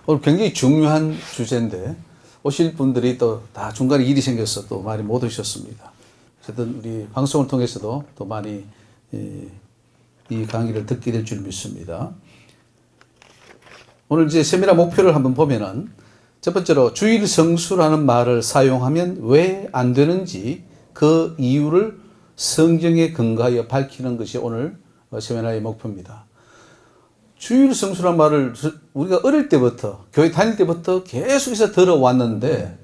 오늘 굉장히 중요한 주제인데 오실 분들이 또 다 중간에 일이 생겨서 또 많이 못 오셨습니다. 어쨌든 우리 방송을 통해서도 또 많이 이 강의를 듣게 될 줄 믿습니다. 오늘 이제 세미나 목표를 한번 보면은 첫 번째로 주일 성수라는 말을 사용하면 왜 안 되는지 그 이유를 성경에 근거하여 밝히는 것이 오늘 세미나의 목표입니다. 주일 성수라는 말을 우리가 어릴 때부터 교회 다닐 때부터 계속해서 들어왔는데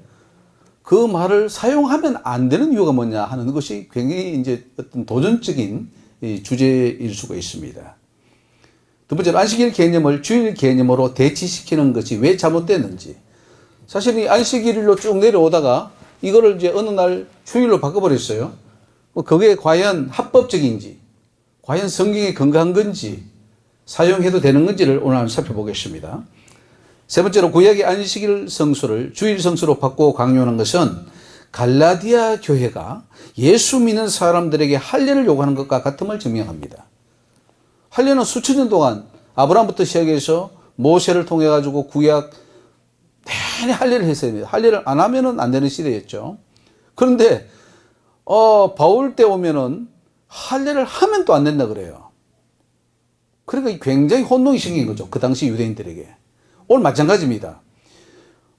그 말을 사용하면 안 되는 이유가 뭐냐 하는 것이 굉장히 이제 어떤 도전적인 주제일 수가 있습니다. 두 번째로 안식일 개념을 주일 개념으로 대치시키는 것이 왜 잘못됐는지. 사실 이 안식일로 쭉 내려오다가 이거를 이제 어느 날 주일로 바꿔버렸어요. 그게 과연 합법적인지, 과연 성경에 근거한 건지, 사용해도 되는 건지를 오늘 한번 살펴보겠습니다. 세 번째로 구약의 안식일 성수를 주일 성수로 바꾸어 강요하는 것은 갈라디아 교회가 예수 믿는 사람들에게 할례를 요구하는 것과 같음을 증명합니다. 할례는 수천 년 동안 아브라함부터 시작해서 모세를 통해 가지고 구약 내내 할례를 했어야 됩니다. 할례를 안 하면은 안 되는 시대였죠. 그런데 바울 때 오면은 할례를 하면 또 안 된다 그래요. 그러니까 굉장히 혼동이 생긴 거죠. 그 당시 유대인들에게. 오늘 마찬가지입니다.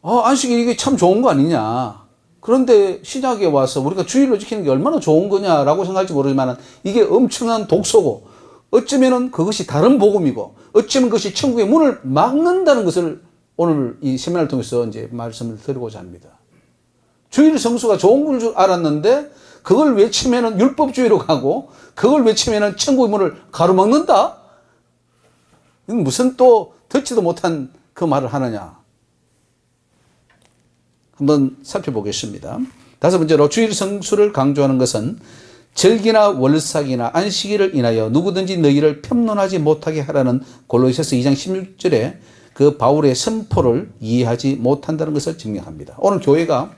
안식일 이게 참 좋은 거 아니냐. 그런데 신약에 와서 우리가 주일로 지키는 게 얼마나 좋은 거냐라고 생각할지 모르지만 이게 엄청난 독소고 어쩌면은 그것이 다른 복음이고 어쩌면 그것이 천국의 문을 막는다는 것을 오늘 이 세미나를 통해서 이제 말씀을 드리고자 합니다. 주일 성수가 좋은 줄 알았는데 그걸 외치면은 율법주의로 가고 그걸 외치면은 천국의 문을 가로막는다? 이건 무슨 또 듣지도 못한 그 말을 하느냐. 한번 살펴보겠습니다. 다섯 번째로 주일 성수를 강조하는 것은 절기나 월삭이나 안식일을 인하여 누구든지 너희를 편론하지 못하게 하라는 골로새서 2장 16절에 그 바울의 선포를 이해하지 못한다는 것을 증명합니다. 오늘 교회가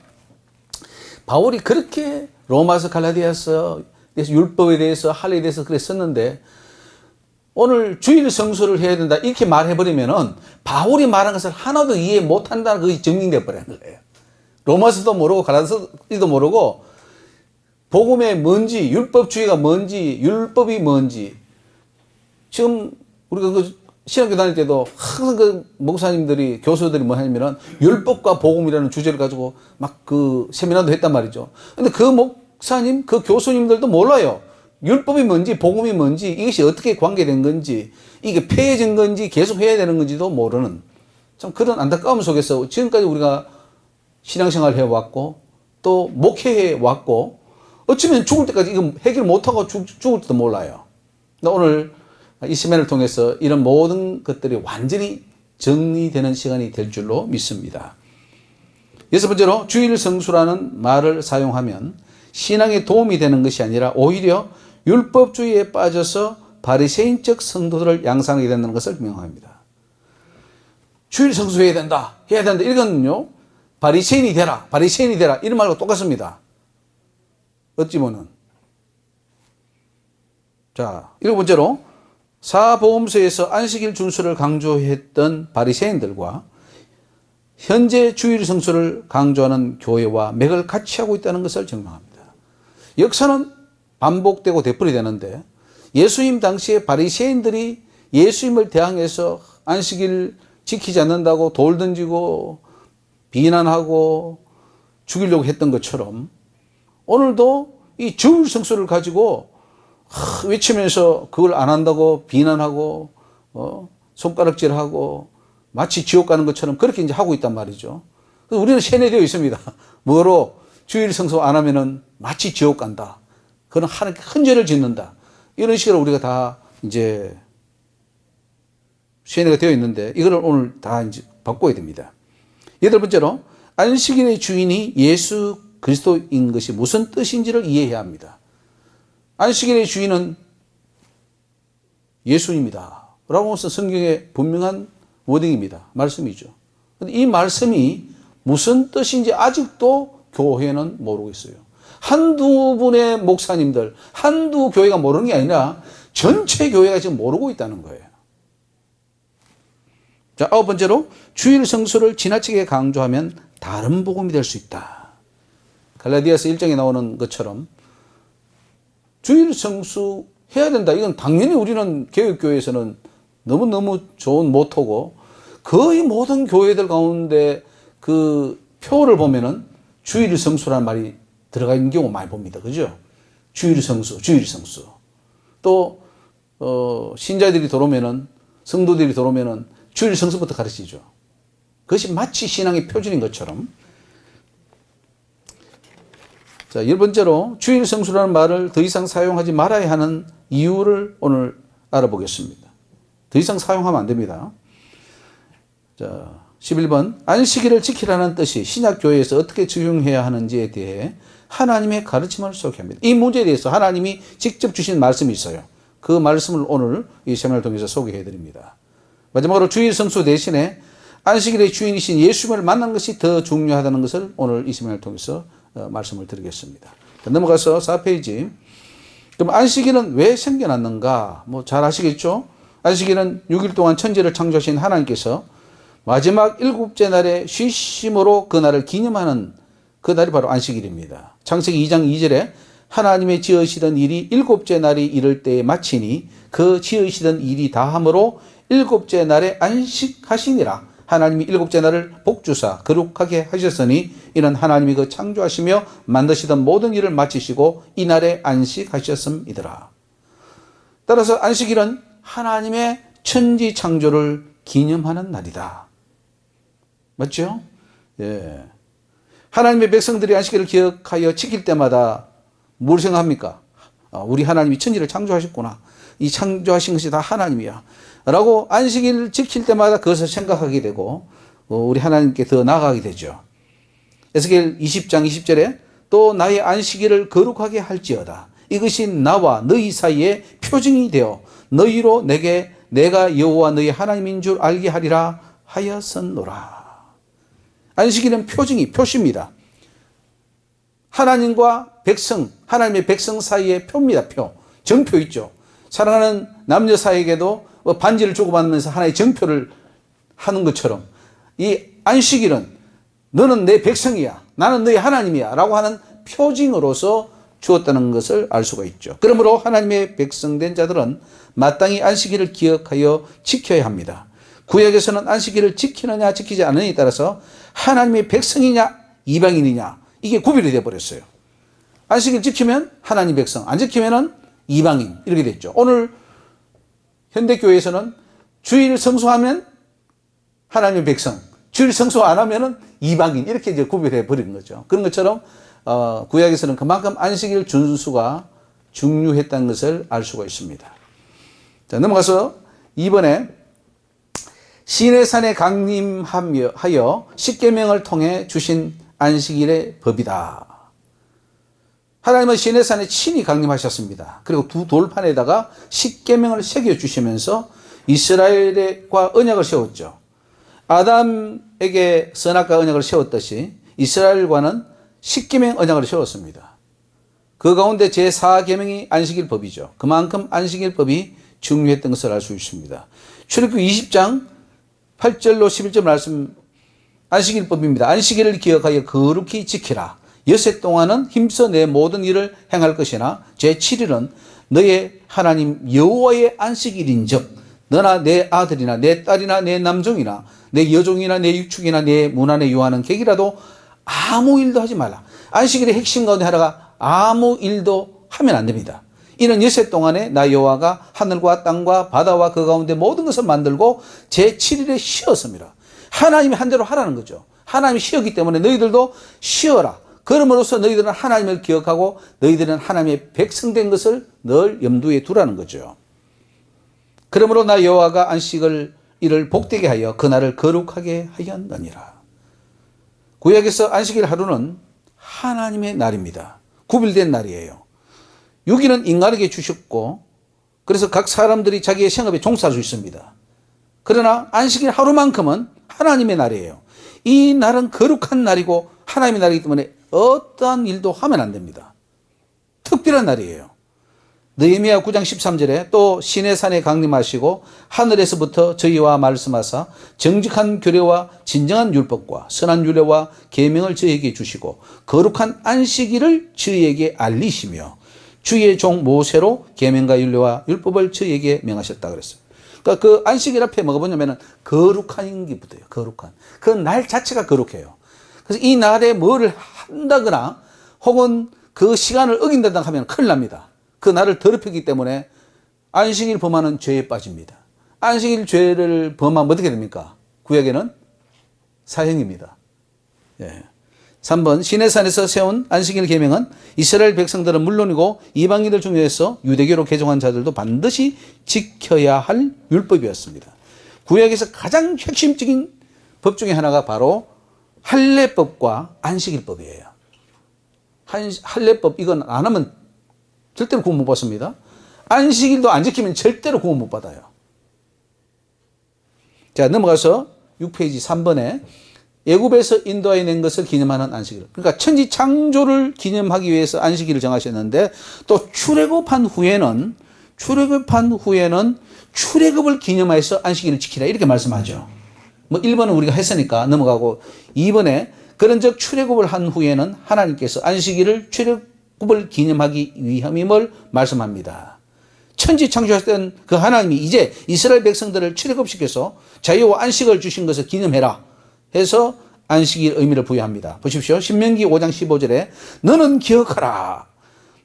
바울이 그렇게 로마서 갈라디아서 율법에 대해서 할례에 대해서 그랬었는데 오늘 주일 성수를 해야 된다 이렇게 말해버리면은 바울이 말한 것을 하나도 이해 못한다는 것이 증명돼 버리는 거예요. 로마서도 모르고 갈라디아서도 모르고 복음의 뭔지, 율법주의가 뭔지, 율법이 뭔지. 지금 우리가 그 신학교 다닐 때도 항상 그 목사님들이, 교수들이 뭐 하냐면은 율법과 복음이라는 주제를 가지고 막 그 세미나도 했단 말이죠. 근데 그 목사님, 그 교수님들도 몰라요. 율법이 뭔지, 복음이 뭔지, 이것이 어떻게 관계된 건지, 이게 폐해진 건지, 계속 해야 되는 건지도 모르는 참 그런 안타까움 속에서 지금까지 우리가 신앙생활을 해왔고, 또 목회해왔고, 어쩌면 죽을 때까지 이거 해결 못하고 죽을지도 몰라요. 오늘 이 세미나를 통해서 이런 모든 것들이 완전히 정리되는 시간이 될 줄로 믿습니다. 여섯 번째로 주일 성수라는 말을 사용하면 신앙에 도움이 되는 것이 아니라 오히려 율법주의에 빠져서 바리새인적 성도들을 양산하게 된다는 것을 명합니다. 주일 성수해야 된다, 해야 된다. 이거는요, 바리새인이 되라, 바리새인이 되라 이런 말과 똑같습니다. 어찌 보면. 자, 일곱 번째로 사복음서에서 안식일 준수를 강조했던 바리새인들과 현재 주일 성수를 강조하는 교회와 맥을 같이 하고 있다는 것을 증명합니다. 역사는 반복되고 되풀이 되는데 예수님 당시에 바리새인들이 예수님을 대항해서 안식일 지키지 않는다고 돌 던지고 비난하고 죽이려고 했던 것처럼 오늘도 이 주일 성수를 가지고 외치면서 그걸 안 한다고 비난하고 손가락질하고 마치 지옥 가는 것처럼 그렇게 이제 하고 있단 말이죠. 그래서 우리는 세뇌되어 있습니다. 뭐로 주일 성수 안 하면은 마치 지옥 간다. 그런 하나님께 큰 죄를 짓는다. 이런 식으로 우리가 다 이제 세뇌가 되어 있는데 이거를 오늘 다 이제 바꿔야 됩니다. 여덟 번째로 안식일의 주인이 예수 그리스도인 것이 무슨 뜻인지를 이해해야 합니다. 안식일의 주인은 예수입니다. 라고 해서 성경의 분명한 워딩입니다. 말씀이죠. 그런데 이 말씀이 무슨 뜻인지 아직도 교회는 모르고 있어요. 한두 분의 목사님들, 한두 교회가 모르는 게 아니라 전체 교회가 지금 모르고 있다는 거예요. 자, 아홉 번째로 주일 성수를 지나치게 강조하면 다른 복음이 될 수 있다. 갈라디아서 1장에 나오는 것처럼 주일 성수 해야 된다. 이건 당연히 우리는 개혁교회에서는 너무너무 좋은 모토고, 거의 모든 교회들 가운데 그 표를 보면은 주일 성수라는 말이 들어가 있는 경우 많이 봅니다. 그죠? 주일 성수, 주일 성수. 또 신자들이 들어오면은, 성도들이 들어오면은 주일 성수부터 가르치죠. 그것이 마치 신앙의 표준인 것처럼. 자, 열 번째로 주일 성수라는 말을 더 이상 사용하지 말아야 하는 이유를 오늘 알아보겠습니다. 더 이상 사용하면 안 됩니다. 자, 11번. 안식일을 지키라는 뜻이 신약교회에서 어떻게 적용해야 하는지에 대해 하나님의 가르침을 소개합니다. 이 문제에 대해서 하나님이 직접 주신 말씀이 있어요. 그 말씀을 오늘 이 세미나를 통해서 소개해 드립니다. 마지막으로 주일 성수 대신에 안식일의 주인이신 예수님을 만난 것이 더 중요하다는 것을 오늘 이 세미나를 통해서 말씀을 드리겠습니다. 넘어가서 4페이지. 그럼 안식일은 왜 생겨났는가? 뭐 잘 아시겠죠? 안식일은 6일 동안 천지를 창조하신 하나님께서 마지막 일곱째 날에 쉬심으로 그 날을 기념하는 그 날이 바로 안식일입니다. 창세기 2장 2절에 하나님의 지으시던 일이 일곱째 날이 이를 때에 마치니 그 지으시던 일이 다함으로 일곱째 날에 안식하시니라. 하나님이 일곱째 날을 복주사 거룩하게 하셨으니 이는 하나님이 그 창조하시며 만드시던 모든 일을 마치시고 이 날에 안식하셨음이더라. 따라서 안식일은 하나님의 천지 창조를 기념하는 날이다. 맞죠? 예. 하나님의 백성들이 안식일을 기억하여 지킬 때마다 뭘 생각합니까? 우리 하나님이 천지를 창조하셨구나. 이 창조하신 것이 다 하나님이야. 라고 안식일을 지킬 때마다 그것을 생각하게 되고 우리 하나님께 더 나아가게 되죠. 에스겔 20장 20절에 또 나의 안식일을 거룩하게 할지어다. 이것이 나와 너희 사이에 표징이 되어 너희로 내가 여호와 너희 하나님인 줄 알게 하리라 하였었노라. 안식일은 표시입니다. 하나님과 백성, 하나님의 백성 사이의 표입니다. 정표 있죠. 사랑하는 남녀 사이에게도 반지를 주고받으면서 하나의 정표를 하는 것처럼 이 안식일은 너는 내 백성이야, 나는 너의 하나님이야 라고 하는 표징으로서 주었다는 것을 알 수가 있죠. 그러므로 하나님의 백성된 자들은 마땅히 안식일을 기억하여 지켜야 합니다. 구약에서는 안식일을 지키느냐 지키지 않느냐에 따라서 하나님의 백성이냐 이방인이냐 이게 구별이 되어버렸어요. 안식일 지키면 하나님 백성, 안 지키면 이방인 이렇게 됐죠. 오늘 현대교회에서는 주일 성수하면 하나님의 백성, 주일 성수 안 하면 이방인 이렇게 이제 구별해 버리는 거죠. 그런 것처럼 구약에서는 그만큼 안식일 준수가 중요했다는 것을 알 수가 있습니다. 자, 넘어가서 이번에 시내산에 강림하여 십계명을 통해 주신 안식일의 법이다. 하나님은 시내산에 친히 강림하셨습니다. 그리고 두 돌판에다가 십계명을 새겨주시면서 이스라엘과 언약을 세웠죠. 아담에게 선악과 언약을 세웠듯이 이스라엘과는 십계명 언약을 세웠습니다. 그 가운데 제4계명이 안식일 법이죠. 그만큼 안식일 법이 중요했던 것을 알 수 있습니다. 출애굽기 20장 8절로 11절 말씀 안식일 법입니다. 안식일을 기억하여 거룩히 지키라. 여섯 동안은 힘써 내 모든 일을 행할 것이나 제7일은 너의 하나님 여호와의 안식일인즉 너나 내 아들이나 내 딸이나 내 남종이나 내 여종이나 내 육축이나 내 문 안에 유하는 객이라도 아무 일도 하지 말라. 안식일의 핵심 가운데 하나가 아무 일도 하면 안 됩니다. 이는 여섯 동안에 나 여호와가 하늘과 땅과 바다와 그 가운데 모든 것을 만들고 제7일에 쉬었습니다. 하나님이 한 대로 하라는 거죠. 하나님이 쉬었기 때문에 너희들도 쉬어라. 그럼으로써 너희들은 하나님을 기억하고 너희들은 하나님의 백성된 것을 늘 염두에 두라는 거죠. 그러므로 나 여호와가 안식을 이를 복되게 하여 그날을 거룩하게 하였느니라. 구약에서 안식일 하루는 하나님의 날입니다. 구별된 날이에요. 6일은 인간에게 주셨고 그래서 각 사람들이 자기의 생업에 종사할 수 있습니다. 그러나 안식일 하루만큼은 하나님의 날이에요. 이 날은 거룩한 날이고 하나님의 날이기 때문에 어떠한 일도 하면 안 됩니다. 특별한 날이에요. 느헤미야 9장 13절에 또 시내산에 강림하시고 하늘에서부터 저희와 말씀하사 정직한 규례와 진정한 율법과 선한 윤례와 계명을 저희에게 주시고 거룩한 안식일을 저희에게 알리시며 주의 종 모세로 계명과 윤례와 율법을 저희에게 명하셨다 그랬어요. 그러니까 그 안식일 앞에 뭐가 뭐냐면은 거룩한 게 붙어요. 거룩한. 그 날 자체가 거룩해요. 그래서 이 날에 뭐를 한다거나 혹은 그 시간을 어긴다든가 하면 큰일 납니다. 그 날을 더럽히기 때문에 안식일 범하는 죄에 빠집니다. 안식일 죄를 범하면 어떻게 됩니까? 구약에는 사형입니다. 예. 3번 시내산에서 세운 안식일 계명은 이스라엘 백성들은 물론이고 이방인들 중에서 유대교로 개종한 자들도 반드시 지켜야 할 율법이었습니다. 구약에서 가장 핵심적인 법 중에 하나가 바로 할례법과 안식일법이에요. 할례법 이건 안 하면 절대로 구원 못 받습니다. 안식일도 안 지키면 절대로 구원 못 받아요. 자, 넘어가서 6페이지 3번에 애굽에서 인도하여 낸 것을 기념하는 안식일. 그러니까 천지 창조를 기념하기 위해서 안식일을 정하셨는데 또 출애굽한 후에는 출애굽을 기념하여서 안식일을 지키라 이렇게 말씀하죠. 뭐 1번은 우리가 했으니까 넘어가고 2번에 그런즉 출애굽을 한 후에는 하나님께서 안식일을 출애굽을 기념하기 위함임을 말씀합니다. 천지 창조했던 그 하나님이 이제 이스라엘 백성들을 출애굽시켜서 자유와 안식을 주신 것을 기념해라 해서 안식일 의미를 부여합니다. 보십시오. 신명기 5장 15절에 너는 기억하라.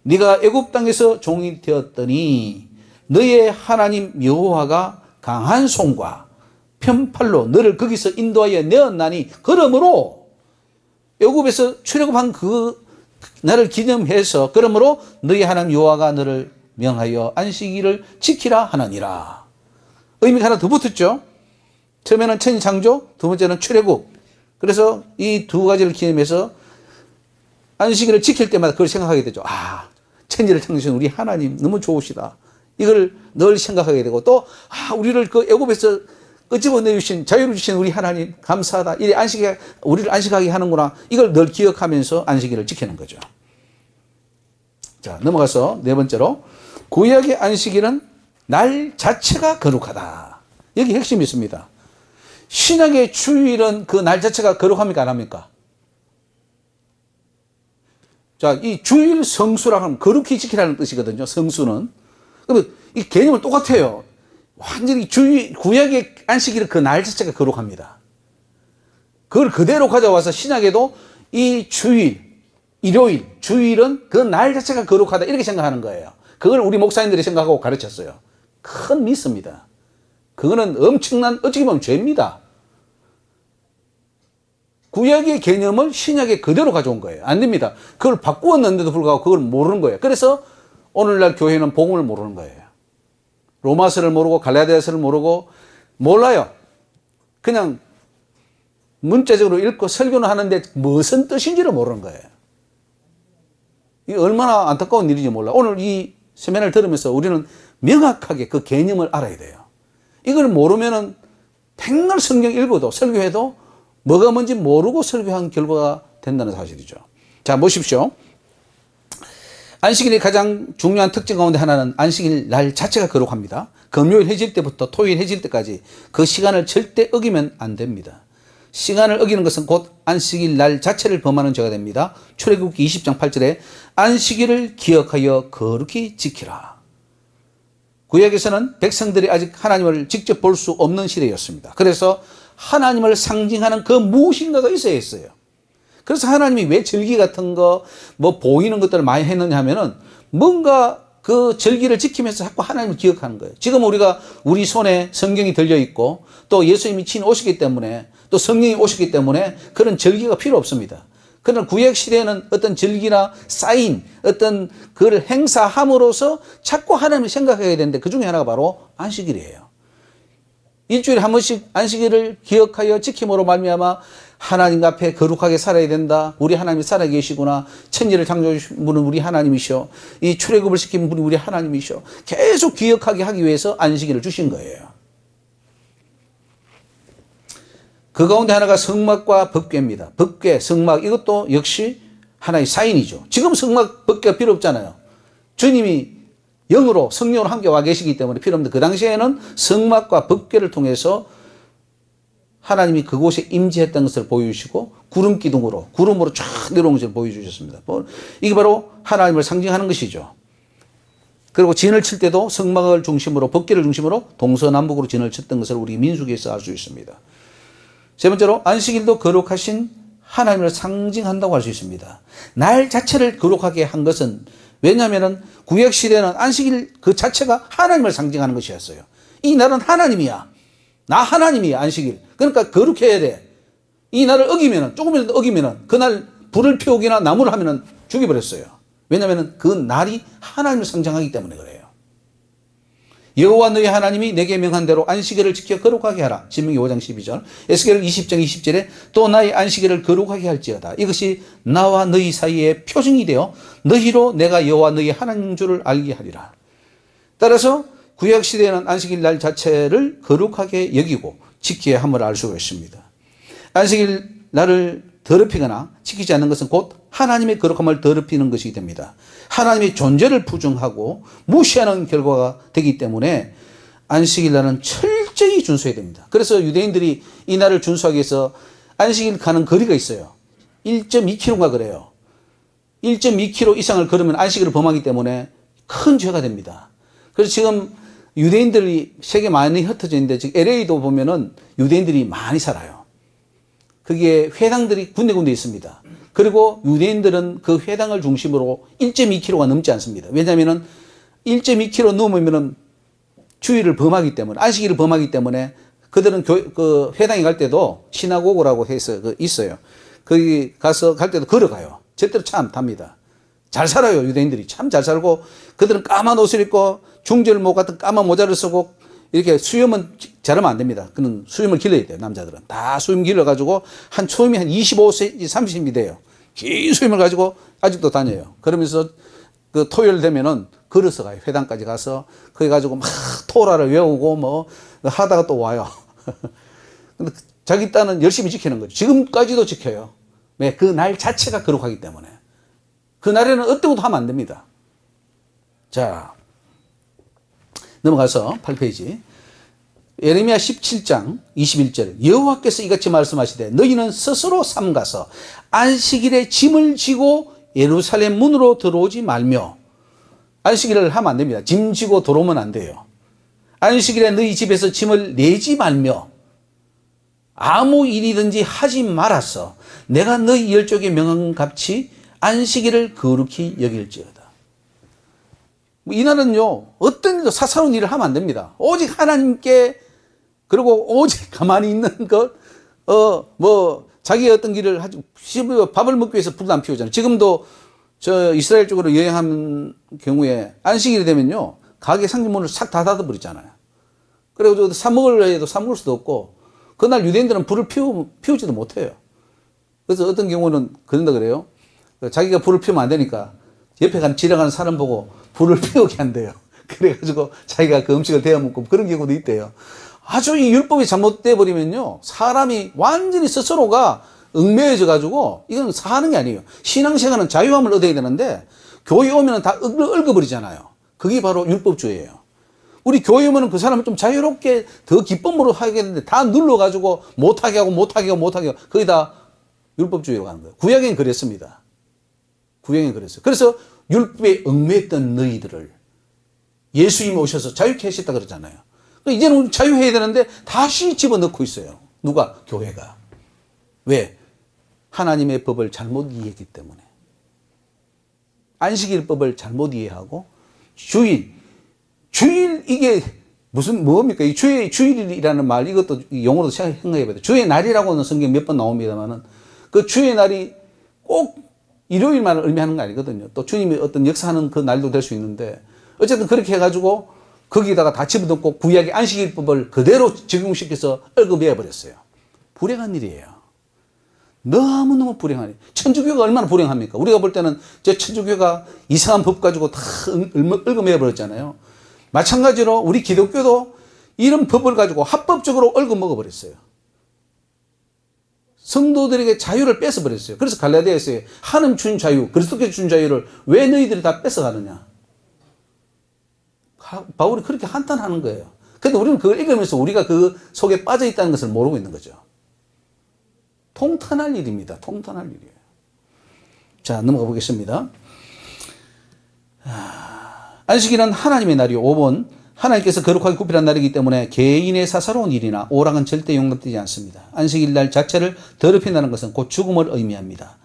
네가 애굽 땅에서 종이 되었더니 너의 하나님 여호와가 강한 손과 편팔로 너를 거기서 인도하여 내었나니 그러므로 애굽에서 출애굽한 그 날을 기념해서 그러므로 너의 하나님 여호와가 너를 명하여 안식일을 지키라 하느니라. 의미가 하나 더 붙었죠. 처음에는 천지 창조, 두 번째는 출애굽. 그래서 이 두 가지를 기념해서 안식일을 지킬 때마다 그걸 생각하게 되죠. 아, 천지를 창조하신 우리 하나님 너무 좋으시다. 이걸 늘 생각하게 되고 또 우리를 그 애굽에서 끄집어내주신 자유를 주신 우리 하나님 감사하다. 이래 우리를 안식하게 하는구나. 이걸 늘 기억하면서 안식일을 지키는 거죠. 자, 넘어가서 네 번째로 구약의 안식일은 날 자체가 거룩하다. 여기 핵심이 있습니다. 신약의 주일은 그 날 자체가 거룩합니까? 안 합니까? 자, 이 주일 성수라고 하면 거룩히 지키라는 뜻이거든요. 성수는. 그러면 이 개념은 똑같아요. 완전히 구약의 안식일은 그 날 자체가 거룩합니다. 그걸 그대로 가져와서 신약에도 이 주일, 일요일, 주일은 그 날 자체가 거룩하다. 이렇게 생각하는 거예요. 그걸 우리 목사님들이 생각하고 가르쳤어요. 큰 미스입니다. 그거는 엄청난, 어떻게 보면 죄입니다. 구약의 개념을 신약에 그대로 가져온 거예요. 안 됩니다. 그걸 바꾸었는데도 불구하고 그걸 모르는 거예요. 그래서 오늘날 교회는 복음을 모르는 거예요. 로마서를 모르고 갈라디아서를 모르고 몰라요. 그냥 문자적으로 읽고 설교는 하는데 무슨 뜻인지를 모르는 거예요. 이 얼마나 안타까운 일인지 몰라. 오늘 이 세미나를 들으면서 우리는 명확하게 그 개념을 알아야 돼요. 이걸 모르면은 백날 성경 읽어도 설교해도 뭐가 뭔지 모르고 설교한 결과가 된다는 사실이죠. 자, 보십시오. 안식일의 가장 중요한 특징 가운데 하나는 안식일 날 자체가 거룩합니다. 금요일 해질 때부터 토요일 해질 때까지 그 시간을 절대 어기면 안 됩니다. 시간을 어기는 것은 곧 안식일 날 자체를 범하는 죄가 됩니다. 출애굽기 20장 8절에 안식일을 기억하여 거룩히 지키라. 구약에서는 백성들이 아직 하나님을 직접 볼 수 없는 시대였습니다. 그래서 하나님을 상징하는 그 무엇인가가 있어야 했어요. 그래서 하나님이 왜 절기 같은 거, 뭐 보이는 것들을 많이 했느냐 하면은 뭔가 그 절기를 지키면서 자꾸 하나님을 기억하는 거예요. 지금 우리가 우리 손에 성경이 들려 있고 또 예수님이 친히 오셨기 때문에 또 성령이 오셨기 때문에 그런 절기가 필요 없습니다. 그러나 구약 시대에는 어떤 절기나 사인, 어떤 그걸 행사함으로써 자꾸 하나님을 생각해야 되는데 그 중에 하나가 바로 안식일이에요. 일주일에 한 번씩 안식일을 기억하여 지킴으로 말미암아 하나님 앞에 거룩하게 살아야 된다. 우리 하나님이 살아계시구나. 천지를 창조하신 분은 우리 하나님이셔. 이 출애굽을 시킨 분이 우리 하나님이셔. 계속 기억하게 하기 위해서 안식일을 주신 거예요. 그 가운데 하나가 성막과 법궤입니다. 법궤, 성막 이것도 역시 하나의 사인이죠. 지금 성막, 법궤가 필요 없잖아요. 주님이 영으로 성령으로 함께 와 계시기 때문에 필요 없는데 그 당시에는 성막과 법궤를 통해서 하나님이 그곳에 임재했던 것을 보여주시고 구름 구름으로 쫙 내려온 것을 보여주셨습니다. 이게 바로 하나님을 상징하는 것이죠. 그리고 진을 칠 때도 성막을 중심으로 법궤를 중심으로 동서남북으로 진을 쳤던 것을 우리 민수기에서 알 수 있습니다. 세 번째로 안식일도 거룩하신 하나님을 상징한다고 할 수 있습니다. 날 자체를 거룩하게 한 것은 왜냐하면 구약시대는 안식일 그 자체가 하나님을 상징하는 것이었어요. 이 날은 하나님이야. 나 하나님이야, 안식일. 그러니까 거룩해야 돼. 이 날을 어기면은, 조금이라도 어기면은, 그날 불을 피우기나 나무를 하면은 죽여버렸어요. 왜냐하면 그 날이 하나님을 상징하기 때문에 그래요. 여호와 너희 하나님이 내게 명한 대로 안식일을 지켜 거룩하게 하라. 신명기 5장 12절. 에스겔 20장 20절에 또 나의 안식일을 거룩하게 할지어다. 이것이 나와 너희 사이의 표징이 되어 너희로 내가 여호와 너희 하나님인 줄을 알게 하리라. 따라서 구약시대에는 안식일 날 자체를 거룩하게 여기고 지켜야 함을 알 수가 있습니다. 안식일 날을 더럽히거나 지키지 않는 것은 곧 하나님의 거룩함을 더럽히는 것이 됩니다. 하나님의 존재를 부정하고 무시하는 결과가 되기 때문에 안식일 날은 철저히 준수해야 됩니다. 그래서 유대인들이 이 날을 준수하기 위해서 안식일 가는 거리가 있어요. 1.2km인가 그래요. 1.2km 이상을 걸으면 안식일을 범하기 때문에 큰 죄가 됩니다. 그래서 지금 유대인들이 세계 많이 흩어져 있는데 지금 LA도 보면은 유대인들이 많이 살아요. 그게 회당들이 군데군데 있습니다. 그리고 유대인들은 그 회당을 중심으로 1.2km가 넘지 않습니다. 왜냐하면 1.2km 넘으면 주일을 범하기 때문에, 안식일을 범하기 때문에 그들은 그 회당에 갈 때도 시나고그라고 해서 있어요. 거기 가서 갈 때도 걸어가요. 제대로 참 답니다. 잘 살아요, 유대인들이. 참 잘 살고, 그들은 까만 옷을 입고 중절목 같은 까만 모자를 쓰고 이렇게 수염은 자르면 안 됩니다. 그는 수염을 길러야 돼요, 남자들은. 다 수염 길러가지고 한 수염이 한 25cm, 30cm 돼요. 긴 수염을 가지고 아직도 다녀요. 그러면서 그 토요일 되면은 걸어서 가요. 회당까지 가서 거기 가지고 막 토라를 외우고 뭐 하다가 또 와요. 근데 자기 딴은 열심히 지키는 거죠. 지금까지도 지켜요. 왜? 그 날 자체가 거룩하기 때문에. 그 날에는 어떤 것도 하면 안 됩니다. 자, 넘어가서 8페이지. 예레미야 17장 21절. 여호와께서 이같이 말씀하시되 너희는 스스로 삼가서 안식일에 짐을 지고 예루살렘 문으로 들어오지 말며. 안식일을 하면 안 됩니다. 짐 지고 들어오면 안 돼요. 안식일에 너희 집에서 짐을 내지 말며 아무 일이든지 하지 말아서 내가 너희 열족에 명한 같이 안식일을 거룩히 여길지어다. 이 날은요, 어떤 일도 사사로운 일을 하면 안 됩니다. 오직 하나님께, 그리고 오직 가만히 있는 것, 자기의 어떤 길을 하지, 밥을 먹기 위해서 불도 안 피우잖아요. 지금도 저 이스라엘 쪽으로 여행한 경우에 안식일이 되면요, 가게 상점문을 싹 다 닫아버리잖아요. 그래서 사 먹으려 해도 사 먹을 수도 없고, 그날 유대인들은 불을 피우지도 못해요. 그래서 어떤 경우는 그런다 그래요. 자기가 불을 피우면 안 되니까 옆에 지나가는 사람 보고 불을 피우게 한대요. 그래가지고 자기가 그 음식을 데워 먹고 그런 경우도 있대요. 아주 이 율법이 잘못돼 버리면요, 사람이 완전히 스스로가 얽매여져 가지고 이건 사는 게 아니에요. 신앙생활은 자유함을 얻어야 되는데 교회 오면 다 얽어버리잖아요. 그게 바로 율법주의예요. 우리 교회 오면 그 사람을 좀 자유롭게 더 기쁨으로 하겠는데 다 눌러가지고 못하게 하고 거의 다 율법주의로 가는 거예요. 구약엔 그랬습니다. 구약엔 그랬어요. 그래서 율법에 얽매였던 너희들을 예수님이 오셔서 자유케 하셨다 그러잖아요. 이제는 자유해야 되는데 다시 집어넣고 있어요. 누가? 교회가. 왜? 하나님의 법을 잘못 이해했기 때문에. 안식일법을 잘못 이해하고 주일 이게 뭡니까? 이 주일이라는 말, 이것도 용어로 생각해 봐야 돼요. 주의 날이라고는 성경 몇 번 나옵니다만은 그 주의 날이 꼭 일요일만을 의미하는 거 아니거든요. 또 주님이 어떤 역사하는 그 날도 될 수 있는데 어쨌든 그렇게 해가지고 거기다가 다 집어넣고 구약의 안식일법을 그대로 적용시켜서 얽어매어 버렸어요. 불행한 일이에요. 너무너무 불행한 일. 천주교가 얼마나 불행합니까? 우리가 볼 때는 저 천주교가 이상한 법 가지고 다 얽어매어 버렸잖아요. 마찬가지로 우리 기독교도 이런 법을 가지고 합법적으로 얽어먹어 버렸어요. 성도들에게 자유를 뺏어버렸어요. 그래서 갈라디아에서 하나님 준 자유, 그리스도께서 준 자유를 왜 너희들이 다 뺏어가느냐. 바울이 그렇게 한탄하는 거예요. 근데 우리는 그걸 읽으면서 우리가 그 속에 빠져 있다는 것을 모르고 있는 거죠. 통탄할 일입니다. 통탄할 일이에요. 자, 넘어가 보겠습니다. 안식일은 하나님의 날이요. 5번, 하나님께서 거룩하게 구별한 날이기 때문에 개인의 사사로운 일이나 오락은 절대 용납되지 않습니다. 안식일 날 자체를 더럽힌다는 것은 곧 죽음을 의미합니다.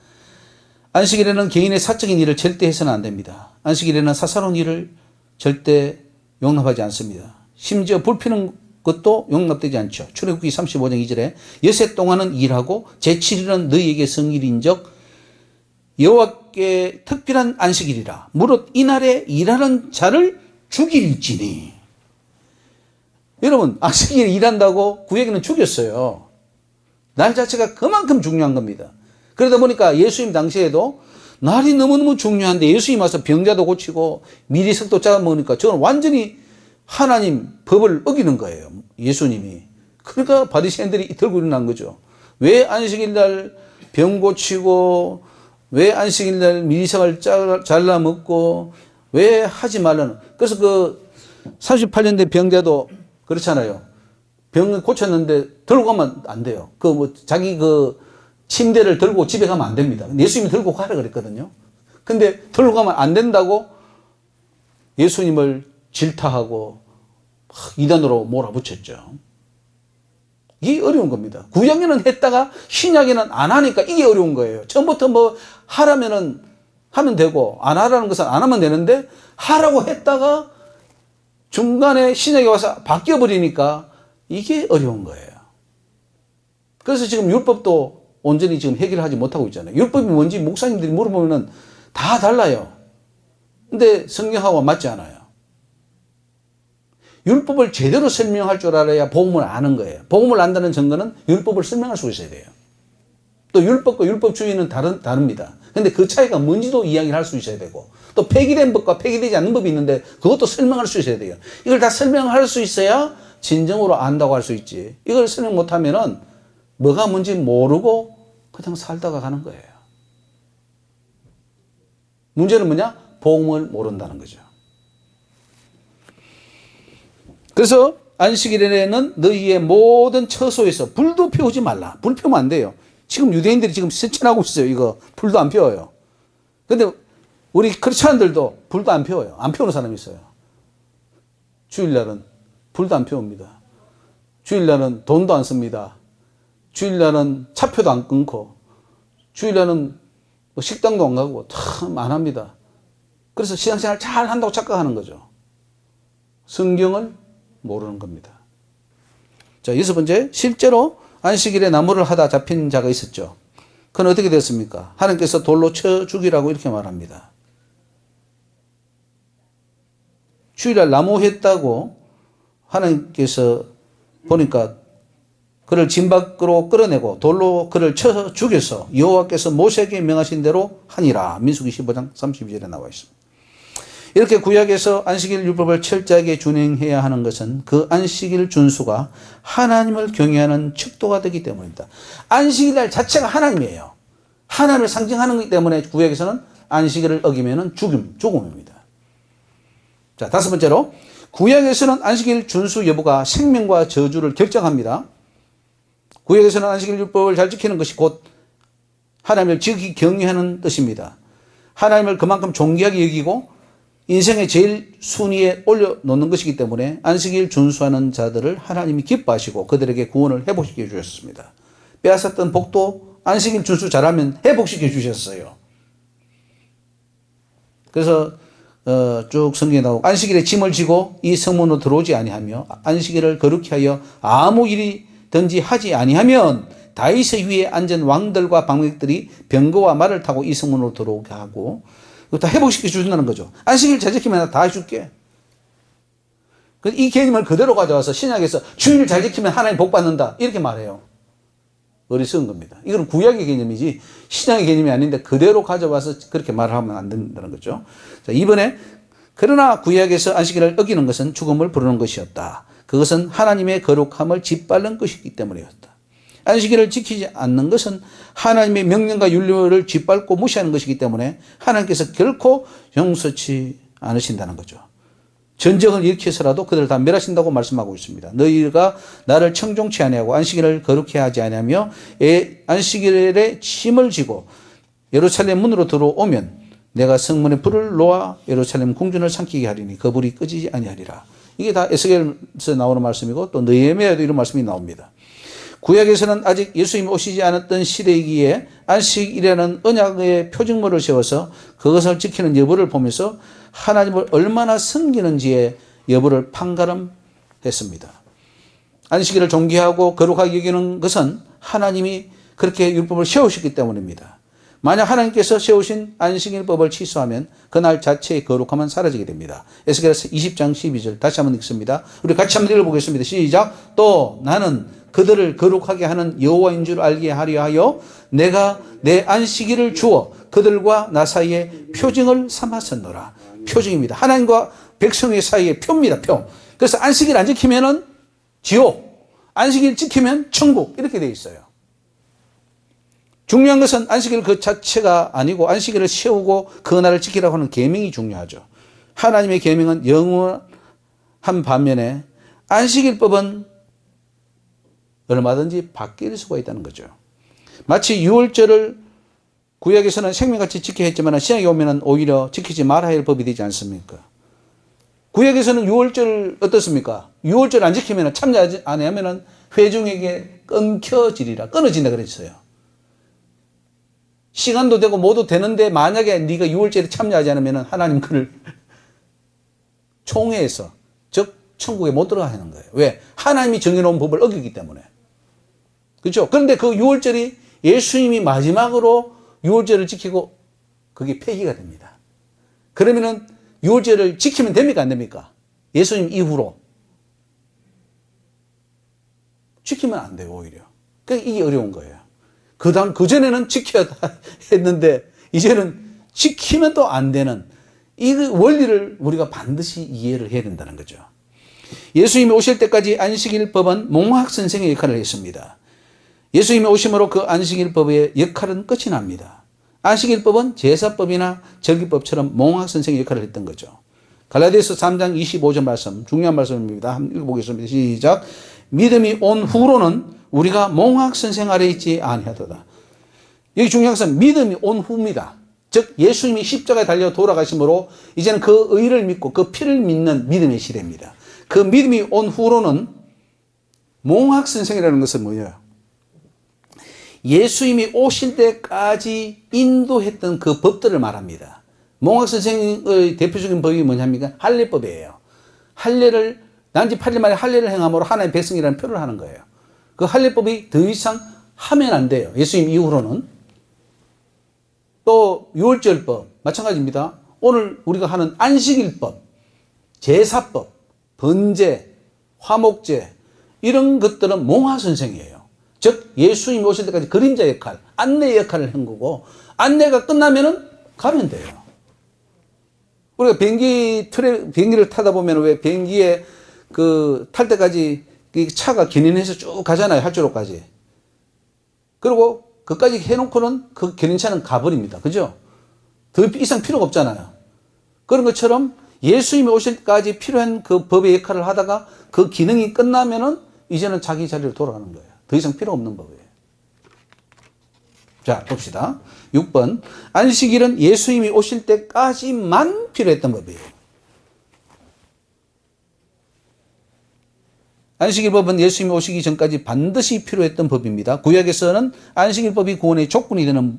안식일에는 개인의 사적인 일을 절대 해서는 안 됩니다. 안식일에는 사사로운 일을 절대 용납하지 않습니다. 심지어 불피는 것도 용납되지 않죠. 출애굽기 35장 2절에 여세 동안은 일하고 제7일은 너희에게 성일인적 여호와께 특별한 안식일이라. 무릇 이날에 일하는 자를 죽일지니. 여러분, 안식일에 일한다고 구약에는 죽였어요. 날 자체가 그만큼 중요한 겁니다. 그러다 보니까 예수님 당시에도 날이 너무너무 중요한데 예수님 와서 병자도 고치고 미리석도 짜아 먹으니까 저건 완전히 하나님 법을 어기는 거예요. 예수님이. 그러니까 바리새인들이 들고 일어난 거죠. 왜 안식일 날 병 고치고, 왜 안식일 날 미리석을 잘라 먹고, 왜 하지 말라는. 그래서 그 38년 된 병자도 그렇잖아요. 병을 고쳤는데 들고 가면 안 돼요. 그 뭐 자기 그 침대를 들고 집에 가면 안 됩니다. 예수님이 들고 가라 그랬거든요. 근데 들고 가면 안 된다고 예수님을 질타하고 이단으로 몰아붙였죠. 이게 어려운 겁니다. 구약에는 했다가 신약에는 안 하니까 이게 어려운 거예요. 처음부터 뭐 하라면은 하면 되고 안 하라는 것은 안 하면 되는데 하라고 했다가 중간에 신약에 와서 바뀌어버리니까 이게 어려운 거예요. 그래서 지금 율법도 온전히 지금 해결하지 못하고 있잖아요. 율법이 뭔지 목사님들이 물어보면 다 달라요. 근데 성경하고 맞지 않아요. 율법을 제대로 설명할 줄 알아야 복음을 아는 거예요. 복음을 안다는 증거는 율법을 설명할 수 있어야 돼요. 또 율법과 율법주의는 다릅니다. 근데 그 차이가 뭔지도 이야기를 할 수 있어야 되고, 또 폐기된 법과 폐기되지 않는 법이 있는데 그것도 설명할 수 있어야 돼요. 이걸 다 설명할 수 있어야 진정으로 안다고 할 수 있지. 이걸 설명 못하면은 뭐가 뭔지 모르고 그냥 살다가 가는 거예요. 문제는 뭐냐? 복음을 모른다는 거죠. 그래서 안식일에는 너희의 모든 처소에서 불도 피우지 말라. 불 피우면 안 돼요. 지금 유대인들이 지금 실천하고 있어요. 이거 불도 안 피워요. 근데 우리 크리스찬들도 불도 안 피워요. 안 피우는 사람이 있어요. 주일날은 불도 안 피웁니다. 주일날은 돈도 안 씁니다. 주일날은 차표도 안 끊고, 주일날은 식당도 안 가고 참 안 합니다. 그래서 신앙생활 잘 한다고 착각하는 거죠. 성경을 모르는 겁니다. 자, 6번째, 실제로 안식일에 나무를 하다 잡힌 자가 있었죠. 그건 어떻게 됐습니까? 하나님께서 돌로 쳐 죽이라고 이렇게 말합니다. 주일날 나무 했다고 하나님께서 보니까 그를 진 밖으로 끌어내고 돌로 그를 쳐 죽여서 여호와께서 모세에게 명하신 대로 하니라. 민수기 15장 32절에 나와 있습니다. 이렇게 구약에서 안식일 율법을 철저하게 준행해야 하는 것은 그 안식일 준수가 하나님을 경외하는 척도가 되기 때문입니다. 안식일 날 자체가 하나님이에요. 하나님을 상징하는 것이기 때문에 구약에서는 안식일을 어기면 죽음입니다. 자, 5번째로 구약에서는 안식일 준수 여부가 생명과 저주를 결정합니다. 구약에서는 안식일 율법을 잘 지키는 것이 곧 하나님을 지극히 경외하는 뜻입니다. 하나님을 그만큼 존귀하게 여기고 인생의 제일 순위에 올려놓는 것이기 때문에 안식일 준수하는 자들을 하나님이 기뻐하시고 그들에게 구원을 회복시켜 주셨습니다. 빼앗았던 복도 안식일 준수 잘하면 회복시켜 주셨어요. 그래서 쭉 성경에 나오고 안식일에 짐을 지고 이 성문으로 들어오지 아니하며 안식일을 거룩히 하여 아무 일이든지 하지 아니하면 다윗의 위에 앉은 왕들과 방백들이 병거와 말을 타고 이 성문으로 들어오게 하고 다 회복시켜 주신다는 거죠. 안식일 잘 지키면 다 해줄게. 이 개념을 그대로 가져와서 신약에서 주일을 잘 지키면 하나님 복 받는다 이렇게 말해요. 어리석은 겁니다. 이건 구약의 개념이지 신약의 개념이 아닌데 그대로 가져와서 그렇게 말을 하면 안 된다는 거죠. 자, 이번에 그러나 구약에서 안식일을 어기는 것은 죽음을 부르는 것이었다. 그것은 하나님의 거룩함을 짓밟는 것이기 때문이었다. 안식일을 지키지 않는 것은 하나님의 명령과 윤리를 짓밟고 무시하는 것이기 때문에 하나님께서 결코 용서치 않으신다는 거죠. 전쟁을 일으켜서라도 그들을 다 멸하신다고 말씀하고 있습니다. 너희가 나를 청종치 아니하고 안식일을 거룩히 하지 아니하며 안식일에 침을 지고 예루살렘 문으로 들어오면 내가 성문에 불을 놓아 예루살렘 궁전을 삼키게 하리니 그 불이 끄지지 아니하리라. 이게 다 에스겔에서 나오는 말씀이고 또 느헤미야에도 이런 말씀이 나옵니다. 구약에서는 아직 예수님이 오시지 않았던 시대이기에 안식일에는 언약의 표징물을 세워서 그것을 지키는 여부를 보면서 하나님을 얼마나 섬기는지의 여부를 판가름했습니다. 안식일을 존귀하고 거룩하게 여기는 것은 하나님이 그렇게 율법을 세우셨기 때문입니다. 만약 하나님께서 세우신 안식일법을 취소하면 그날 자체의 거룩함은 사라지게 됩니다. 에스겔서 20장 12절 다시 한번 읽습니다. 우리 같이 한번 읽어보겠습니다. 시작. 또 나는 그들을 거룩하게 하는 여호와인 줄 알게 하려 하여 내가 내 안식일을 주어 그들과 나 사이에 표징을 삼았었노라. 표징입니다. 하나님과 백성의 사이에 표입니다. 표. 그래서 안식일 안 지키면은 지옥, 안식일 지키면 천국 이렇게 되어 있어요. 중요한 것은 안식일 그 자체가 아니고 안식일을 세우고 그 날을 지키라고 하는 계명이 중요하죠. 하나님의 계명은 영원한 반면에 안식일법은 얼마든지 바뀔 수가 있다는 거죠. 마치 유월절을 구약에서는 생명같이 지켜야 했지만 신약에 오면 오히려 지키지 말아야 할 법이 되지 않습니까? 구약에서는 유월절 어떻습니까? 유월절 안 지키면 참여하지 않으면 회중에게 끊겨지리라. 끊어진다 그랬어요. 시간도 되고 뭐도 되는데 만약에 네가 유월절에 참여하지 않으면 하나님 그를 총회에서 즉 천국에 못 들어가 하는 거예요. 왜? 하나님이 정해놓은 법을 어기기 때문에. 그렇죠? 그런데 그 유월절이 예수님이 마지막으로 유월절을 지키고 그게 폐기가 됩니다. 그러면은 유월절을 지키면 됩니까? 안 됩니까? 예수님 이후로. 지키면 안 돼요, 오히려. 그러니까 이게 어려운 거예요. 그전에는 지켜야 했는데, 이제는 지키면 또 안 되는 이 원리를 우리가 반드시 이해를 해야 된다는 거죠. 예수님이 오실 때까지 안식일법은 몽학 선생의 역할을 했습니다. 예수님이 오심으로 그 안식일법의 역할은 끝이 납니다. 안식일법은 제사법이나 절기법처럼 몽학 선생의 역할을 했던 거죠. 갈라디아서 3장 25절 말씀, 중요한 말씀입니다. 한번 읽어보겠습니다. 시작. 믿음이 온 후로는 우리가 몽학 선생 아래 있지 아니하도다. 여기 중요한 것은 믿음이 온 후입니다. 즉 예수님이 십자가에 달려 돌아가심으로 이제는 그 의를 믿고 그 피를 믿는 믿음의 시대입니다. 그 믿음이 온 후로는 몽학 선생이라는 것은 뭐예요? 예수님이 오실 때까지 인도했던 그 법들을 말합니다. 몽학 선생의 대표적인 법이 뭐냐니까 할례법이에요. 할례를 난지 8일 만에 할례를 행함으로 하나님의 백성이라는 표를 하는 거예요. 그 할례법이 더 이상 하면 안 돼요. 예수님 이후로는. 또 유월절법 마찬가지입니다. 오늘 우리가 하는 안식일법, 제사법, 번제, 화목제 이런 것들은 몽하 선생이에요. 즉 예수님이 오실 때까지 그림자 역할, 안내 역할을 한 거고 안내가 끝나면은 가면 돼요. 우리가 비행기를 타다 보면 왜 비행기에 탈 때까지 차가 견인해서 쭉 가잖아요. 활주로까지. 그리고 그까지 해놓고는 그 견인차는 가버립니다. 그죠? 더 이상 필요가 없잖아요. 그런 것처럼 예수님이 오실 때까지 필요한 그 법의 역할을 하다가 그 기능이 끝나면은 이제는 자기 자리로 돌아가는 거예요. 더 이상 필요 없는 법이에요. 자, 봅시다. 6번. 안식일은 예수님이 오실 때까지만 필요했던 법이에요. 안식일법은 예수님이 오시기 전까지 반드시 필요했던 법입니다. 구약에서는 안식일법이 구원의 조건이 되는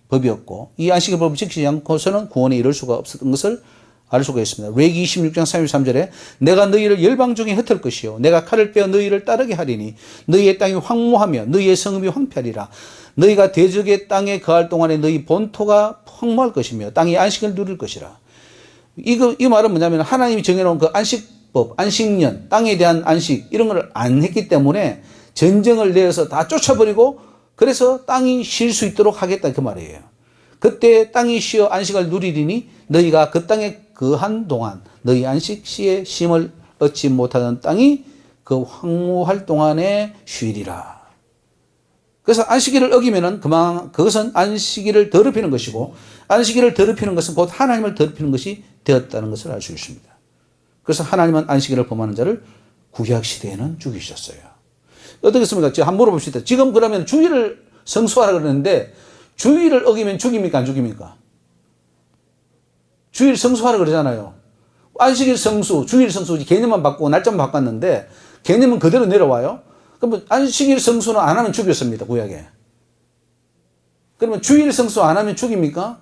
법이었고 이 안식일법을 지키지 않고서는 구원에 이를 수가 없었던 것을 알 수가 있습니다. 레위기 26장 33절에 내가 너희를 열방 중에 흩을 것이요 내가 칼을 빼어 너희를 따르게 하리니 너희의 땅이 황무하며 너희의 성읍이 황폐하리라. 너희가 대적의 땅에 거할 동안에 너희 본토가 황무할 것이며 땅이 안식을 누릴 것이라. 이 말은 뭐냐면 하나님이 정해놓은 그 안식법, 안식년, 땅에 대한 안식 이런 걸 안 했기 때문에 전쟁을 내어서 다 쫓아버리고 그래서 땅이 쉴 수 있도록 하겠다 그 말이에요. 그때 땅이 쉬어 안식을 누리리니 너희가 그 땅에 거한 동안 너희 안식 시에 쉼을 얻지 못하던 땅이 그 황무할 동안에 쉬리라. 그래서 안식일을 어기면은 그것은 안식일을 더럽히는 것이고 안식일을 더럽히는 것은 곧 하나님을 더럽히는 것이 되었다는 것을 알 수 있습니다. 그래서 하나님은 안식일을 범하는 자를 구약시대에는 죽이셨어요. 어떻겠습니까? 한번 물어봅시다. 지금 그러면 주일을 성수하라 그러는데 주일을 어기면 죽입니까? 안 죽입니까? 주일 성수하라 그러잖아요. 안식일 성수, 주일 성수 개념만 바꾸고 날짜만 바꿨는데 개념은 그대로 내려와요. 그러면 안식일 성수는 안 하면 죽였습니다. 구약에. 그러면 주일 성수 안 하면 죽입니까?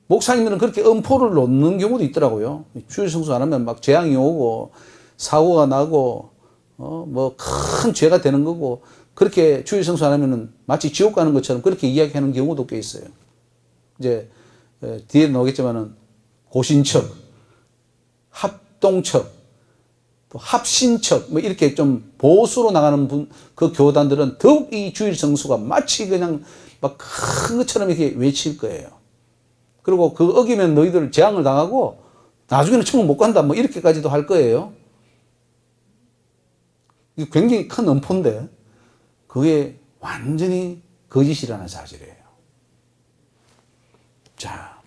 목사님들은 그렇게 엄포를 놓는 경우도 있더라고요. 주일 성수 안 하면 막 재앙이 오고 사고가 나고 뭐 큰 죄가 되는 거고 그렇게 주일 성수 안 하면은 마치 지옥 가는 것처럼 그렇게 이야기하는 경우도 꽤 있어요. 이제 뒤에 나오겠지만은 고신척, 합동척, 또 합신척 뭐 이렇게 좀 보수로 나가는 그 교단들은 더욱 이 주일 성수가 마치 그냥 막 큰 것처럼 이렇게 외칠 거예요. 그리고 그 어기면 너희들 재앙을 당하고 나중에는 천국 못 간다 뭐 이렇게까지도 할 거예요. 이게 굉장히 큰 엄포인데 그게 완전히 거짓이라는 사실이에요. 자,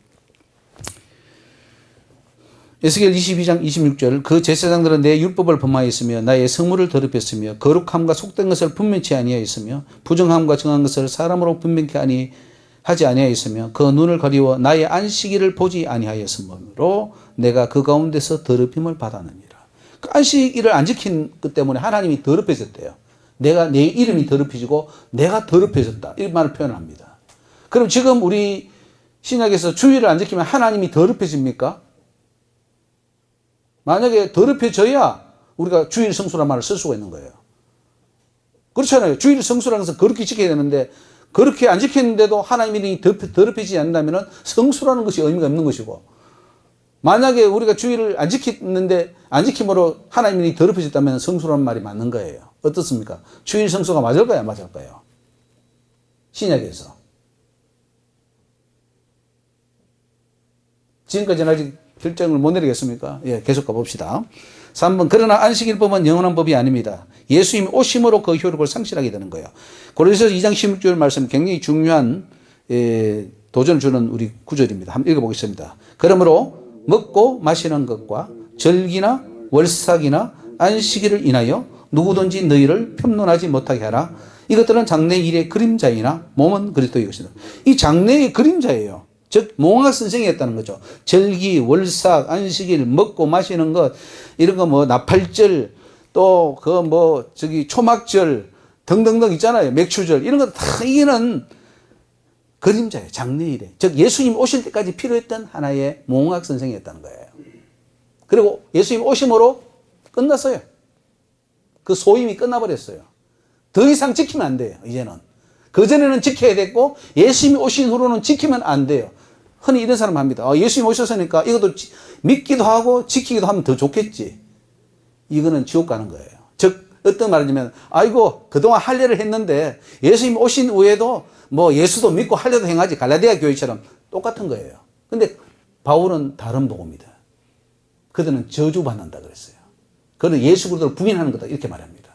에스겔 22장 26절 그 제사장들은 내 율법을 범하였으며 나의 성물을 더럽혔으며 거룩함과 속된 것을 분명치 아니하였으며 부정함과 정한 것을 사람으로 분명히 하지 아니하였으며 그 눈을 가리워 나의 안식일을 보지 아니하였으므로 내가 그 가운데서 더럽힘을 받았느니라. 그 안식일을 안 지킨 것 때문에 하나님이 더럽혀졌대요. 내 이름이 더럽혀지고 내가 더럽혀졌다. 이 말을 표현합니다. 그럼 지금 우리 신약에서 주일을 안 지키면 하나님이 더럽혀집니까? 만약에 더럽혀져야 우리가 주일 성수라는 말을 쓸 수가 있는 거예요. 그렇잖아요. 주일 성수라는 것은 그렇게 지켜야 되는데 그렇게 안 지켰는데도 하나님이 더럽히지 않는다면 성수라는 것이 의미가 없는 것이고 만약에 우리가 주일을 안 지켰는데 안 지킴으로 하나님이 더럽혀졌다면 성수라는 말이 맞는 거예요. 어떻습니까? 주일 성수가 맞을까요? 안 맞을까요? 신약에서. 지금까지는 아직 결정을 못 내리겠습니까? 예, 계속 가봅시다. 3번 그러나 안식일법은 영원한 법이 아닙니다. 예수님이 오심으로 그 효력을 상실하게 되는 거예요. 고린도서 2장 16절 말씀 굉장히 중요한 도전을 주는 우리 구절입니다. 한번 읽어보겠습니다. 그러므로 먹고 마시는 것과 절기나 월삭이나 안식일을 인하여 누구든지 너희를 편론하지 못하게 하라. 이것들은 장래의 일의 그림자이나 몸은 그리스도의 것이다. 이 장래의 그림자예요. 즉 몽학 선생이 했다는 거죠. 절기, 월삭, 안식일, 먹고 마시는 것 이런 거 뭐 나팔절 또 그 뭐 저기 초막절 등등등 있잖아요. 맥추절 이런 거 다 이게는 그림자예요. 장래일에. 즉 예수님 오실 때까지 필요했던 하나의 몽학 선생이었다는 거예요. 그리고 예수님 오심으로 끝났어요. 그 소임이 끝나버렸어요. 더 이상 지키면 안 돼요. 이제는. 그전에는 지켜야 됐고 예수님이 오신 후로는 지키면 안 돼요. 흔히 이런 사람 합니다. 예수님 오셨으니까 이것도 믿기도 하고 지키기도 하면 더 좋겠지. 이거는 지옥 가는 거예요. 즉 어떤 말이냐면 아이고 그동안 할례를 했는데 예수님 오신 후에도 뭐 예수도 믿고 할례도 행하지. 갈라디아 교회처럼 똑같은 거예요. 근데 바울은 다른 복음이다. 그들은 저주받는다 그랬어요. 그는 예수 그리스도를 부인하는 거다 이렇게 말합니다.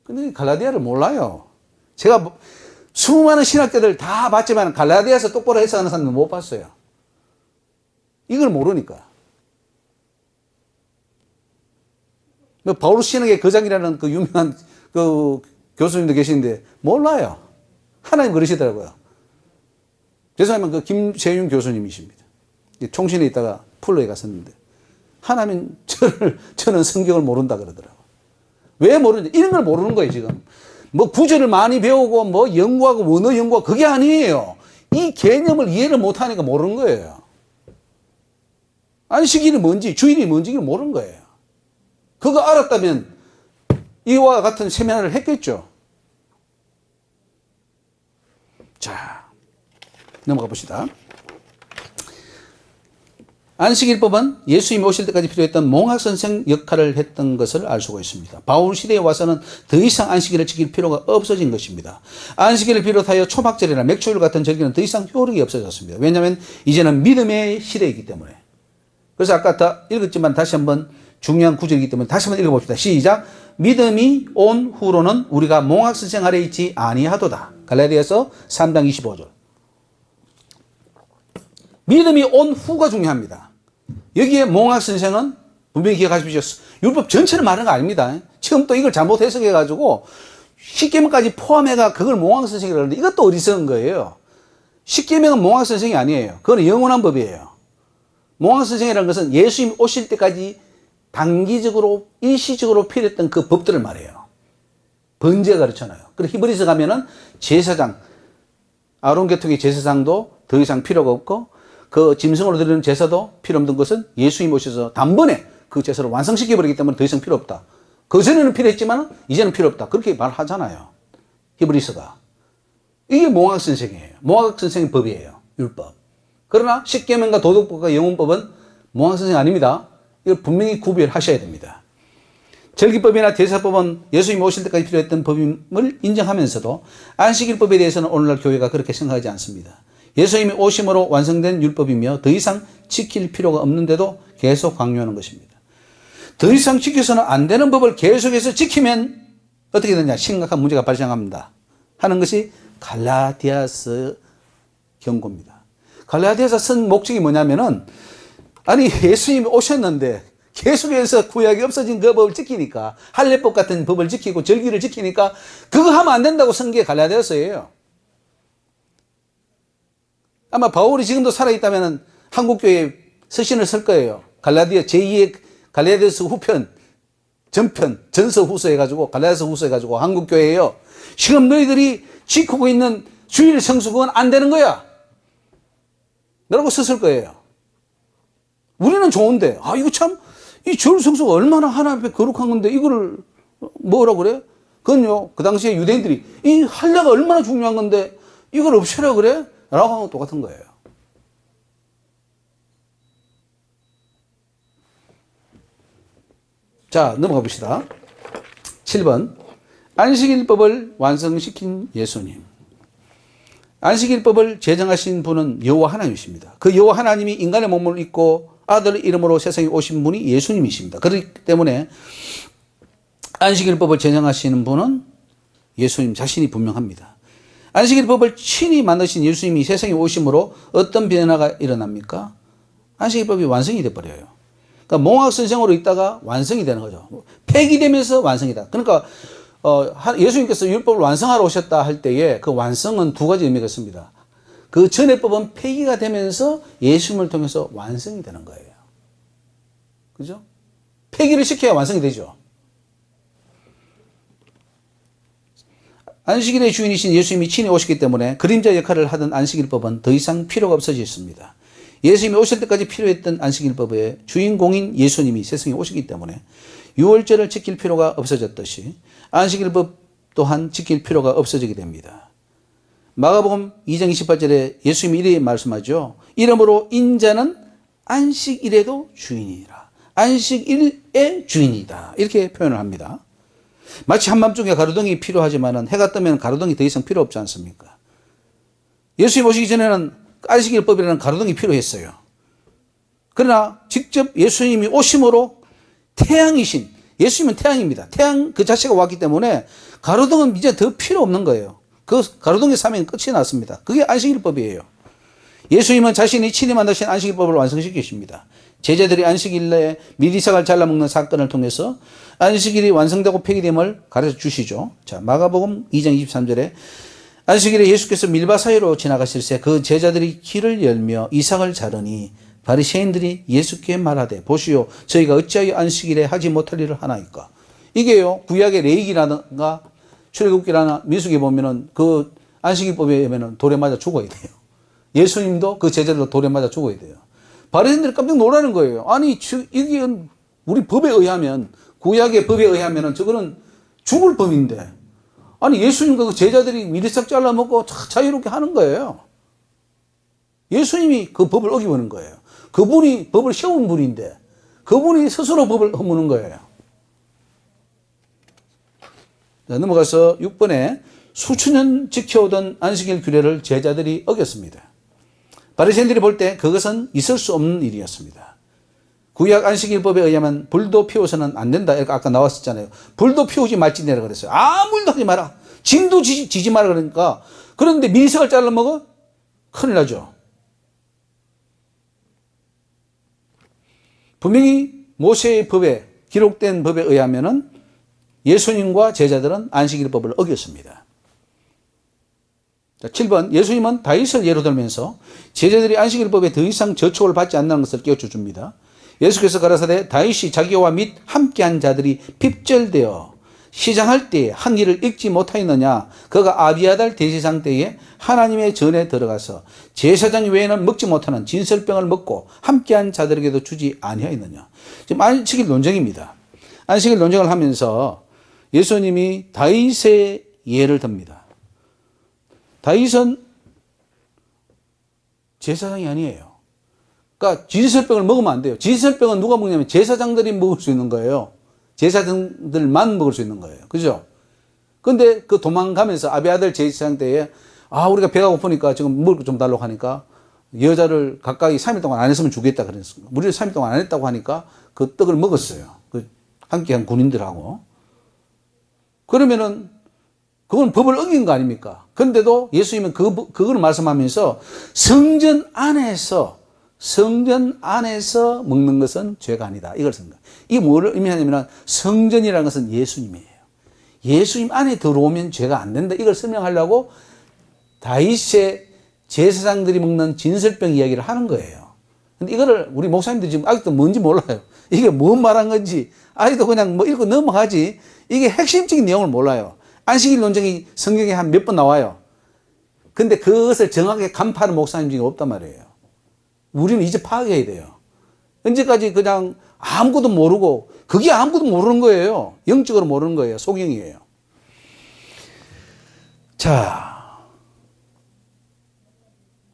근데 갈라디아를 몰라요. 제가 수많은 신학자들 다 봤지만 갈라디아에서 똑바로 해석하는 사람은 못 봤어요. 이걸 모르니까. 바울 신학의 거장이라는 그 유명한 그 교수님도 계시는데 몰라요. 하나님 그러시더라고요. 죄송하면 그 김재윤 교수님이십니다. 총신에 있다가 풀로에 갔었는데 하나님 저는 성경을 모른다 그러더라고요. 왜 모르는지 이런 걸 모르는 거예요. 지금 뭐 구절을 많이 배우고 뭐 연구하고 원어 연구하고 그게 아니에요. 이 개념을 이해를 못하니까 모르는 거예요. 안식일이 뭔지 주일이 뭔지 모르는 거예요. 그거 알았다면 이와 같은 세미나를 했겠죠. 자, 넘어가 봅시다. 안식일법은 예수님이 오실 때까지 필요했던 몽학선생 역할을 했던 것을 알 수가 있습니다. 바울 시대에 와서는 더 이상 안식일을 지킬 필요가 없어진 것입니다. 안식일을 비롯하여 초막절이나 맥주일 같은 절기는 더 이상 효력이 없어졌습니다. 왜냐하면 이제는 믿음의 시대이기 때문에. 그래서 아까 다 읽었지만 다시 한번 중요한 구절이기 때문에 다시 한번 읽어봅시다. 시작. 믿음이 온 후로는 우리가 몽학선생 아래 있지 아니하도다. 갈라디아서 3장 25절. 믿음이 온 후가 중요합니다. 여기에 몽학 선생은 분명히 기억하십시오. 율법 전체를 말하는 거 아닙니다. 지금 또 이걸 잘못 해석해가지고 십계명까지 포함해가 그걸 몽학 선생이라고 하는데 이것도 어리석은 거예요. 십계명은 몽학 선생이 아니에요. 그건 영원한 법이에요. 몽학 선생이라는 것은 예수님 오실 때까지 단기적으로 일시적으로 필요했던 그 법들을 말해요. 번제가 가르쳐놔요. 그리고 히브리서 가면은 제사장, 아론 계통의 제사장도 더 이상 필요가 없고 그 짐승으로 드리는 제사도 필요 없는 것은 예수님 오셔서 단번에 그 제사를 완성시켜버리기 때문에 더 이상 필요 없다. 그전에는 필요했지만 이제는 필요 없다. 그렇게 말하잖아요. 히브리서가. 이게 몽학 선생이에요. 몽학 선생의 법이에요. 율법. 그러나 십계명과 도덕법과 영혼법은 몽학 선생이 아닙니다. 이걸 분명히 구별하셔야 됩니다. 절기법이나 제사법은 예수님 오실 때까지 필요했던 법임을 인정하면서도 안식일법에 대해서는 오늘날 교회가 그렇게 생각하지 않습니다. 예수님이 오심으로 완성된 율법이며 더 이상 지킬 필요가 없는데도 계속 강요하는 것입니다. 더 이상 지켜서는 안 되는 법을 계속해서 지키면 어떻게 되냐? 심각한 문제가 발생합니다. 하는 것이 갈라디아서 경고입니다. 갈라디아서 쓴 목적이 뭐냐면은 아니 예수님이 오셨는데 계속해서 구약이 없어진 그 법을 지키니까 할례법 같은 법을 지키고 절기를 지키니까 그거 하면 안 된다고 쓴 게 갈라디아서예요. 아마 바울이 지금도 살아있다면 한국교회에 서신을 쓸 거예요. 갈라디아 제2의 갈라디아서 후편, 전편, 전서 후서 해가지고 갈라디아서 후서 해가지고 한국교회에요. 지금 너희들이 지키고 있는 주일 성수 그건 안 되는 거야. 라고 썼을 거예요. 우리는 좋은데 이거 참 이 주일 성수가 얼마나 하나님 앞에 거룩한 건데 이거를 뭐라 그래? 그건요 그 당시에 유대인들이 이 할례가 얼마나 중요한 건데 이걸 없애라 그래? 라고 하는 거 똑같은 거예요. 자, 넘어가 봅시다. 7번. 안식일법을 완성시킨 예수님. 안식일법을 제정하신 분은 여호와 하나님이십니다. 그 여호와 하나님이 인간의 몸을 입고 아들 이름으로 세상에 오신 분이 예수님이십니다. 그렇기 때문에 안식일법을 제정하시는 분은 예수님 자신이 분명합니다. 안식일법을 친히 만드신 예수님이 세상에 오심으로 어떤 변화가 일어납니까? 안식일법이 완성이 돼버려요. 그러니까 몽학 선생으로 있다가 완성이 되는 거죠. 폐기되면서 완성이다. 그러니까 예수님께서 율법을 완성하러 오셨다 할 때에 그 완성은 두 가지 의미가 있습니다. 그 전의 법은 폐기가 되면서 예수님을 통해서 완성이 되는 거예요. 그죠? 폐기를 시켜야 완성이 되죠. 안식일의 주인이신 예수님이 친히 오셨기 때문에 그림자 역할을 하던 안식일법은 더 이상 필요가 없어졌습니다. 예수님이 오실 때까지 필요했던 안식일법의 주인공인 예수님이 세상에 오시기 때문에 유월절을 지킬 필요가 없어졌듯이 안식일법 또한 지킬 필요가 없어지게 됩니다. 마가복음 2장 28절에 예수님이 이렇게 말씀하죠. 이러므로 인자는 안식일에도 주인이라. 안식일의 주인이다. 이렇게 표현을 합니다. 마치 한밤중에 가로등이 필요하지만 해가 뜨면 가로등이 더 이상 필요 없지 않습니까? 예수님 오시기 전에는 안식일법이라는 가로등이 필요했어요. 그러나 직접 예수님이 오심으로 태양이신, 예수님은 태양입니다. 태양 그 자체가 왔기 때문에 가로등은 이제 더 필요 없는 거예요. 그 가로등의 사명이 끝이 났습니다. 그게 안식일법이에요. 예수님은 자신이 친히 만드신 안식일법을 완성시키십니다. 제자들이 안식일에 미리삭을 잘라먹는 사건을 통해서 안식일이 완성되고 폐기됨을 가르쳐 주시죠. 자, 마가복음 2장 23절에 안식일에 예수께서 밀밭 사이로 지나가실새 그 제자들이 길을 열며 이삭을 자르니 바리새인들이 예수께 말하되 보시오 저희가 어찌하여 안식일에 하지 못할 일을 하나이까. 이게요 구약의 레위기라든가 출애굽기라나 민수기에 보면은 그 안식일법에 의하면은 돌에 맞아 죽어야 돼요. 예수님도 그 제자들도 돌에 맞아 죽어야 돼요. 바리새인들이 깜짝 놀라는 거예요. 아니 이게 우리 법에 의하면 구약의 법에 의하면은 저거는 죽을 법인데 아니 예수님과 그 제자들이 미리싹 잘라먹고 자유롭게 하는 거예요. 예수님이 그 법을 어기는 거예요. 그분이 법을 세운 분인데 그분이 스스로 법을 허무는 거예요. 자, 넘어가서 6번에 수천 년 지켜오던 안식일 규례를 제자들이 어겼습니다. 바리새인들이 볼 때 그것은 있을 수 없는 일이었습니다. 구약 안식일법에 의하면 불도 피워서는 안 된다. 아까 나왔었잖아요. 불도 피우지 말지내라 그랬어요. 아무 일도 하지 마라. 짐도 지지 마라 그러니까. 그런데 밀석을 잘라 먹어? 큰일 나죠. 분명히 모세의 법에 기록된 법에 의하면은 예수님과 제자들은 안식일법을 어겼습니다. 자, 7번 예수님은 다윗을 예로 들면서 제자들이 안식일법에 더 이상 저촉을 받지 않는 것을 깨우쳐 줍니다. 예수께서 가라사대 다윗이 자기와 및 함께한 자들이 핍절되어 시장할 때에 한 일을 읽지 못하였느냐. 그가 아비아달 대제사장 때에 하나님의 전에 들어가서 제사장 외에는 먹지 못하는 진설병을 먹고 함께한 자들에게도 주지 아니하였느냐. 지금 안식일 논쟁입니다. 안식일 논쟁을 하면서 예수님이 다윗의 예를 듭니다. 다윗은 제사장이 아니에요. 그러니까 진설병을 먹으면 안 돼요. 진설병은 누가 먹냐면 제사장들이 먹을 수 있는 거예요. 제사장들만 먹을 수 있는 거예요. 그죠? 근데 그 도망가면서 아비아들 제사장 때에 우리가 배가 고프니까 지금 먹을 거 좀 달라고 하니까 여자를 가까이 3일 동안 안 했으면 죽겠다 그랬습니다. 무리를 3일 동안 안 했다고 하니까 그 떡을 먹었어요. 그 함께한 군인들하고. 그러면은 그건 법을 어긴 거 아닙니까? 그런데도 예수님은 그걸 말씀하면서 성전 안에서 먹는 것은 죄가 아니다. 이걸 생각. 이게 뭐를 의미하냐면 성전이라는 것은 예수님이에요. 예수님 안에 들어오면 죄가 안 된다. 이걸 설명하려고 다윗의 제사장들이 먹는 진설병 이야기를 하는 거예요. 근데 이거를 우리 목사님들 지금 아직도 뭔지 몰라요. 이게 뭔 말한 건지 아직도 그냥 뭐 읽고 넘어가지. 이게 핵심적인 내용을 몰라요. 안식일 논쟁이 성경에 한 몇 번 나와요. 근데 그것을 정확하게 간파하는 목사님 중에 없단 말이에요. 우리는 이제 파악해야 돼요. 현재까지 그냥 아무것도 모르고, 그게 아무것도 모르는 거예요. 영적으로 모르는 거예요. 소경이에요. 자,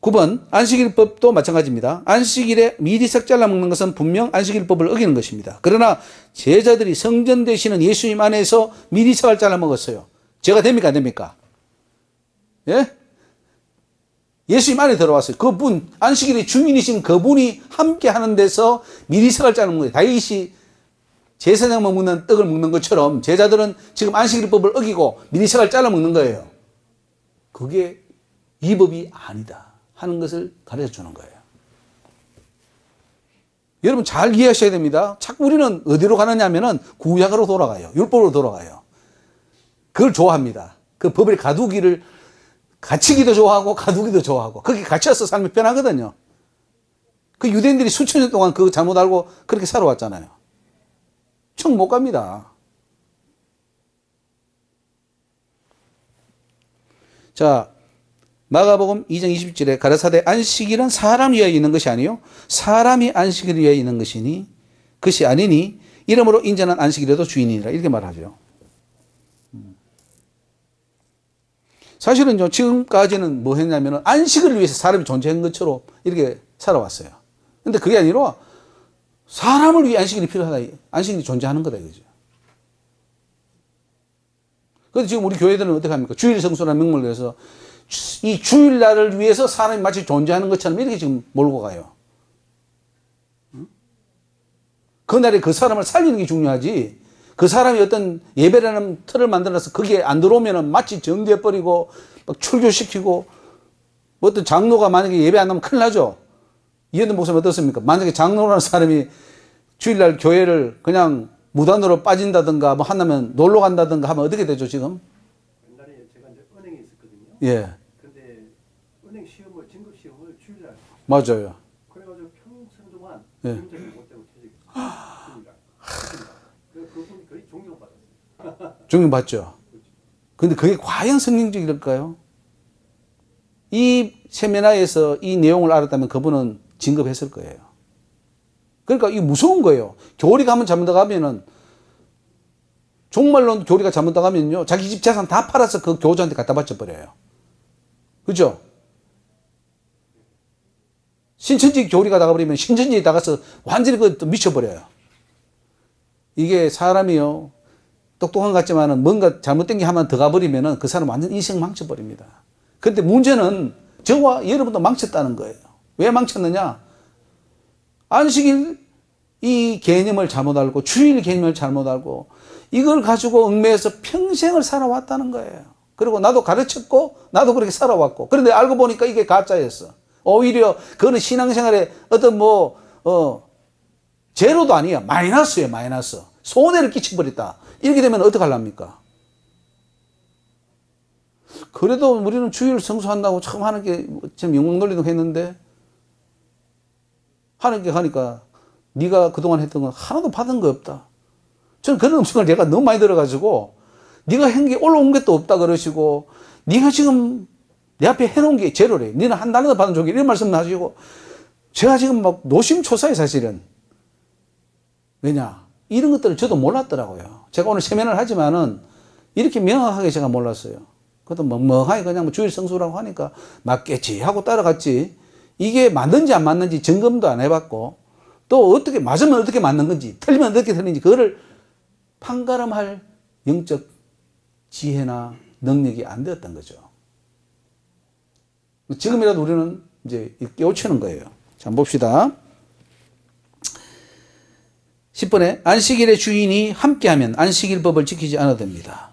9번 안식일법도 마찬가지입니다. 안식일에 미리 싹 잘라 먹는 것은 분명 안식일법을 어기는 것입니다. 그러나 제자들이 성전 되시는 예수님 안에서 미리 싹을 잘라 먹었어요. 죄가 됩니까 안 됩니까? 예? 예수님 안에 들어왔어요. 그분, 안식일의 주인이신 그분이 함께 하는 데서 미리석을 자르는 거예요. 다윗이 제사장만 먹는 떡을 먹는 것처럼 제자들은 지금 안식일법을 어기고 미리석을 잘라 먹는 거예요. 그게 이 법이 아니다 하는 것을 가르쳐 주는 거예요. 여러분 잘 이해하셔야 됩니다. 자꾸 우리는 어디로 가느냐 하면은 구약으로 돌아가요. 율법으로 돌아가요. 그걸 좋아합니다. 그 법을 가두기를 갇히기도 좋아하고 가두기도 좋아하고 그렇게 갇혀서 삶이 편하거든요. 그 유대인들이 수천 년 동안 그거 잘못 알고 그렇게 살아왔잖아요. 청 못 갑니다. 자, 마가복음 2장 20절에 가라사대 안식일은 사람 위하여 있는 것이 아니요 사람이 안식일을 위하여 있는 것이니 그것이 아니니 이러므로 인자는 안식일에도 주인이니라 이렇게 말하죠. 사실은 지금까지는 뭐 했냐면 안식을 위해서 사람이 존재한 것처럼 이렇게 살아왔어요. 근데 그게 아니라 사람을 위해 안식일이 필요하다. 안식일이 존재하는 거다 이거죠. 그런데 지금 우리 교회들은 어떻게 합니까? 주일 성수라는 명목을 내서 이 주일날을 위해서 사람이 마치 존재하는 것처럼 이렇게 지금 몰고 가요. 그날에 그 사람을 살리는 게 중요하지. 그 사람이 어떤 예배라는 틀을 만들어서 거기에 안 들어오면은 마치 정죄해버리고 막 출교시키고 뭐 어떤 장로가 만약에 예배 안 하면 큰일 나죠. 이현도 목사님 어떻습니까? 만약에 장로라는 사람이 주일날 교회를 그냥 무단으로 빠진다든가 뭐 한다면 놀러 간다든가 하면 어떻게 되죠 지금? 옛날에 제가 이제 은행에 있었거든요. 예. 근데 은행 시험을 진급 시험을 주일날. 맞아요. 그래가지고 평생 동안 예. 임자를 못 되고 퇴직했어요. 주일날. 그분이 거의 존경받았어요. 존경받죠. 근데 그게 과연 성경적일까요? 이 세미나에서 이 내용을 알았다면 그분은 진급했을 거예요. 그러니까 이게 무서운 거예요. 교리가 한번 잘못나가면은 정말로 교리가 잘못나가면요 자기 집 재산 다 팔아서 그 교주한테 갖다 바쳐버려요. 그죠? 신천지 교리가 나가버리면 신천지에 나가서 완전히 그 미쳐버려요. 이게 사람이요 똑똑한 것 같지만은 뭔가 잘못된 게 하나 더 가버리면은 그 사람 완전 인생 망쳐버립니다. 그런데 문제는 저와 여러분도 망쳤다는 거예요. 왜 망쳤느냐? 안식일 이 개념을 잘못 알고 주일 개념을 잘못 알고 이걸 가지고 얽매여서 평생을 살아왔다는 거예요. 그리고 나도 가르쳤고 나도 그렇게 살아왔고 그런데 알고 보니까 이게 가짜였어. 오히려 그거는 신앙생활에 어떤 제로도 아니에요. 마이너스예요. 마이너스. 손해를 끼쳐버렸다. 이렇게 되면 어떡하랍니까? 그래도 우리는 주일 성수한다고 처음 하나님께 지금 영광 돌리도 했는데 하나님께 가니까 네가 그동안 했던 건 하나도 받은 거 없다. 저는 그런 음성을 제가 너무 많이 들어가지고 네가 한 게 올라온 것도 없다 그러시고 네가 지금 내 앞에 해놓은 게 제로래. 너는 한 달도 받은 적이 이런 말씀 하시고 제가 지금 막 노심초사해 사실은. 왜냐? 이런 것들을 저도 몰랐더라고요. 제가 오늘 세면을 하지만은 이렇게 명확하게 제가 몰랐어요. 그것도 멍멍하게 그냥 뭐 주일 성수라고 하니까 맞겠지 하고 따라갔지. 이게 맞는지 안 맞는지 점검도 안 해봤고 또 어떻게 맞으면 어떻게 맞는 건지 틀리면 어떻게 틀리는지 그거를 판가름할 영적 지혜나 능력이 안 되었던 거죠. 지금이라도 우리는 이제 깨우치는 거예요. 자, 봅시다. 10번에 안식일의 주인이 함께하면 안식일법을 지키지 않아도 됩니다.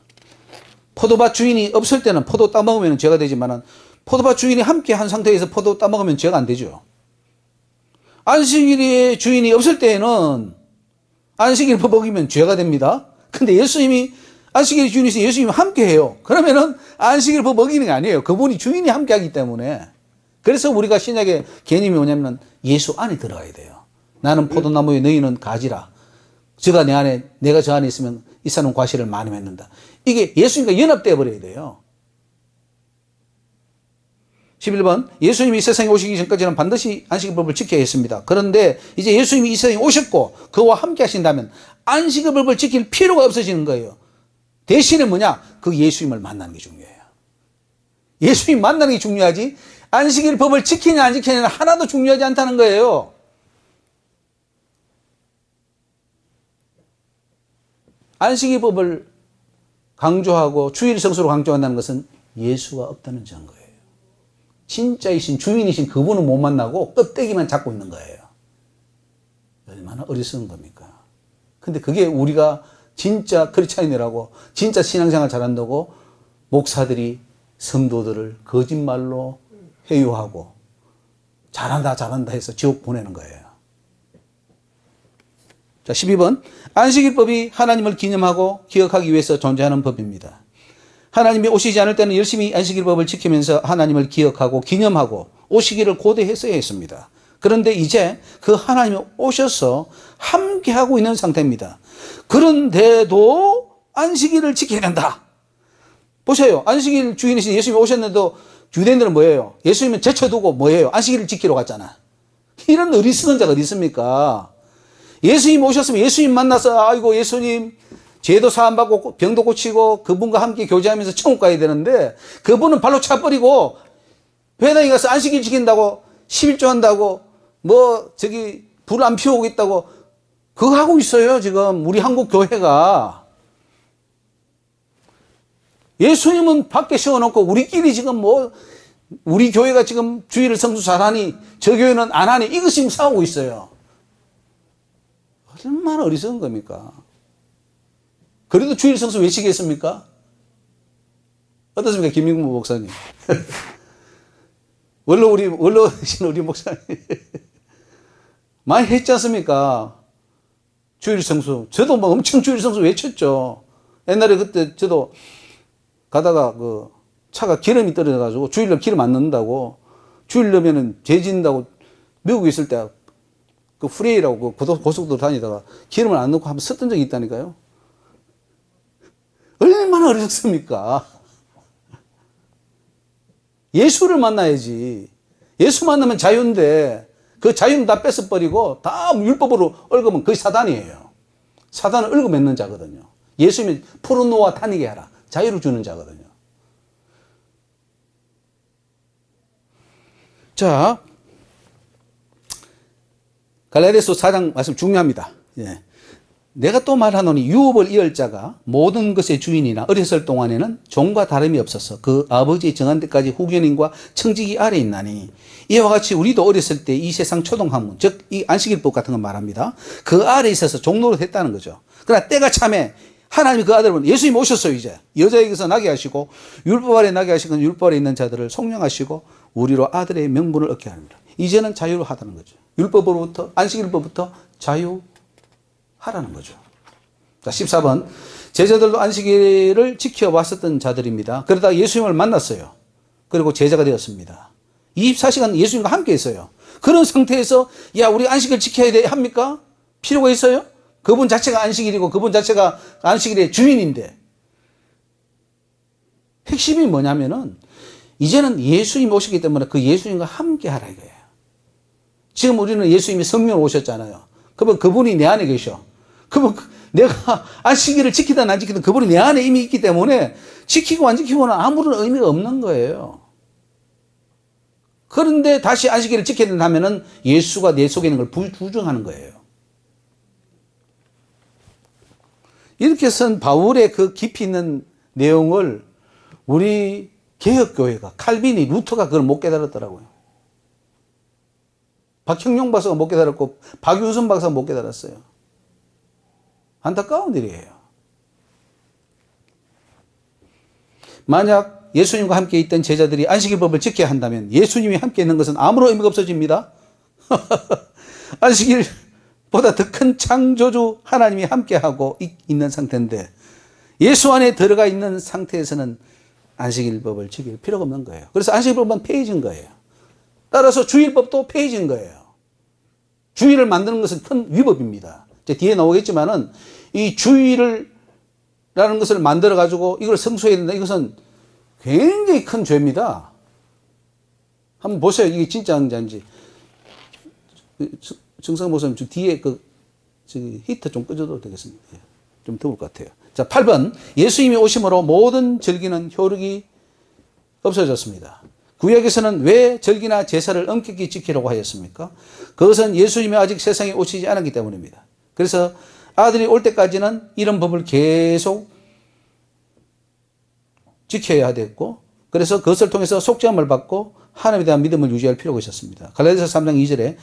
포도밭 주인이 없을 때는 포도 따먹으면 죄가 되지만 포도밭 주인이 함께 한 상태에서 포도 따먹으면 죄가 안 되죠. 안식일의 주인이 없을 때에는 안식일법 어기면 죄가 됩니다. 근데 예수님이 안식일의 주인이서 예수님이 함께 해요. 그러면은 안식일법 어기는 게 아니에요. 그분이 주인이 함께 하기 때문에. 그래서 우리가 신약의 개념이 뭐냐면 예수 안에 들어가야 돼요. 나는 포도나무에 너희는 가지라. 저가 내 안에 내가 저 안에 있으면 이 사람은 과실을 많이 맺는다. 이게 예수님과 연합되어 버려야 돼요. 11번 예수님이 이 세상에 오시기 전까지는 반드시 안식일법을 지켜야 했습니다. 그런데 이제 예수님이 이 세상에 오셨고 그와 함께 하신다면 안식일법을 지킬 필요가 없어지는 거예요. 대신에 뭐냐? 그 예수님을 만나는 게 중요해요. 예수님 만나는 게 중요하지 안식일법을 지키냐 안 지키냐는 하나도 중요하지 않다는 거예요. 안식일법을 강조하고 주일 성수로 강조한다는 것은 예수가 없다는 증거예요. 진짜이신 주인이신 그분은 못 만나고 껍데기만 잡고 있는 거예요. 얼마나 어리석은 겁니까? 근데 그게 우리가 진짜 크리스찬이라고 진짜 신앙생활 잘한다고 목사들이 성도들을 거짓말로 회유하고 잘한다 잘한다 해서 지옥 보내는 거예요. 자, 12번 안식일법이 하나님을 기념하고 기억하기 위해서 존재하는 법입니다. 하나님이 오시지 않을 때는 열심히 안식일법을 지키면서 하나님을 기억하고 기념하고 오시기를 고대했어야 했습니다. 그런데 이제 그 하나님이 오셔서 함께하고 있는 상태입니다. 그런데도 안식일을 지켜야 된다. 보세요. 안식일 주인이신 예수님이 오셨는데도 유대인들은 뭐예요? 예수님은 제쳐두고 뭐예요? 안식일을 지키러 갔잖아. 이런 어리석은 자가 어디 있습니까? 예수님 오셨으면 예수님 만나서 아이고 예수님 죄도 사함받고 병도 고치고 그분과 함께 교제하면서 천국 가야 되는데 그분은 발로 차버리고 회당에 가서 안식일 지킨다고 11조 한다고 뭐 저기 불 안 피우고 있다고 그거 하고 있어요. 지금 우리 한국 교회가. 예수님은 밖에 세워놓고 우리끼리 지금 뭐 우리 교회가 지금 주일을 성수 잘하니 저 교회는 안 하니 이것이 지금 싸우고 있어요. 얼마나 어리석은 겁니까? 그래도 주일 성수 왜 지키겠습니까? 어떻습니까, 김민구 목사님? 원로신 우리 목사님. 많이 했지 않습니까? 주일 성수. 저도 뭐 엄청 주일 성수 외쳤죠. 옛날에 그때 저도 가다가 그 차가 기름이 떨어져가지고 주일날 기름 안 넣는다고 주일 넣으면은 죄 짓는다고 미국에 있을 때 그 프레이라고 그 고속도로 다니다가 기름을 안 넣고 한번 썼던 적이 있다니까요. 얼마나 어리석습니까? 예수를 만나야지. 예수 만나면 자유인데 그 자유는 다 뺏어버리고 다 율법으로 얽으면 그게 사단이에요. 사단을 얽어맺는 자거든요. 예수님이 포르노와 타니게 하라. 자유를 주는 자거든요. 자, 갈라디아서 4장 말씀 중요합니다. 예. 내가 또 말하노니 유업을 이을 자가 모든 것의 주인이나 어렸을 동안에는 종과 다름이 없어서 그 아버지의 정한 때까지 후견인과 청지기 아래 있나니 이와 같이 우리도 어렸을 때 이 세상 초동학문 즉 이 안식일법 같은 거 말합니다. 그 아래 있어서 종노릇 했다는 거죠. 그러나 때가 참에 하나님이 그 아들을 예수님 오셨어요. 이제 여자에게서 나게 하시고 율법 아래 나게 하시고 율법 아래 있는 자들을 속량하시고 우리로 아들의 명분을 얻게 합니다. 이제는 자유로 하다는 거죠. 율법으로부터 안식일법부터 자유하다는 하라는 거죠. 자, 14번. 제자들도 안식일을 지켜왔었던 자들입니다. 그러다 예수님을 만났어요. 그리고 제자가 되었습니다. 24시간 예수님과 함께 있어요. 그런 상태에서 야, 우리 안식일 지켜야 돼 합니까? 필요가 있어요? 그분 자체가 안식일이고 그분 자체가 안식일의 주인인데. 핵심이 뭐냐면은 이제는 예수님이 오셨기 때문에 그 예수님과 함께 하라 이거예요. 지금 우리는 예수님이 성령 오셨잖아요. 그러면 그분이 내 안에 계셔. 그러면 내가 안식일을 지키든 안 지키든 그분이 내 안에 이미 있기 때문에 지키고 안 지키고는 아무런 의미가 없는 거예요. 그런데 다시 안식일을 지켜야 된다면은 예수가 내 속에 있는 걸 부정하는 거예요. 이렇게 쓴 바울의 그 깊이 있는 내용을 우리 개혁교회가 칼빈이 루터가 그걸 못 깨달았더라고요. 박형용 박사가 못 깨달았고 박윤선 박사가 못 깨달았어요. 안타까운 일이에요. 만약 예수님과 함께 있던 제자들이 안식일법을 지켜야 한다면 예수님이 함께 있는 것은 아무런 의미가 없어집니다. 안식일보다 더 큰 창조주 하나님이 함께하고 있는 상태인데 예수 안에 들어가 있는 상태에서는 안식일법을 지킬 필요가 없는 거예요. 그래서 안식일법은 폐해진 거예요. 따라서 주일법도 폐해진 거예요. 주일을 만드는 것은 큰 위법입니다. 이제 뒤에 나오겠지만은 이 주일을 라는 것을 만들어 가지고 이걸 성수해야 된다. 이것은 굉장히 큰 죄입니다. 한번 보세요. 이게 진짜 한자인지. 정상 목사님 뒤에 히터 좀 끄줘도 되겠습니다. 좀 더울 것 같아요. 자, 8번. 예수님이 오심으로 모든 절기는 효력이 없어졌습니다. 구약에서는 왜 절기나 제사를 엄격히 지키라고 하였습니까? 그것은 예수님이 아직 세상에 오시지 않았기 때문입니다. 그래서 아들이 올 때까지는 이런 법을 계속 지켜야 됐고, 그래서 그것을 통해서 속죄함을 받고 하나님에 대한 믿음을 유지할 필요가 있었습니다. 갈라디아서 3장 2절에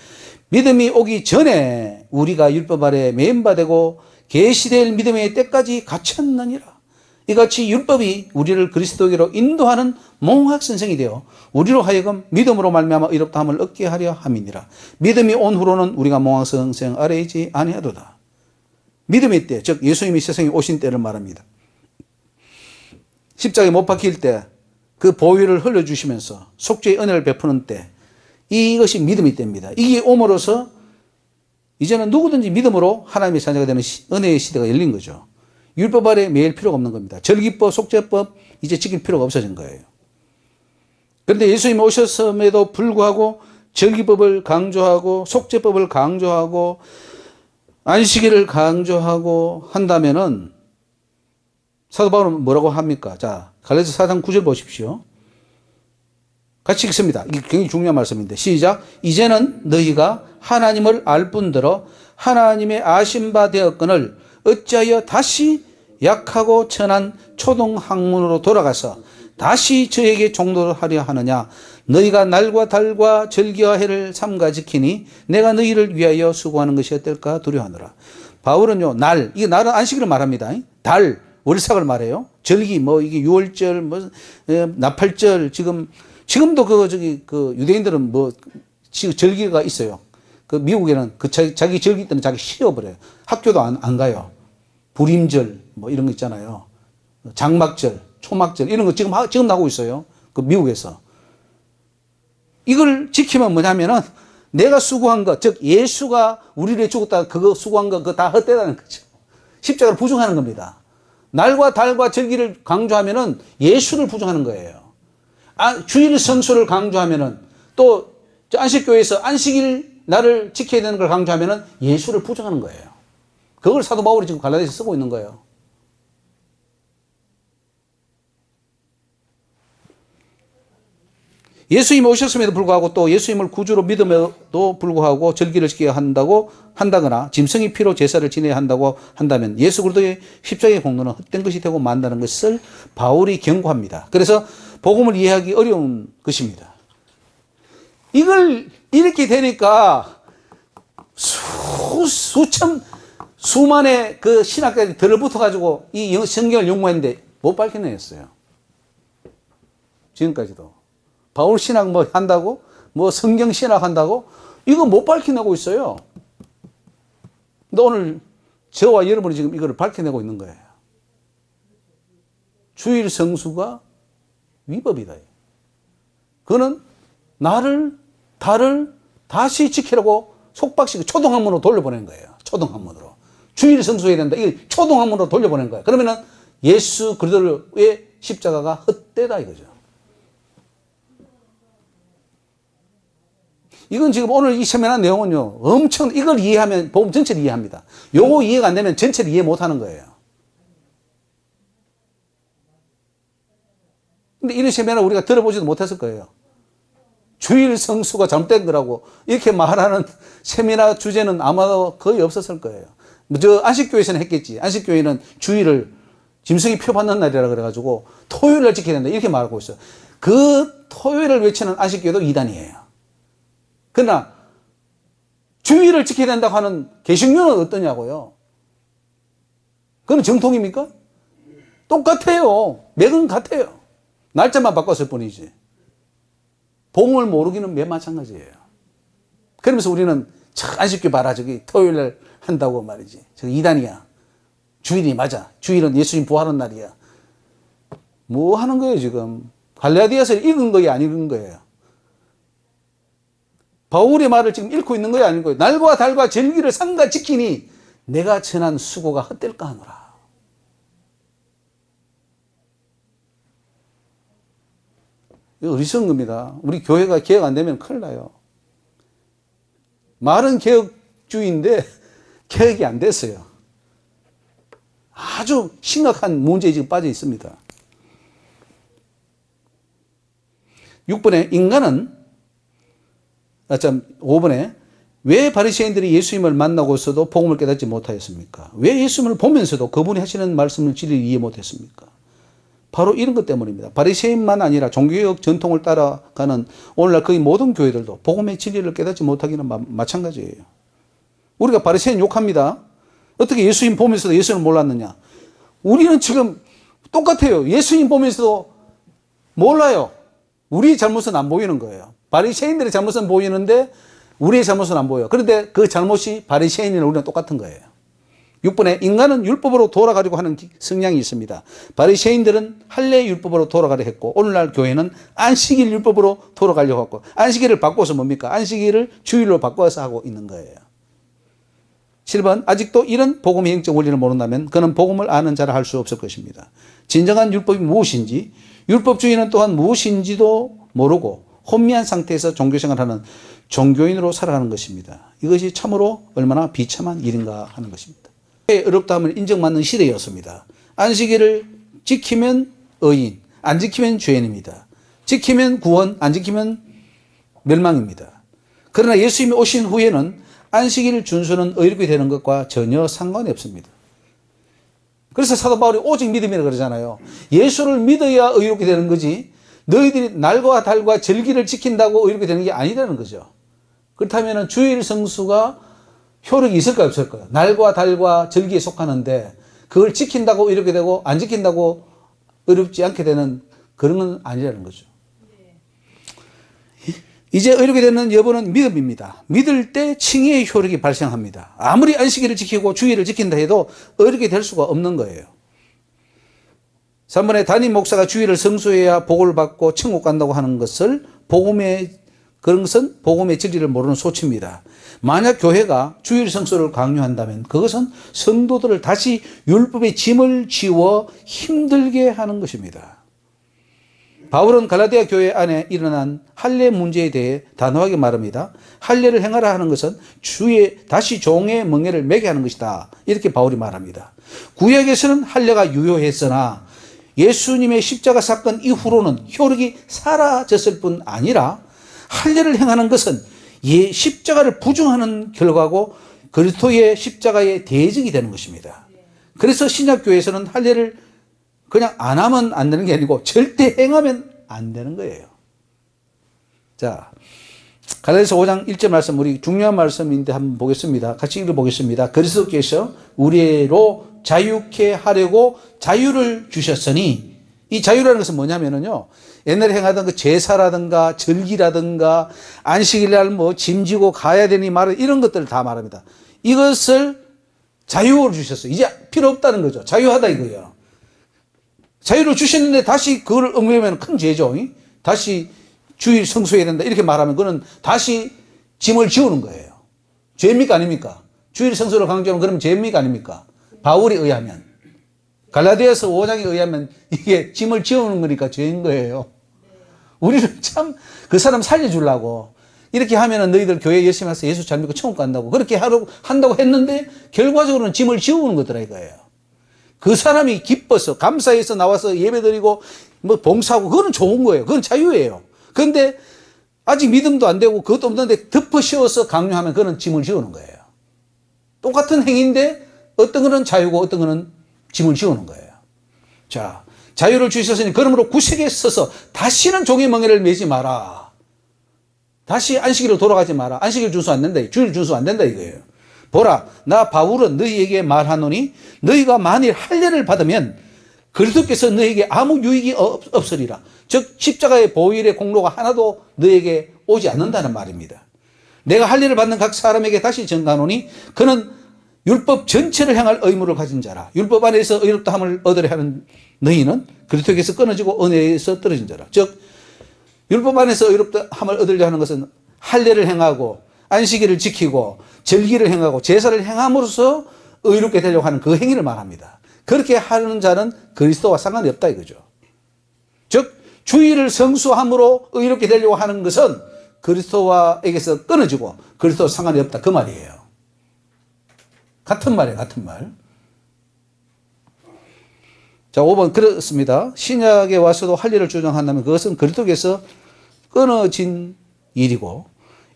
믿음이 오기 전에 우리가 율법 아래 매인바되고 계시될 믿음의 때까지 갇혔느니라. 이같이 율법이 우리를 그리스도께로 인도하는 몽학선생이 되어 우리로 하여금 믿음으로 말미암아 의롭다함을 얻게 하려 함이니라. 믿음이 온 후로는 우리가 몽학선생 아래에 있지 아니하도다. 믿음의 때, 즉 예수님이 세상에 오신 때를 말합니다. 십자가에 못 박힐 때 그 보혈을 흘려주시면서 속죄의 은혜를 베푸는 때, 이것이 믿음의 때입니다. 이게 옴으로써 이제는 누구든지 믿음으로 하나님의 자녀가 되는 은혜의 시대가 열린 거죠. 율법 아래 매일 필요가 없는 겁니다. 절기법, 속죄법 이제 지킬 필요가 없어진 거예요. 그런데 예수님이 오셨음에도 불구하고 절기법을 강조하고 속죄법을 강조하고 안식일을 강조하고 한다면은 사도 바울은 뭐라고 합니까? 자, 갈라디아서 4장 9절 보십시오. 같이 읽습니다. 이게 굉장히 중요한 말씀인데 시작. 이제는 너희가 하나님을 알 뿐더러 하나님의 아신 바 되었거늘 어찌하여 다시 약하고 천한 초등학문으로 돌아가서 다시 저에게 종도를 하려 하느냐. 너희가 날과 달과 절기와 해를 삼가 지키니 내가 너희를 위하여 수고하는 것이 어떨까 두려워하노라. 바울은요, 이게 날은 안식일을 말합니다. 달, 월삭을 말해요. 절기, 이게 유월절, 나팔절, 지금도 유대인들은 지금 절기가 있어요. 미국에는 자기 절기 때는 자기 쉬어버려요. 학교도 안 가요. 불임절, 이런 거 있잖아요. 장막절, 초막절, 이런 거 지금 하고 있어요. 미국에서. 이걸 지키면 뭐냐면은 내가 수고한 것, 즉 예수가 우리를 죽었다 그거 수고한 거 그거 다 헛되다는 거죠. 십자가를 부정하는 겁니다. 날과 달과 절기를 강조하면은 예수를 부정하는 거예요. 주일 성수를 강조하면은 또 안식교회에서 안식일 날을 지켜야 되는 걸 강조하면은 예수를 부정하는 거예요. 그걸 사도 바울이 지금 갈라디아서 쓰고 있는 거예요. 예수님이 오셨음에도 불구하고 또 예수님을 구주로 믿음에도 불구하고 절기를 지켜야 한다거나 짐승의 피로 제사를 지내야 한다고 한다면 예수 그리스도의 십자가의 공로는 헛된 것이 되고 만다는 것을 바울이 경고합니다. 그래서 복음을 이해하기 어려운 것입니다. 이걸 이렇게 되니까 수만의 그 신학자들이 들어붙어가지고 이 성경을 연구했는데 못 밝혀냈어요. 지금까지도. 바울 신학 한다고? 성경 신학 한다고? 이거 못 밝혀내고 있어요. 근데 오늘 저와 여러분이 지금 이거를 밝혀내고 있는 거예요. 주일 성수가 위법이다. 그거는 나를, 다를 다시 지키라고 속박시키고 초동학문으로 돌려보낸 거예요. 초동학문으로. 주일 성수해야 된다. 이걸 초동학문으로 돌려보낸 거예요. 그러면은 예수 그리스도의 십자가가 헛되다 이거죠. 이건 지금 오늘 이 세미나 내용은요, 엄청, 이걸 이해하면 복음 전체를 이해합니다. 요거 이해가 안 되면 전체를 이해 못 하는 거예요. 근데 이런 세미나 우리가 들어보지도 못했을 거예요. 주일 성수가 잘못된 거라고 이렇게 말하는 세미나 주제는 아마도 거의 없었을 거예요. 저 안식교회에서는 했겠지. 안식교회는 주일을 짐승이 표 받는 날이라 그래가지고 토요일을 지켜야 된다 이렇게 말하고 있어요. 그 토요일을 외치는 안식교회도 이단이에요. 그러나 주일을 지켜야 된다고 하는 개신교는 어떠냐고요? 그건 정통입니까? 똑같아요. 맥은 같아요. 날짜만 바꿨을 뿐이지. 복음을 모르기는 매 마찬가지예요. 그러면서 우리는 안식교 봐라 저기 토요일날 한다고 말이지. 저 이단이야. 주일이 맞아. 주일은 예수님 부활한 날이야. 뭐 하는 거예요 지금. 갈라디아서를 읽은 거예요 안 읽은 거예요? 바울의 말을 지금 읽고 있는 거예요 안 읽은 거예요? 날과 달과 절기를 삼가 지키니 내가 전한 수고가 헛될까 하노라. 이거 어리석은 겁니다. 우리 교회가 개혁 안 되면 큰일 나요. 말은 개혁주의인데 개혁이 안 됐어요. 아주 심각한 문제에 지금 빠져 있습니다. 6번에 인간은 5번에 왜 바리새인들이 예수님을 만나고서도 복음을 깨닫지 못하였습니까? 왜 예수님을 보면서도 그분이 하시는 말씀을 진리를 이해 못했습니까? 바로 이런 것 때문입니다. 바리새인만 아니라 종교개혁 전통을 따라가는 오늘날 거의 모든 교회들도 복음의 진리를 깨닫지 못하기는 마찬가지예요. 우리가 바리새인 욕합니다. 어떻게 예수님 보면서도 예수님을 몰랐느냐? 우리는 지금 똑같아요. 예수님 보면서도 몰라요. 우리의 잘못은 안 보이는 거예요. 바리새인들의 잘못은 보이는데 우리의 잘못은 안 보여요. 그런데 그 잘못이 바리새인이나 우리랑 똑같은 거예요. 6번에 인간은 율법으로 돌아가려고 하는 성향이 있습니다. 바리새인들은 할례 율법으로 돌아가려 했고 오늘날 교회는 안식일 율법으로 돌아가려고 하고 안식일을 바꿔서 뭡니까? 안식일을 주일로 바꿔서 하고 있는 거예요. 7번 아직도 이런 복음의 영적 원리를 모른다면 그는 복음을 아는 자라 할 수 없을 것입니다. 진정한 율법이 무엇인지 율법주의는 또한 무엇인지도 모르고 혼미한 상태에서 종교생활하는 종교인으로 살아가는 것입니다. 이것이 참으로 얼마나 비참한 일인가 하는 것입니다. 어렵다함을 인정받는 시대였습니다. 안식일을 지키면 의인, 안 지키면 죄인입니다. 지키면 구원, 안 지키면 멸망입니다. 그러나 예수님이 오신 후에는 안식일 준수는 의롭게 되는 것과 전혀 상관이 없습니다. 그래서 사도 바울이 오직 믿음이라 그러잖아요. 예수를 믿어야 의롭게 되는 거지 너희들이 날과 달과 절기를 지킨다고 의롭게 되는 게 아니라는 거죠. 그렇다면 주일 성수가 효력이 있을까요 없을까요? 날과 달과 절기에 속하는데 그걸 지킨다고 의롭게 되고 안 지킨다고 의롭지 않게 되는 그런 건 아니라는 거죠. 이제 의롭게 되는 여부는 믿음입니다. 믿을 때 칭의의 효력이 발생합니다. 아무리 안식일을 지키고 주일을 지킨다 해도 의롭게 될 수가 없는 거예요. 3번에 담임 목사가 주일을 성수해야 복을 받고 천국 간다고 하는 것을 그런 것은 복음의 진리를 모르는 소치입니다. 만약 교회가 주일 성수를 강요한다면 그것은 성도들을 다시 율법의 짐을 지워 힘들게 하는 것입니다. 바울은 갈라디아 교회 안에 일어난 할례 문제에 대해 단호하게 말합니다. 할례를 행하라 하는 것은 주의 다시 종의 멍에를 매게 하는 것이다. 이렇게 바울이 말합니다. 구약에서는 할례가 유효했으나 예수님의 십자가 사건 이후로는 효력이 사라졌을 뿐 아니라 할례를 행하는 것은 십자가를 부정하는 결과고 그리스도의 십자가의 대적이 되는 것입니다. 그래서 신약교회에서는 할례를 그냥 안 하면 안 되는 게 아니고 절대 행하면 안 되는 거예요. 자, 갈라디아서 5장 1절 말씀, 우리 중요한 말씀인데 한번 보겠습니다. 같이 읽어보겠습니다. 그리스도께서 우리로 자유케 하려고 자유를 주셨으니, 이 자유라는 것은 뭐냐면요, 옛날에 행하던 그 제사라든가 절기라든가 안식일날 뭐 짐지고 가야 되니 말을 이런 것들을 다 말합니다. 이것을 자유를 주셨어요. 이제 필요 없다는 거죠. 자유하다 이거예요. 자유를 주셨는데 다시 그걸 엉매면 큰 죄죠. 다시 주일 성수해야 된다 이렇게 말하면 그는 다시 짐을 지우는 거예요. 죄입니까 아닙니까? 주일 성수를 강조하면 그러면 죄입니까 아닙니까? 바울에 의하면, 갈라디아서 5장에 의하면 이게 짐을 지우는 거니까 죄인 거예요. 우리는 참 그 사람 살려주려고 이렇게 하면은 너희들 교회 열심히 해서 예수 잘 믿고 천국 간다고 그렇게 한다고 했는데 결과적으로는 짐을 지우는 거더라 이거예요. 그 사람이 기뻐서 감사해서 나와서 예배드리고 뭐 봉사하고 그거는 좋은 거예요. 그건 자유예요. 그런데 아직 믿음도 안 되고 그것도 없는데 덮어 씌워서 강요하면 그거는 짐을 지우는 거예요. 똑같은 행위인데 어떤 거는 자유고 어떤 거는 짐을 지우는 거예요. 자, 자유를 주셨으니 그러므로 구색에 서서 다시는 종의 멍에를 매지 마라. 다시 안식일로 돌아가지 마라. 안식일 준수 안 된다. 주일 준수 안 된다 이거예요. 보라, 나 바울은 너희에게 말하노니 너희가 만일 할례를 받으면 그리스도께서 너희에게 아무 유익이 없으리라. 즉 십자가의 보혈의 공로가 하나도 너희에게 오지 않는다는 말입니다. 내가 할례를 받는 각 사람에게 다시 전가노니 그는 율법 전체를 향할 의무를 가진 자라. 율법 안에서 의롭다함을 얻으려 하는 너희는 그리스도께서 끊어지고 은혜에서 떨어진 자라. 즉 율법 안에서 의롭다함을 얻으려 하는 것은 할례를 행하고 안식일을 지키고 절기를 행하고 제사를 행함으로써 의롭게 되려고 하는 그 행위를 말합니다. 그렇게 하는 자는 그리스도와 상관이 없다 이거죠. 즉 주일을 성수함으로 의롭게 되려고 하는 것은 그리스도와에게서 끊어지고 그리스도와 상관이 없다 그 말이에요. 같은 말이에요. 같은 말. 자, 5번 그렇습니다. 신약에 와서도 할례를 주장한다면 그것은 그리스도께서 끊어진 일이고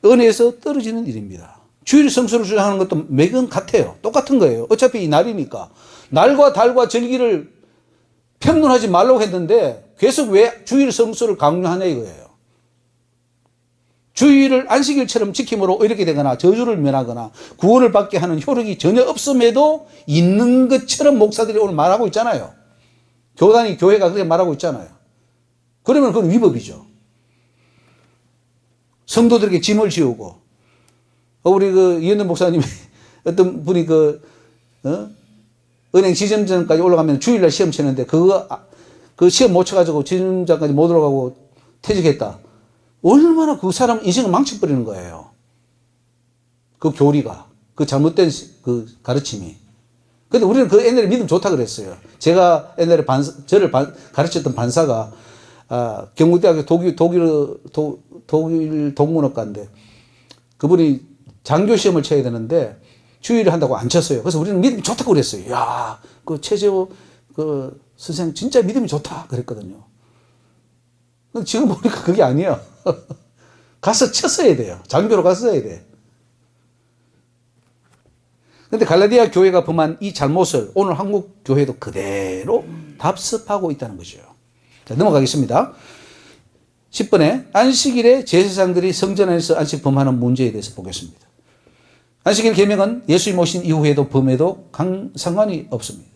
은혜에서 떨어지는 일입니다. 주일 성수를 주장하는 것도 맥은 같아요. 똑같은 거예요. 어차피 이 날이니까. 날과 달과 절기를 평론하지 말라고 했는데 계속 왜 주일 성수를 강요하냐 이거예요. 주일을 안식일처럼 지킴으로 이렇게 되거나 저주를 면하거나 구원을 받게 하는 효력이 전혀 없음에도 있는 것처럼 목사들이 오늘 말하고 있잖아요. 교회가 그렇게 말하고 있잖아요. 그러면 그건 위법이죠. 성도들에게 짐을 지우고, 우리 이현준 목사님이 어떤 분이 은행 지점장까지 올라가면 주일날 시험 치는데 그 시험 못 쳐가지고 지점장까지 못 올라가고 퇴직했다. 얼마나 그 사람 인생을 망쳐버리는 거예요. 그 교리가, 그 잘못된 그 가르침이. 근데 우리는 그 옛날에 믿음 좋다 그랬어요. 제가 옛날에 저를 가르쳤던 반사가, 경북대학교 독일 동문학과인데, 그분이 장교 시험을 쳐야 되는데, 주일을 한다고 안 쳤어요. 그래서 우리는 믿음이 좋다고 그랬어요. 야, 그 최재호 선생 진짜 믿음이 좋다 그랬거든요. 근데 지금 보니까 그게 아니에요. 가서 쳤어야 돼요. 장교로 갔어야 돼. 근데 갈라디아 교회가 범한 이 잘못을 오늘 한국 교회도 그대로 답습하고 있다는 거죠. 자, 넘어가겠습니다. 10번에 안식일에 제사장들이 성전 안에서 안식 범하는 문제에 대해서 보겠습니다. 안식일 계명은 예수님 오신 이후에도 범해도 상관이 없습니다.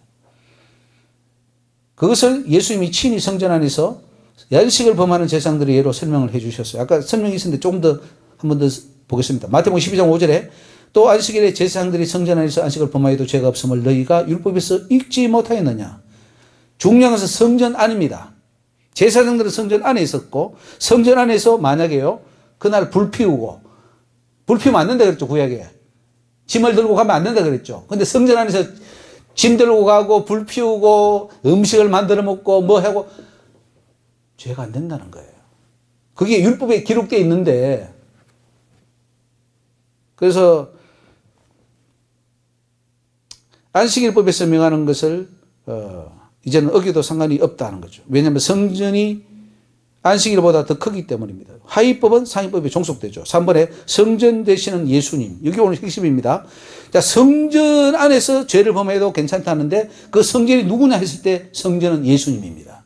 그것을 예수님이 친히 성전 안에서 안식을 범하는 제사장들의 예로 설명을 해 주셨어요. 아까 설명이 있었는데 조금 더 한 번 더 보겠습니다. 마태복음 12장 5절에 또 안식일에 제사장들이 성전 안에서 안식을 범하여도 죄가 없음을 너희가 율법에서 읽지 못하였느냐. 중요한 것은 성전 안입니다. 제사장들은 성전 안에 있었고 성전 안에서 만약에요 그날 불 피우면 안 된다 그랬죠. 구약에 짐을 들고 가면 안 된다 그랬죠. 근데 성전 안에서 짐 들고 가고 불 피우고 음식을 만들어 먹고 뭐 하고 죄가 안 된다는 거예요. 그게 율법에 기록되어 있는데, 그래서 안식일법에서 명하는 것을 이제는 어겨도 상관이 없다는 거죠. 왜냐하면 성전이 안식일보다 더 크기 때문입니다. 하위법은 상위법에 종속되죠. 3번에 성전 되시는 예수님. 여기 오늘 핵심입니다. 자, 성전 안에서 죄를 범해도 괜찮다는데 그 성전이 누구냐 했을 때 성전은 예수님입니다.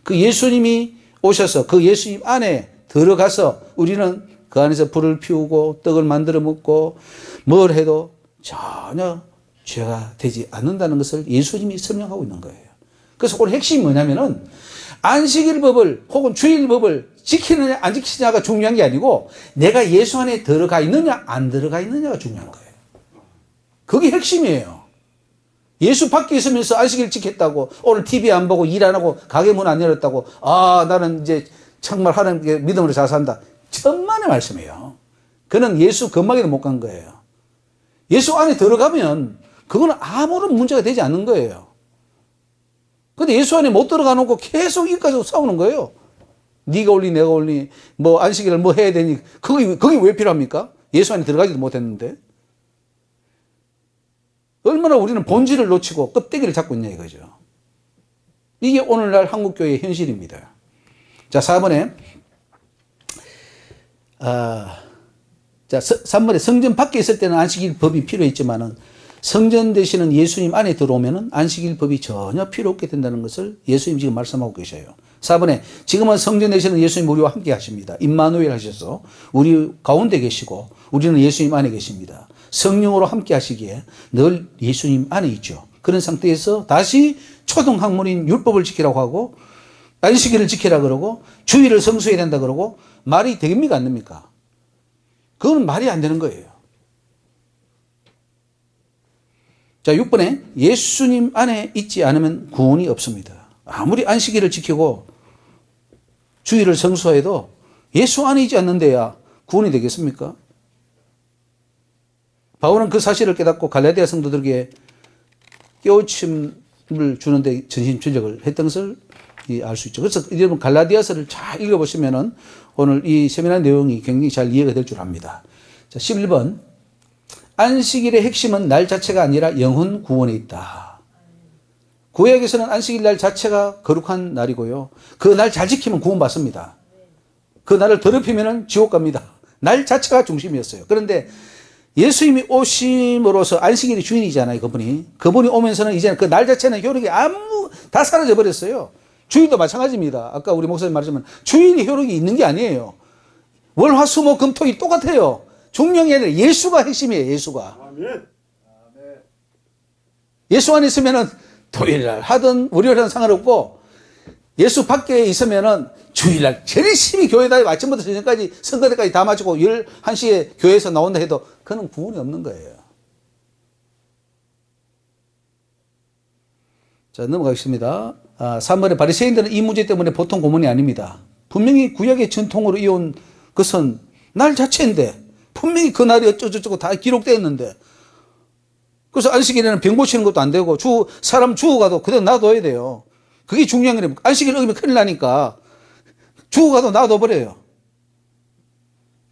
그 예수님이 오셔서 그 예수님 안에 들어가서 우리는 그 안에서 불을 피우고 떡을 만들어 먹고 뭘 해도 전혀 죄가 되지 않는다는 것을 예수님이 설명하고 있는 거예요. 그래서 오늘 핵심이 뭐냐면은 안식일법을 혹은 주일법을 지키느냐 안 지키느냐가 중요한 게 아니고 내가 예수 안에 들어가 있느냐 안 들어가 있느냐가 중요한 거예요. 그게 핵심이에요. 예수 밖에 있으면서 안식일 지켰다고, 오늘 TV 안 보고 일 안 하고 가게 문 안 열었다고, 나는 이제 정말 하나님께 믿음으로 잘 산다. 천만의 말씀이에요. 그는 예수 근막에도 못 간 거예요. 예수 안에 들어가면 그거는 아무런 문제가 되지 않는 거예요. 근데 예수 안에 못 들어가 놓고 계속 이까지 싸우는 거예요. 네가 올리 내가 올리 뭐 안식일을 뭐 해야 되니 거기 왜 필요합니까? 예수 안에 들어가지도 못했는데. 얼마나 우리는 본질을 놓치고 껍데기를 잡고 있냐 이거죠. 이게 오늘날 한국교회의 현실입니다. 자, 4번에 3번에 성전 밖에 있을 때는 안식일 법이 필요했지만은 성전 되시는 예수님 안에 들어오면은 안식일 법이 전혀 필요 없게 된다는 것을 예수님 지금 말씀하고 계셔요. 4번에 지금은 성전 되시는 예수님 우리와 함께 하십니다. 임마누엘 하셔서 우리 가운데 계시고 우리는 예수님 안에 계십니다. 성령으로 함께 하시기에 늘 예수님 안에 있죠. 그런 상태에서 다시 초등학문인 율법을 지키라고 하고 안식일을 지키라 그러고 주일을 성수해야 된다 그러고 말이 됩니까 안 됩니까? 그건 말이 안 되는 거예요. 자, 6번에 예수님 안에 있지 않으면 구원이 없습니다. 아무리 안식일을 지키고 주일을 성수해도 예수 안에 있지 않는데야 구원이 되겠습니까? 바울은 그 사실을 깨닫고 갈라디아 성도들에게 깨우침을 주는데 전심전력을 했던 것을 알 수 있죠. 그래서 여러분 갈라디아서를 잘 읽어보시면은 오늘 이 세미나 내용이 굉장히 잘 이해가 될 줄 압니다. 자, 11번. 안식일의 핵심은 날 자체가 아니라 영혼 구원에 있다. 구약에서는 안식일 날 자체가 거룩한 날이고요. 그 날 잘 지키면 구원받습니다. 그 날을 더럽히면 지옥 갑니다. 날 자체가 중심이었어요. 그런데 예수님이 오심으로써 안식일이 주인이잖아요. 그분이 오면서는 이제는 그 날 자체는 효력이 다 사라져 버렸어요. 주일도 마찬가지입니다. 아까 우리 목사님 말했지만 주일이 효력이 있는 게 아니에요. 월, 화, 수, 목, 금, 토일 똑같아요. 중요한 게 아니라 예수가 핵심이에요. 예수가. 아멘. 예수 안에 있으면은 토요일날 하든 월요일은 상관없고 예수 밖에 있으면은 주일날 열심히 교회 다니고 아침부터 저녁까지 선거대까지 다 마치고 11시에 교회에서 나온다 해도 그는 구원이 없는 거예요. 자, 넘어가겠습니다. 3번에 바리새인들은 이 문제 때문에 보통 고문이 아닙니다. 분명히 구약의 전통으로 이어온 것은 날 자체인데 분명히 그 날이 어쩌고저쩌고 다 기록되어 있는데 그래서 안식일에는 병 고치는 것도 안 되고 사람 죽어가도 그대로 놔둬야 돼요. 그게 중요한 거예요. 안식일 어기면 큰일 나니까 죽어가도 놔둬버려요.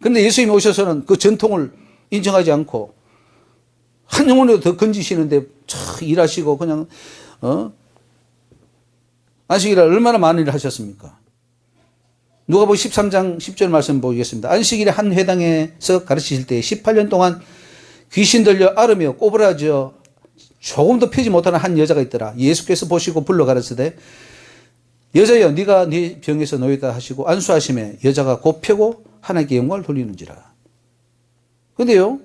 그런데 예수님이 오셔서는 그 전통을 인정하지 않고 한 영혼이라도 더 건지시는데 일하시고 그냥 안식일에 얼마나 많은 일을 하셨습니까? 누가복음 13장 10절 말씀 보겠습니다. 안식일에 한 회당에서 가르치실 때 18년 동안 귀신 들려 앓으며 꼬부라져 조금도 펴지 못하는 한 여자가 있더라. 예수께서 보시고 불러 가르치되 여자여 네가 네 병에서 놓였다 하시고 안수하심에 여자가 곧 펴고 하나님께 영광을 돌리는지라. 근데요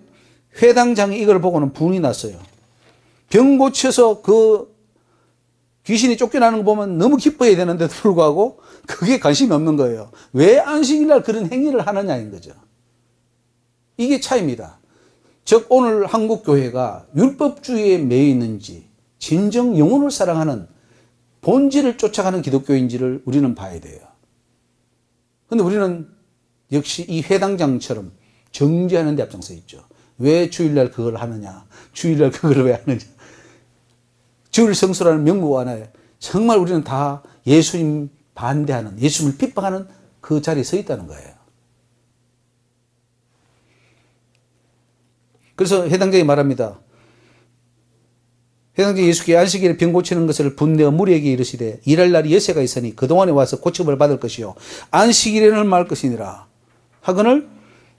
회당장이 이걸 보고는 분이 났어요. 병 고쳐서 그 귀신이 쫓겨나는 거 보면 너무 기뻐해야 되는데도 불구하고 그게 관심이 없는 거예요. 왜 안식일날 그런 행위를 하느냐인 거죠. 이게 차이입니다. 즉 오늘 한국교회가 율법주의에 매여 있는지 진정 영혼을 사랑하는 본질을 쫓아가는 기독교인지를 우리는 봐야 돼요. 그런데 우리는 역시 이 회당장처럼 정죄하는 데 앞장서 있죠. 왜 주일날 그걸 하느냐, 주일날 그걸 왜 하느냐. 주일 성수라는 명목 안에 정말 우리는 다 예수님 반대하는, 예수님을 핍박하는 그 자리에 서 있다는 거예요. 그래서 해당장이 말합니다. 해당장 예수께 안식일에 병 고치는 것을 분내어 무리에게 이르시되 일할 날이 여세가 있으니 그동안에 와서 고침을 받을 것이요 안식일에는 말 것이니라 하거늘.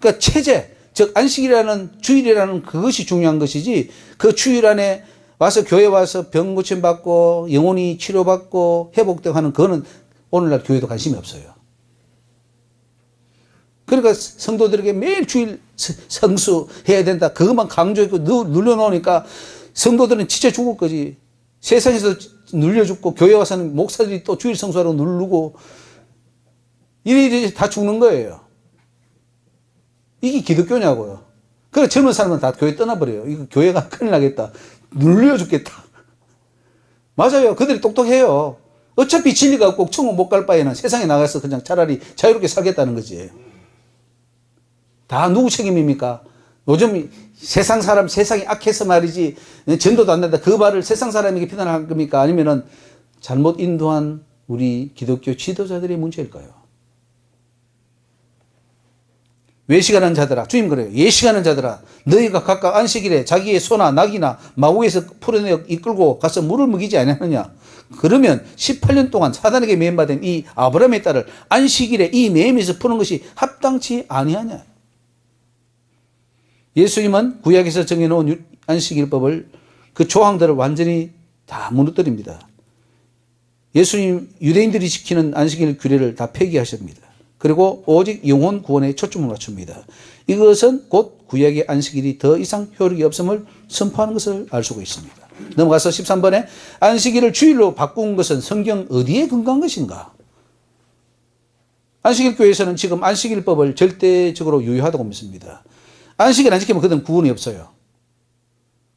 그러니까 체제, 즉 안식일이라는 주일이라는 그것이 중요한 것이지 그 주일 안에 와서 교회 와서 병 고침 받고 영혼이 치료받고 회복되고 하는 그거는 오늘날 교회도 관심이 없어요. 그러니까 성도들에게 매일 주일 성수해야 된다. 그것만 강조했고 눌러놓으니까 성도들은 진짜 죽을 거지. 세상에서 눌려 죽고 교회 와서는 목사들이 또 주일 성수하라고 누르고 이래 다 죽는 거예요. 이게 기독교냐고요. 그래서 젊은 사람은 다 교회 떠나버려요. 이거 교회가 큰일 나겠다. 눌려 죽겠다. 맞아요. 그들이 똑똑해요. 어차피 진리가 꼭 천국 못 갈 바에는 세상에 나가서 그냥 차라리 자유롭게 살겠다는 거지. 다 누구 책임입니까? 요즘 세상 사람, 세상이 악해서 말이지, 전도도 안 된다. 그 말을 세상 사람에게 비난할 겁니까? 아니면은 잘못 인도한 우리 기독교 지도자들의 문제일까요? 외식하는 자들아, 주님 그래요. 예식하는 자들아, 너희가 각각 안식일에 자기의 소나 낙이나 마구에서 풀어내 이끌고 가서 물을 먹이지 아니하느냐? 그러면 18년 동안 사단에게 매임받은 이 아브라함의 딸을 안식일에 이 매임에서 푸는 것이 합당치 아니하냐? 예수님은 구약에서 정해놓은 안식일법을 그 조항들을 완전히 다 무너뜨립니다. 예수님 유대인들이 지키는 안식일 규례를 다 폐기하십니다. 그리고 오직 영혼 구원에 초점을 맞춥니다. 이것은 곧 구약의 안식일이 더 이상 효력이 없음을 선포하는 것을 알 수가 있습니다. 넘어가서 13번에 안식일을 주일로 바꾼 것은 성경 어디에 근거한 것인가? 안식일 교회에서는 지금 안식일법을 절대적으로 유효하다고 믿습니다. 안식일 안 지키면 그들은 구원이 없어요.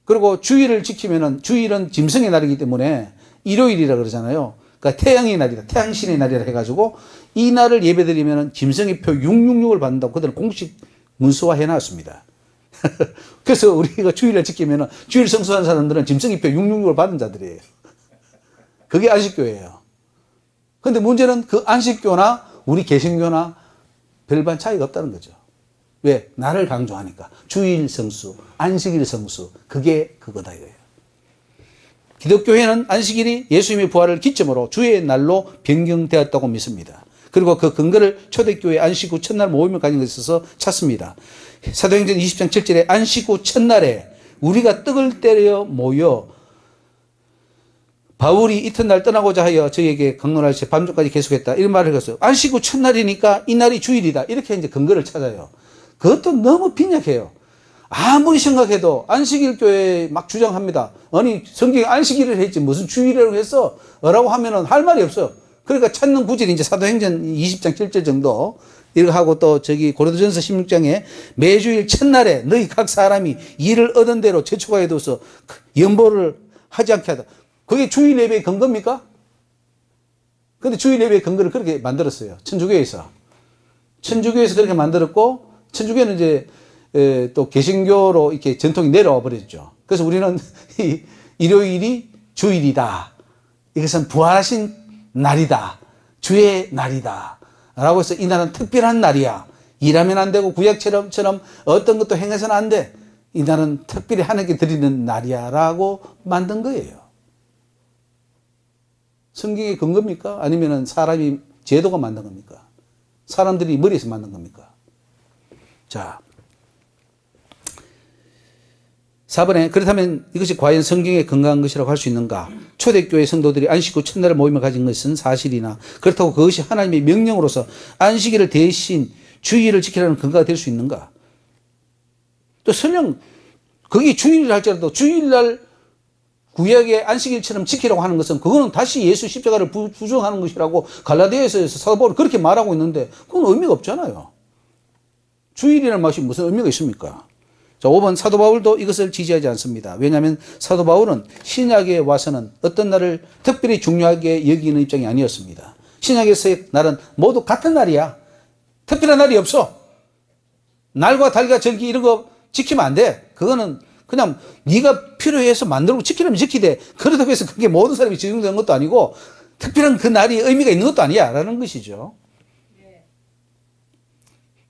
그리고 주일을 지키면은 주일은 짐승의 날이기 때문에 일요일이라 그러잖아요. 그러니까 태양의 날이다. 태양신의 날이라 해가지고 이 날을 예배드리면은 짐승의 표 666을 받는다고 그들은 공식 문서화 해놨습니다. 그래서 우리가 주일을 지키면은 주일 성수하는 사람들은 짐승의 표 666을 받은 자들이에요. 그게 안식교예요. 근데 문제는 그 안식교나 우리 개신교나 별반 차이가 없다는 거죠. 왜? 나를 강조하니까. 주일 성수, 안식일 성수. 그게 그거다 이거예요. 기독교회는 안식일이 예수님의 부활을 기점으로 주의 날로 변경되었다고 믿습니다. 그리고 그 근거를 초대교회 안식 후 첫날 모임을 가진 것에 있어서 찾습니다. 사도행전 20장 7절에 안식 후 첫날에 우리가 떡을 때려 모여 바울이 이튿날 떠나고자 하여 저에게 강론하시되 밤중까지 계속했다. 이런 말을 했어요. 안식 후 첫날이니까 이 날이 주일이다. 이렇게 이제 근거를 찾아요. 그것도 너무 빈약해요. 아무리 생각해도 안식일 교회 막 주장합니다. 아니 성경에 안식일을 했지 무슨 주일이라고 했어? 라고 하면은 할 말이 없어요. 그러니까 찾는 구절이 이제 사도행전 20장 7절 정도 이렇게 하고 또 저기 고린도전서 16장에 매주일 첫날에 너희 각 사람이 일을 얻은 대로 저축하여 둬서 연보를 하지 않게 하다. 그게 주일 예배의 근거입니까? 근데 주일 예배의 근거를 그렇게 만들었어요. 천주교에서. 천주교에서 그렇게 만들었고 천주교는 이제 또 개신교로 이렇게 전통이 내려와 버렸죠. 그래서 우리는 일요일이 주일이다. 이것은 부활하신 날이다. 주의 날이다. 라고 해서 이 날은 특별한 날이야. 일하면 안 되고 구약처럼 어떤 것도 행해서는 안 돼. 이 날은 특별히 하나님께 드리는 날이야. 라고 만든 거예요. 성경의 근거입니까? 아니면 사람이 제도가 만든 겁니까? 사람들이 머리에서 만든 겁니까? 자, 4번에 그렇다면 이것이 과연 성경에 근거한 것이라고 할 수 있는가? 초대교회 성도들이 안식 후 첫날을 모임을 가진 것은 사실이나 그렇다고 그것이 하나님의 명령으로서 안식일을 대신 주일을 지키라는 근거가 될 수 있는가? 또 설령 그게 주일이라 할지라도 주일날 구약의 안식일처럼 지키라고 하는 것은 그거는 다시 예수 십자가를 부정하는 것이라고 갈라디아에서 사도 바울이 그렇게 말하고 있는데 그건 의미가 없잖아요. 주일이라는 말이 무슨 의미가 있습니까? 자, 5번 사도 바울도 이것을 지지하지 않습니다. 왜냐하면 사도 바울은 신약에 와서는 어떤 날을 특별히 중요하게 여기는 입장이 아니었습니다. 신약에서의 날은 모두 같은 날이야. 특별한 날이 없어. 날과 달과 절기 이런 거 지키면 안 돼. 그거는 그냥 네가 필요해서 만들고 지키려면 지키되 그러다고 해서 그게 모든 사람이 적용되는 것도 아니고 특별한 그 날이 의미가 있는 것도 아니야 라는 것이죠.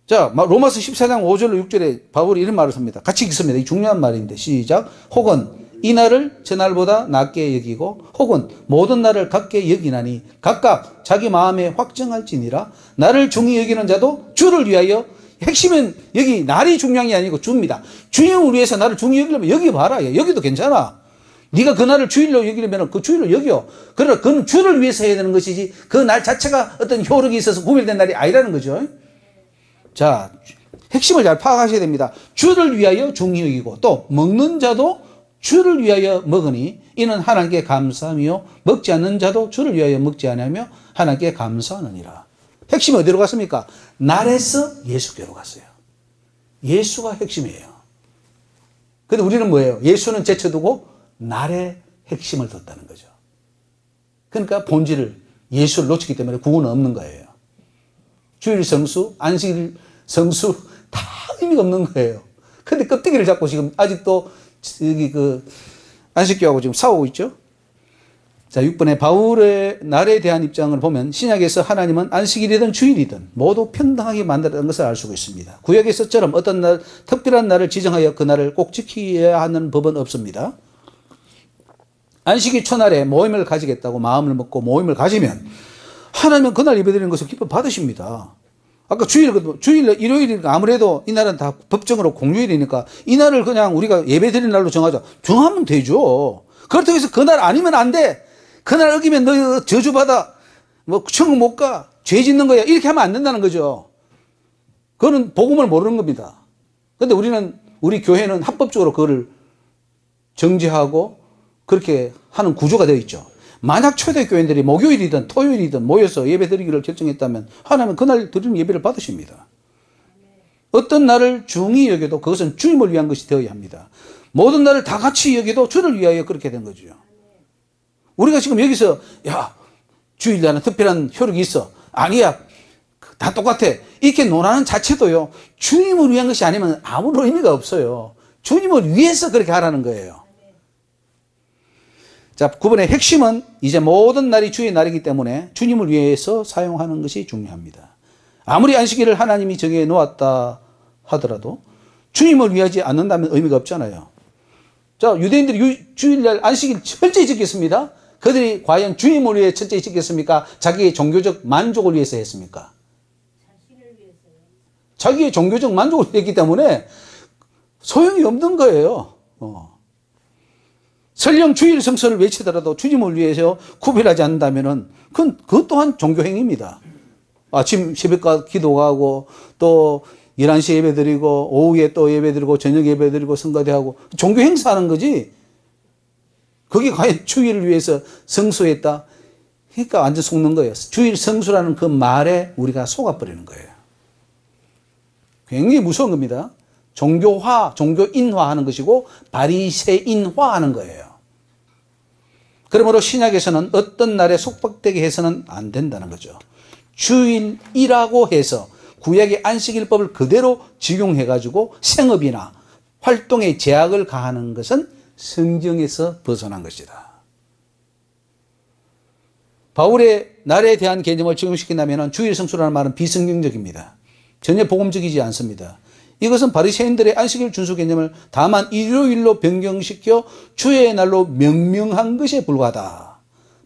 자, 로마서 14장 5절로 6절에 바울이 이런 말을 합니다. 같이 읽습니다. 이 중요한 말인데 시작. 혹은 이 날을 저 날보다 낮게 여기고 혹은 모든 날을 같게 여기나니 각각 자기 마음에 확정할지니라. 나를 중히 여기는 자도 주를 위하여. 핵심은 여기 날이 중요한 게 아니고 주입니다. 주님을 위해서 나를 중히 여기려면 여기 봐라. 여기도 괜찮아. 네가 그 날을 주일로 여기려면 그 주일로 여겨. 그러나 그건 주를 위해서 해야 되는 것이지 그 날 자체가 어떤 효력이 있어서 구별된 날이 아니라는 거죠. 자, 핵심을 잘 파악하셔야 됩니다. 주를 위하여 중히 여기고 또 먹는 자도 주를 위하여 먹으니 이는 하나님께 감사하며 먹지 않는 자도 주를 위하여 먹지 않으며 하나님께 감사하느니라. 핵심이 어디로 갔습니까? 날에서 예수께로 갔어요. 예수가 핵심이에요. 근데 우리는 뭐예요? 예수는 제쳐두고 날에 핵심을 뒀다는 거죠. 그러니까 본질을, 예수를 놓쳤기 때문에 구원은 없는 거예요. 주일 성수, 안식일 성수 다 의미가 없는 거예요. 근데 껍데기를 잡고 지금 아직도 여기 안식교하고 지금 싸우고 있죠. 자, 6번에 바울의 날에 대한 입장을 보면 신약에서 하나님은 안식일이든 주일이든 모두 평등하게 만들었던 것을 알 수가 있습니다. 구약에서처럼 어떤 날, 특별한 날을 지정하여 그 날을 꼭 지켜야 하는 법은 없습니다. 안식일 초날에 모임을 가지겠다고 마음을 먹고 모임을 가지면 하나님은 그날 예배드리는 것을 기뻐 받으십니다. 아까 주일, 일요일이니까 아무래도 이날은 다 법정으로 공휴일이니까 이날을 그냥 우리가 예배드리는 날로 정하자. 정하면 되죠. 그렇다고 해서 그날 아니면 안 돼. 그날 어기면 너 저주받아. 천국 못 가. 죄 짓는 거야. 이렇게 하면 안 된다는 거죠. 그거는 복음을 모르는 겁니다. 근데 우리 교회는 합법적으로 그거를 정지하고 그렇게 하는 구조가 되어 있죠. 만약 초대교인들이 목요일이든 토요일이든 모여서 예배 드리기를 결정했다면 하나님은 그날 드리는 예배를 받으십니다. 어떤 날을 중히 여겨도 그것은 주님을 위한 것이 되어야 합니다. 모든 날을 다 같이 여겨도 주를 위하여 그렇게 된 거죠. 우리가 지금 여기서 주일날은 특별한 효력이 있어. 아니야. 다 똑같아. 이렇게 논하는 자체도요. 주님을 위한 것이 아니면 아무런 의미가 없어요. 주님을 위해서 그렇게 하라는 거예요. 자, 9번의 핵심은 이제 모든 날이 주의 날이기 때문에 주님을 위해서 사용하는 것이 중요합니다. 아무리 안식일을 하나님이 정해 놓았다 하더라도 주님을 위하지 않는다면 의미가 없잖아요. 자, 유대인들이 주일날 안식일 철저히 지켰습니다. 그들이 과연 주님을 위해 철저히 지켰습니까? 자기의 종교적 만족을 위해서 했습니까? 자신을 위해서요. 자기의 종교적 만족을 했기 때문에 소용이 없는 거예요. 설령 주일 성서를 외치더라도 주님을 위해서 구별하지 않는다면은 그것 또한 종교행위입니다. 아침 새벽과 기도하고 또 11시에 예배드리고 오후에 또 예배드리고 저녁 예배드리고 성가대하고 종교 행사하는 거지. 그게 과연 주일을 위해서 성수했다? 그러니까 완전 속는 거예요. 주일 성수라는 그 말에 우리가 속아버리는 거예요. 굉장히 무서운 겁니다. 종교화, 종교인화하는 것이고 바리새인화하는 거예요. 그러므로 신약에서는 어떤 날에 속박되게 해서는 안 된다는 거죠. 주일이라고 해서 구약의 안식일법을 그대로 적용해가지고 생업이나 활동에 제약을 가하는 것은 성경에서 벗어난 것이다. 바울의 날에 대한 개념을 적용시킨다면 주일 성수라는 말은 비성경적입니다. 전혀 복음적이지 않습니다. 이것은 바리새인들의 안식일 준수 개념을 다만 일요일로 변경시켜 주의 날로 명명한 것에 불과하다.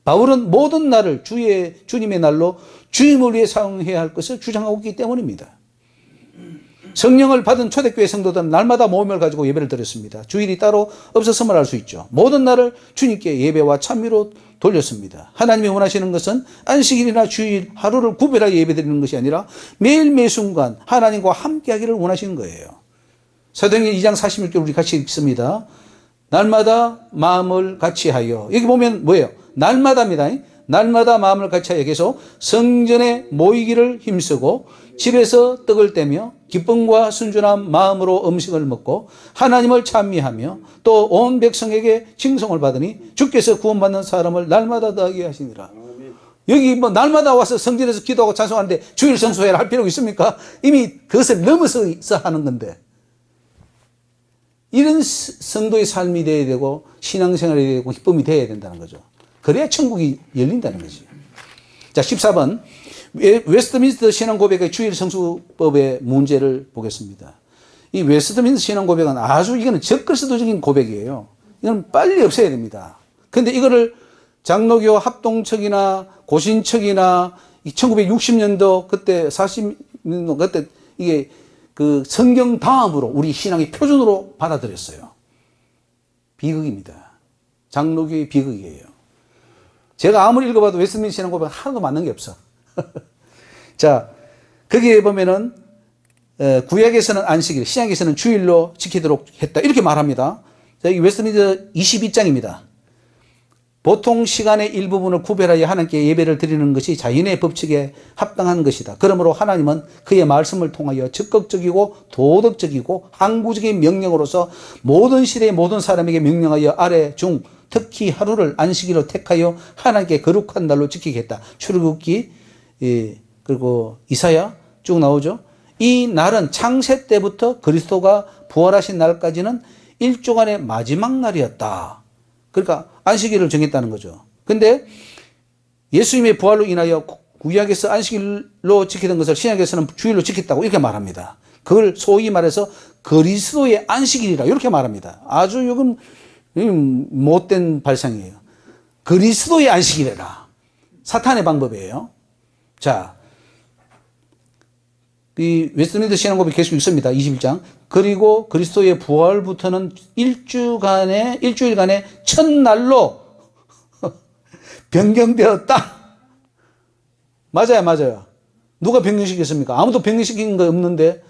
바울은 모든 날을 주님의 날로 주님을 위해 사용해야 할 것을 주장하고 있기 때문입니다. 성령을 받은 초대교회 성도들은 날마다 모임을 가지고 예배를 드렸습니다. 주일이 따로 없었음을 알 수 있죠. 모든 날을 주님께 예배와 찬미로 돌렸습니다. 하나님이 원하시는 것은 안식일이나 주일 하루를 구별하여 예배드리는 것이 아니라 매일 매순간 하나님과 함께하기를 원하시는 거예요. 사도행전 2장 46절 우리 같이 읽습니다. 날마다 마음을 같이하여, 여기 보면 뭐예요? 날마다입니다. 날마다 마음을 같이하여 계속 성전에 모이기를 힘쓰고 집에서 떡을 떼며 기쁨과 순전한 마음으로 음식을 먹고 하나님을 찬미하며 또 온 백성에게 칭송을 받으니 주께서 구원받는 사람을 날마다 더하게 하시니라. 여기 날마다 와서 성전에서 기도하고 찬송하는데 주일 성수회를 할 필요가 있습니까? 이미 그것을 넘어서 하는 건데, 이런 성도의 삶이 되어야 되고 신앙생활이 되어야 되고 기쁨이 되어야 된다는 거죠. 그래야 천국이 열린다는 거지. 자, 14번. 웨스트민스터 신앙고백의 주일 성수법의 문제를 보겠습니다. 이 웨스트민스터 신앙고백은 이거는 적그리스도적인 고백이에요. 이건 빨리 없애야 됩니다. 근데 이거를 장로교 합동측이나 고신측이나 1960년도 그때 40년도 그때 이게 그 성경 다음으로 우리 신앙의 표준으로 받아들였어요. 비극입니다. 장로교의 비극이에요. 제가 아무리 읽어봐도 웨스트민스터 신앙고백은 하나도 맞는 게 없어. 자, 거기에 보면은 구약에서는 안식일, 신약에서는 주일로 지키도록 했다. 이렇게 말합니다. 자, 이 웨스트민스터 22장입니다. 보통 시간의 일부분을 구별하여 하나님께 예배를 드리는 것이 자연의 법칙에 합당한 것이다. 그러므로 하나님은 그의 말씀을 통하여 적극적이고 도덕적이고 항구적인 명령으로서 모든 시대의 모든 사람에게 명령하여 아래 중 특히 하루를 안식일로 택하여 하나님께 거룩한 날로 지키겠다. 출애굽기 그리고 이사야 쭉 나오죠. 이 날은 창세 때부터 그리스도가 부활하신 날까지는 일주간의 마지막 날이었다. 그러니까 안식일을 정했다는 거죠. 근데 예수님의 부활로 인하여 구약에서 안식일로 지키던 것을 신약에서는 주일로 지켰다고 이렇게 말합니다. 그걸 소위 말해서 그리스도의 안식일이라 이렇게 말합니다. 아주 이건 못된 발상이에요. 그리스도의 안식일이라. 사탄의 방법이에요. 자, 이 웨스트민스터 신앙고백이 계속 있습니다. 21장. 그리고 그리스도의 부활부터는 일주일간의 첫날로 변경되었다. 맞아요. 누가 변경시켰습니까? 아무도 변경시킨 거 없는데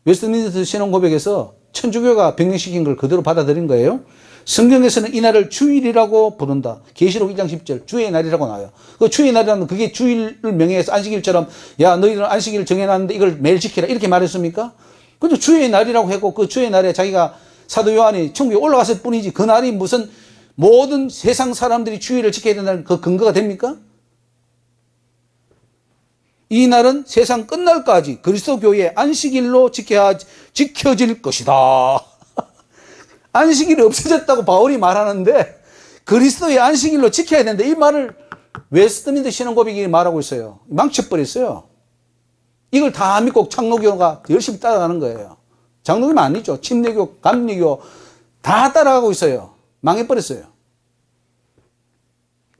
웨스트민스터 신앙고백에서 천주교가 변경시킨 걸 그대로 받아들인 거예요. 성경에서는 이 날을 주일이라고 부른다. 계시록 1장 10절 주의 날이라고 나와요. 그 주의 날이라는 그게 주일을 명예해서 안식일처럼 야 너희들은 안식일을 정해놨는데 이걸 매일 지키라 이렇게 말했습니까? 근데 주의 날이라고 했고 그 주의 날에 자기가 사도 요한이 천국에 올라갔을 뿐이지 그 날이 무슨 모든 세상 사람들이 주일을 지켜야 된다는 그 근거가 됩니까? 이 날은 세상 끝날까지 그리스도 교회의 안식일로 지켜질 것이다. 안식일이 없어졌다고 바울이 말하는데 그리스도의 안식일로 지켜야 되는데 이 말을 웨스트민스터 신앙고백이 말하고 있어요. 망쳐버렸어요. 이걸 다 믿고 장로교가 열심히 따라가는 거예요. 장로교만 아니죠. 침례교, 감리교 다 따라가고 있어요. 망해버렸어요.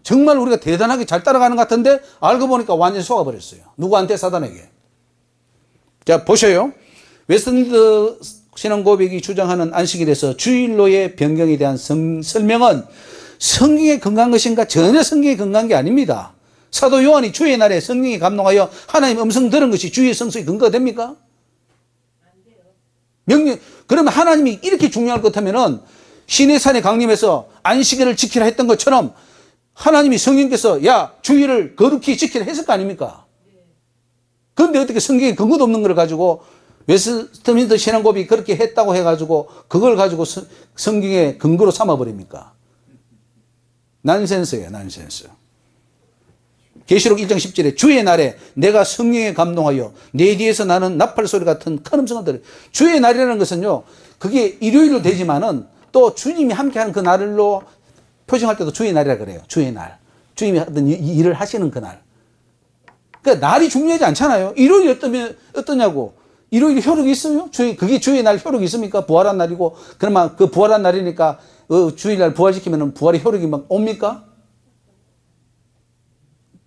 정말 우리가 대단하게 잘 따라가는 것 같은데 알고 보니까 완전히 속아버렸어요. 누구한테? 사단에게. 자, 보셔요. 웨스트민스터 신앙고백이 주장하는 안식일에서 주일로의 변경에 대한 설명은 성경에 근거한 것인가? 전혀 성경에 근거한 게 아닙니다. 사도 요한이 주의 날에 성령이 감동하여 하나님 음성 들은 것이 주의 성수의 근거가 됩니까? 명령. 그러면 하나님이 이렇게 중요할 것 같으면은 시내산에 강림해서 안식일을 지키라 했던 것처럼 하나님이 성령께서 야 주일을 거룩히 지키라 했을 거 아닙니까? 그런데 어떻게 성경에 근거도 없는 걸 가지고 웨스트민스터 신앙고백이 그렇게 했다고 해가지고 그걸 가지고 성경의 근거로 삼아버립니까? 난센스예요, 난센스. 계시록 1장 10절에 주의 날에 내가 성령에 감동하여 내 뒤에서 나는 나팔 소리 같은 큰 음성을 들어. 주의 날이라는 것은요, 그게 일요일로 되지만은 또 주님이 함께하는 그 날로 표정할 때도 주의 날이라 그래요. 주의 날. 주님이 어떤 일을 하시는 그 날. 그러니까 날이 중요하지 않잖아요. 일요일이 어떠냐고. 일요일 효력이 있어요? 그게 주의 날 효력이 있습니까? 부활한 날이고, 그러면 그 부활한 날이니까, 주일날 부활시키면 부활의 효력이 막 옵니까?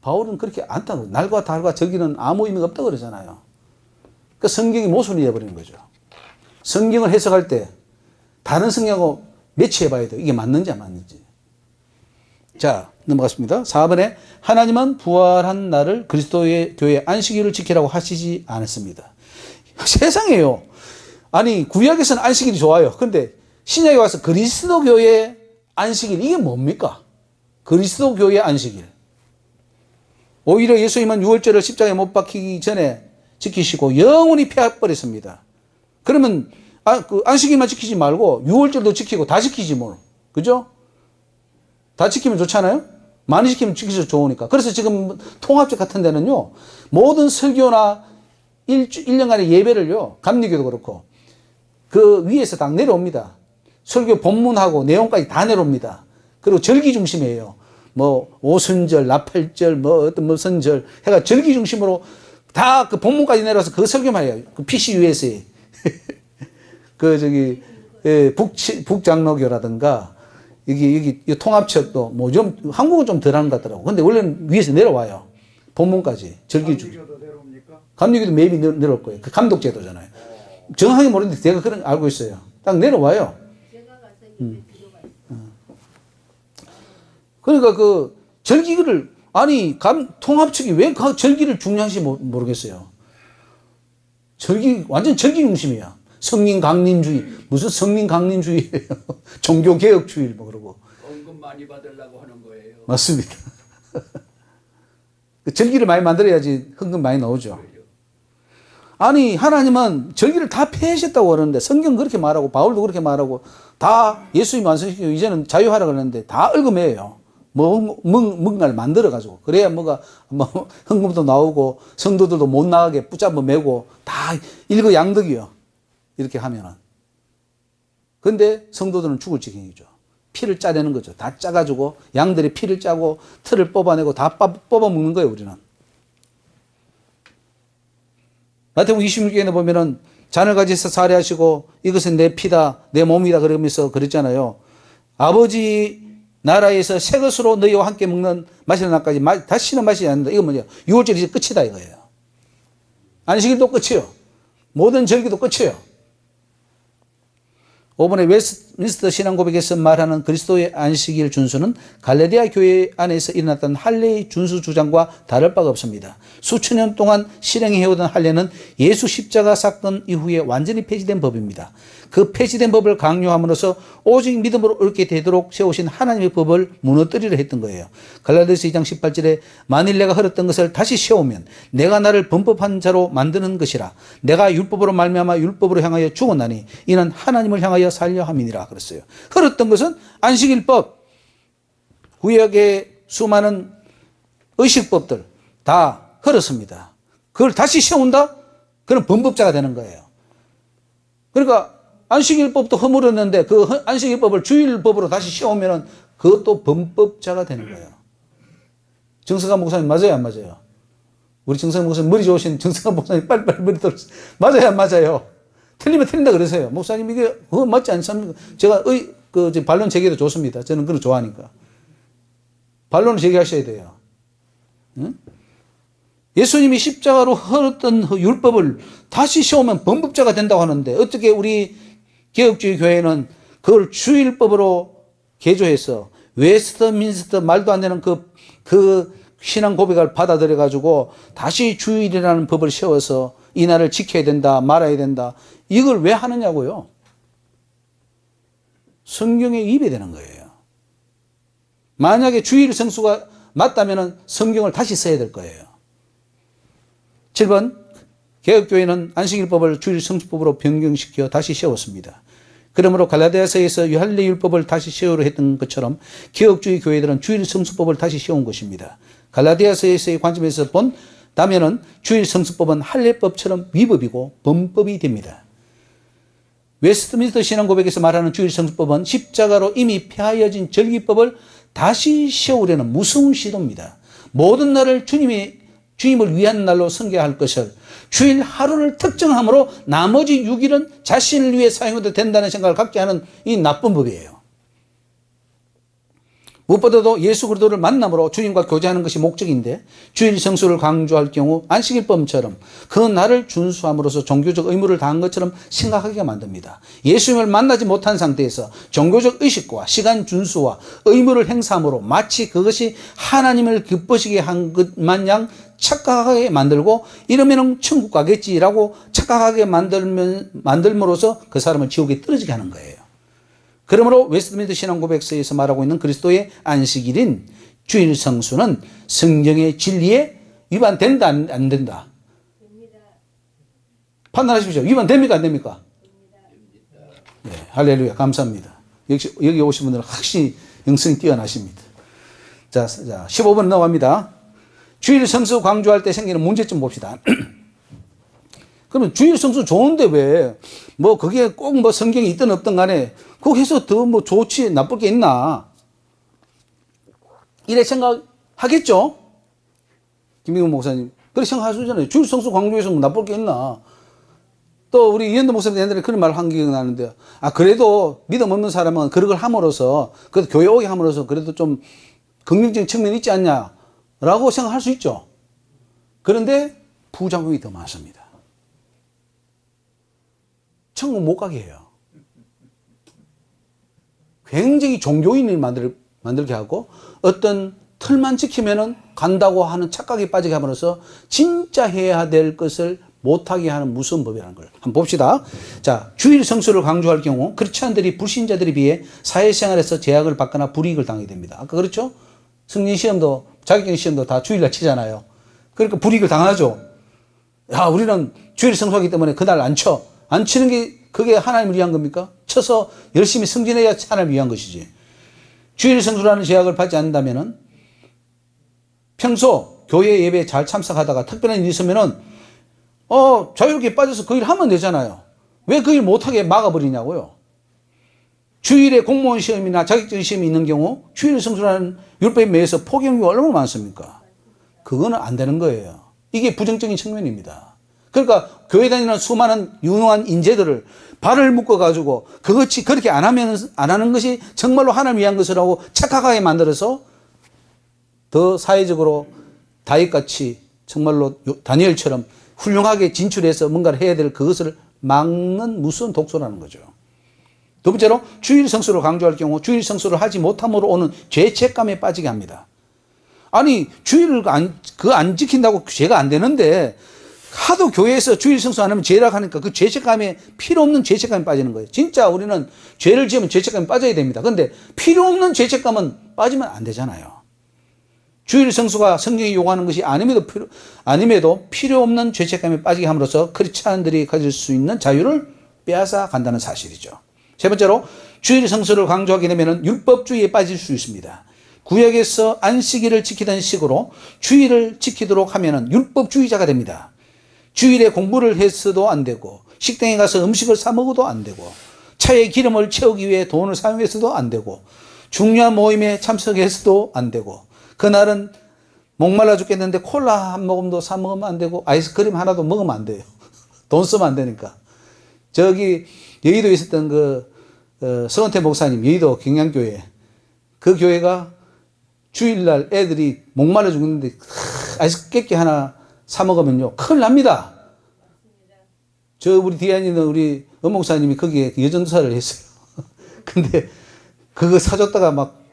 바울은 그렇게 않다고. 날과 달과 저기는 아무 의미가 없다고 그러잖아요. 그 성경이 모순이 되어버리는 거죠. 성경을 해석할 때, 다른 성경하고 매치해 봐야 돼요. 이게 맞는지 안 맞는지. 자, 넘어갔습니다. 4번에 하나님은 부활한 날을 그리스도의 교회 안식일을 지키라고 하시지 않았습니다. 세상에요. 아니 구약에서는 안식일이 좋아요. 그런데 신약에 와서 그리스도 교회 안식일 이게 뭡니까? 그리스도 교회 안식일. 오히려 예수님은 유월절을 십자가에 못 박히기 전에 지키시고 영원히 폐하버렸습니다. 그러면 그 안식일만 지키지 말고 유월절도 지키고 다 지키지 뭘. 그죠? 다 지키면 좋잖아요? 많이 지키면 지키서 좋으니까. 그래서 지금 통합적 같은 데는요, 모든 설교나 1년간의 예배를요, 감리교도 그렇고, 그 위에서 딱 내려옵니다. 설교 본문하고 내용까지 다 내려옵니다. 그리고 절기 중심이에요. 뭐, 오순절, 나팔절, 뭐, 어떤 무슨 절, 해가 절기 중심으로 다 그 본문까지 내려와서 그 설교만 해요. 그 PCUS에. 북장로교라든가, 여기 통합책도 뭐 좀, 한국은 좀 덜한 것 같더라고. 근데 원래는 위에서 내려와요. 본문까지. 절기 중. 감리교도 maybe 내려올 거예요. 그 감독제도잖아요. 정확하게 모르는데 제가 그런 거 알고 있어요. 딱 내려와요. 그러니까 그 절기를 아니 통합 측이 왜 그 절기를 중요한지 모르겠어요. 절기 완전 절기 중심이야. 성린 강림주의 무슨 성린 강림주의예요. 종교 개혁주의 뭐 그러고. 헌금 많이 받으려고 하는 거예요. 맞습니다. 절기를 많이 만들어야지 헌금 많이 나오죠. 아니 하나님은 절기를 다 폐하셨다고 그러는데 성경 그렇게 말하고 바울도 그렇게 말하고 다 예수님 완성시키고 이제는 자유하라 그러는데 다 얽음해요. 뭔가를 만들어가지고 그래야 뭐가 뭐 헌금도 나오고 성도들도 못 나가게 붙잡아 매고 다 일거양득이요. 이렇게 하면은. 근데 성도들은 죽을 지경이죠. 피를 짜내는 거죠. 다 짜가지고 양들이 피를 짜고 털을 뽑아내고 다 뽑아 먹는 거예요. 우리는. 마태복음 26장에 보면은 잔을 가지서 살해하시고 이것은 내 피다 내 몸이다 그러면서 그랬잖아요. 아버지 나라에서 새 것으로 너희와 함께 먹는 마시는 날까지 다시는 마시지 않는다. 이건 뭐냐? 6월절이 이제 끝이다 이거예요. 안식일도 끝이요. 모든 절기도 끝이요. 5번의 웨스트민스터 신앙고백에서 말하는 그리스도의 안식일 준수는 갈라디아 교회 안에서 일어났던 할례의 준수 주장과 다를 바가 없습니다. 수천 년 동안 실행해오던 할례는 예수 십자가 사건 이후에 완전히 폐지된 법입니다. 그 폐지된 법을 강요함으로써 오직 믿음으로 옳게 되도록 세우신 하나님의 법을 무너뜨리려 했던 거예요. 갈라디아서 2장 18절에 만일 내가 흘렀던 것을 다시 세우면 내가 나를 범법한 자로 만드는 것이라. 내가 율법으로 말미암아 율법으로 향하여 죽었나니 이는 하나님을 향하여 살려 함이니라 그랬어요. 흘렀던 것은 안식일법, 구약의 수많은 의식법들 다 흘렀습니다. 그걸 다시 세운다? 그럼 범법자가 되는 거예요. 그러니까 안식일법도 허물었는데 그 안식일법을 주일법으로 다시 세우면 그것도 범법자가 되는 거예요. 정성환 목사님 맞아요 안 맞아요? 우리 정성환 목사님 머리 좋으신 정성환 목사님 빨리빨리 머리 들었어요. 맞아요 안 맞아요? 틀리면 틀린다 그러세요. 목사님 이게 그거 맞지 않습니까? 제가 반론 제기도 좋습니다. 저는 그런 거 좋아하니까. 반론을 제기하셔야 돼요. 응? 예수님이 십자가로 흘렀던 율법을 다시 세우면 범법자가 된다고 하는데 어떻게 우리 개혁주의 교회는 그걸 주일법으로 개조해서 웨스트민스터 말도 안 되는 그 신앙 고백을 받아들여 가지고 다시 주일이라는 법을 세워서 이 날을 지켜야 된다 말아야 된다 이걸 왜 하느냐고요. 성경에 위배되는 거예요. 만약에 주일 성수가 맞다면 성경을 다시 써야 될 거예요. 7번 개혁교회는 안식일법을 주일 성수법으로 변경시켜 다시 세웠습니다. 그러므로 갈라디아서에서 할례율법을 다시 세우려 했던 것처럼 개혁주의 교회들은 주일 성수법을 다시 세운 것입니다. 갈라디아서에서의 관점에서 본다면은 주일 성수법은 할례법처럼 위법이고 범법이 됩니다. 웨스트민스터 신앙고백에서 말하는 주일 성수법은 십자가로 이미 폐하여진 절기법을 다시 세우려는 무서운 시도입니다. 모든 날을 주님을 위한 날로 성경할 것을 주일 하루를 특정함으로 나머지 6일은 자신을 위해 사용해도 된다는 생각을 갖게 하는 이 나쁜 법이에요. 무엇보다도 예수 그리스도를 만남으로 주님과 교제하는 것이 목적인데 주일 성수를 강조할 경우 안식일법처럼 그 날을 준수함으로써 종교적 의무를 다한 것처럼 생각하게 만듭니다. 예수님을 만나지 못한 상태에서 종교적 의식과 시간 준수와 의무를 행사함으로 마치 그것이 하나님을 기쁘시게 한 것 마냥 착각하게 만들고 이러면 천국 가겠지라고 착각하게 만들므로써 그 사람을 지옥에 떨어지게 하는 거예요. 그러므로 웨스트민스터 신앙고백서에서 말하고 있는 그리스도의 안식일인 주일 성수는 성경의 진리에 위반된다 안 된다? 됩니다. 판단하십시오. 위반됩니까 안 됩니까? 네, 할렐루야 감사합니다. 역시 여기 오신 분들은 확실히 영성이 뛰어나십니다. 자 15번 넘어갑니다. 주일 성수 강조할 때 생기는 문제점 봅시다. 그러면 주일 성수 좋은데 왜 뭐 그게 꼭 뭐 성경이 있든 없든 간에 그거 해서 더 뭐 좋지 나쁠 게 있나 이래 생각하겠죠. 김민국 목사님 그렇게 생각하시잖아요. 주일 성수 강조해서 뭐 나쁠 게 있나. 또 우리 이현도 목사님 옛날에 그런 말 한 기억이 나는데 그래도 믿음 없는 사람은 그런 걸 함으로써 그래도 교회 오게 함으로써 그래도 좀 긍정적인 측면이 있지 않냐라고 생각할 수 있죠. 그런데 부작용이 더 많습니다. 천국 못 가게 해요. 굉장히 종교인을 만들게 하고 어떤 틀만 지키면은 간다고 하는 착각에 빠지게 함으로써 진짜 해야 될 것을 못하게 하는 무서운 법이라는 걸 한번 봅시다. 자, 주일 성수를 강조할 경우 크리스찬들이 불신자들에 비해 사회생활에서 제약을 받거나 불이익을 당하게 됩니다. 아까 그렇죠? 승진 시험도 자격증 시험도 다 주일날 치잖아요. 그러니까 불이익을 당하죠. 야, 우리는 주일을 성수하기 때문에 그날 안 쳐. 안 치는 게 그게 하나님을 위한 겁니까? 쳐서 열심히 승진해야 하나님을 위한 것이지. 주일 성수라는 제약을 받지 않는다면은 평소 교회 예배에 잘 참석하다가 특별한 일이 있으면은 자유롭게 빠져서 그 일 하면 되잖아요. 왜 그 일 못하게 막아버리냐고요. 주일에 공무원 시험이나 자격증 시험이 있는 경우 주일 성수라는 율법에 매여서 포기형이 얼마나 많습니까? 그거는 안 되는 거예요. 이게 부정적인 측면입니다. 그러니까 교회 다니는 수많은 유능한 인재들을 발을 묶어가지고 그것이 그렇게 안 하는 것이 정말로 하나님을 위한 것이라고 착각하게 만들어서 더 사회적으로 다윗같이 정말로 다니엘처럼 훌륭하게 진출해서 뭔가를 해야 될 그것을 막는 무서운 독소라는 거죠. 두 번째로 주일 성수를 강조할 경우 주일 성수를 하지 못함으로 오는 죄책감에 빠지게 합니다. 아니 주일을 안 지킨다고 죄가 안 되는데 하도 교회에서 주일 성수 안 하면 죄라 하니까 그 죄책감에 필요 없는 죄책감에 빠지는 거예요. 진짜 우리는 죄를 지으면 죄책감에 빠져야 됩니다. 그런데 필요 없는 죄책감은 빠지면 안 되잖아요. 주일 성수가 성경이 요구하는 것이 아님에도 필요 없는 죄책감에 빠지게 함으로써 크리스찬들이 가질 수 있는 자유를 빼앗아 간다는 사실이죠. 세 번째로 주일 성수를 강조하게 되면 율법주의에 빠질 수 있습니다. 구약에서 안식일을 지키던 식으로 주일을 지키도록 하면 율법주의자가 됩니다. 주일에 공부를 해서도 안 되고 식당에 가서 음식을 사 먹어도 안 되고 차에 기름을 채우기 위해 돈을 사용해서도 안 되고 중요한 모임에 참석해서도 안 되고 그날은 목말라 죽겠는데 콜라 한 모금도 사 먹으면 안 되고 아이스크림 하나도 먹으면 안 돼요. 돈 쓰면 안 되니까. 저기 여의도에 있었던 서원태 목사님 여의도 경양교회 그 교회가 주일날 애들이 목말라 죽는데 아이스크림 하나 사 먹으면요 큰일 납니다. 저 우리 뒤에 있는 우리 목사님이 거기에 여전도사를 했어요. 근데 그거 사줬다가 막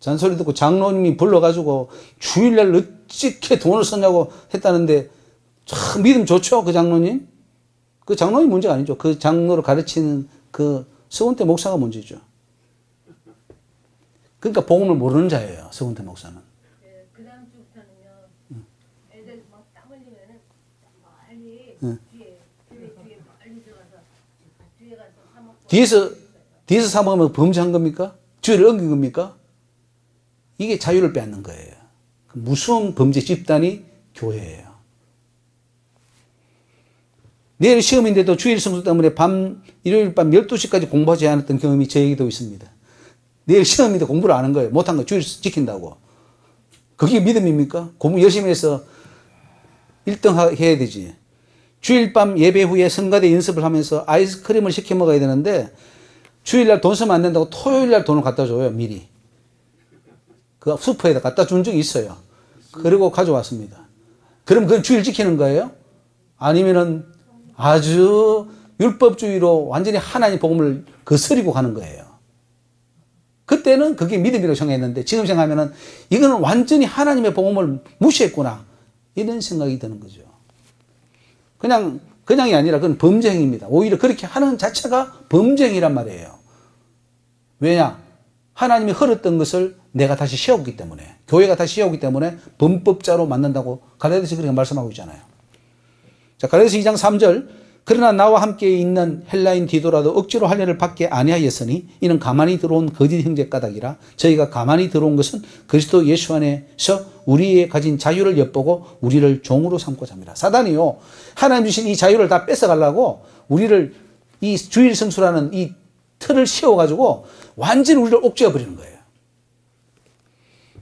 잔소리 듣고 장로님이 불러가지고 주일날 어찌게 돈을 썼냐고 했다는데 참 믿음 좋죠 그 장로님. 그 장로님 문제가 아니죠. 그 장로를 가르치는 그 서원태 목사가 문제죠. 그러니까 복음을 모르는 자예요 서원태 목사는. 네, 그 다음 주부터는요. 애들 막 땀 흘리면은 멀리 교회 뒤에 멀리 들어가서 뒤에 가서 사 먹고. 뒤에서 사 먹으면 범죄한 겁니까? 주의를 어긴 겁니까? 이게 자유를 빼앗는 거예요. 무서운 범죄 집단이 교회예요. 내일 시험인데도 주일 성수 때문에 일요일 밤 12시까지 공부하지 않았던 경험이 저에게도 있습니다. 내일 시험인데 공부를 안 한 거예요. 못한 거 주일 지킨다고. 그게 믿음입니까? 공부 열심히 해서 1등 해야 되지. 주일 밤 예배 후에 성가대 연습을 하면서 아이스크림을 시켜 먹어야 되는데 주일날 돈 쓰면 안 된다고 토요일날 돈을 갖다 줘요. 미리. 그 슈퍼에다 갖다 준 적이 있어요. 그리고 가져왔습니다. 그럼 그건 주일 지키는 거예요? 아니면은 아주 율법주의로 완전히 하나님 복음을 거스리고 가는 거예요. 그때는 그게 믿음이라고 생각했는데 지금 생각하면은 이거는 완전히 하나님의 복음을 무시했구나. 이런 생각이 드는 거죠. 그냥이 아니라 그건 범죄행위입니다. 오히려 그렇게 하는 자체가 범죄행위란 말이에요. 왜냐? 하나님이 허렀던 것을 내가 다시 씌웠기 때문에, 교회가 다시 씌웠기 때문에 범법자로 만든다고 갈라디아서 그렇게 말씀하고 있잖아요. 자, 갈라디아서 2장 3절. 그러나 나와 함께 있는 헬라인 디도라도 억지로 할례를 받게 아니하였으니 이는 가만히 들어온 거짓 형제 까닭이라. 저희가 가만히 들어온 것은 그리스도 예수 안에서 우리의 가진 자유를 엿보고 우리를 종으로 삼고자 합니다. 사단이요, 하나님 주신 이 자유를 다 뺏어가려고 우리를 이 주일 성수라는 이 틀을 씌워가지고 완전히 우리를 옥죄어 버리는 거예요.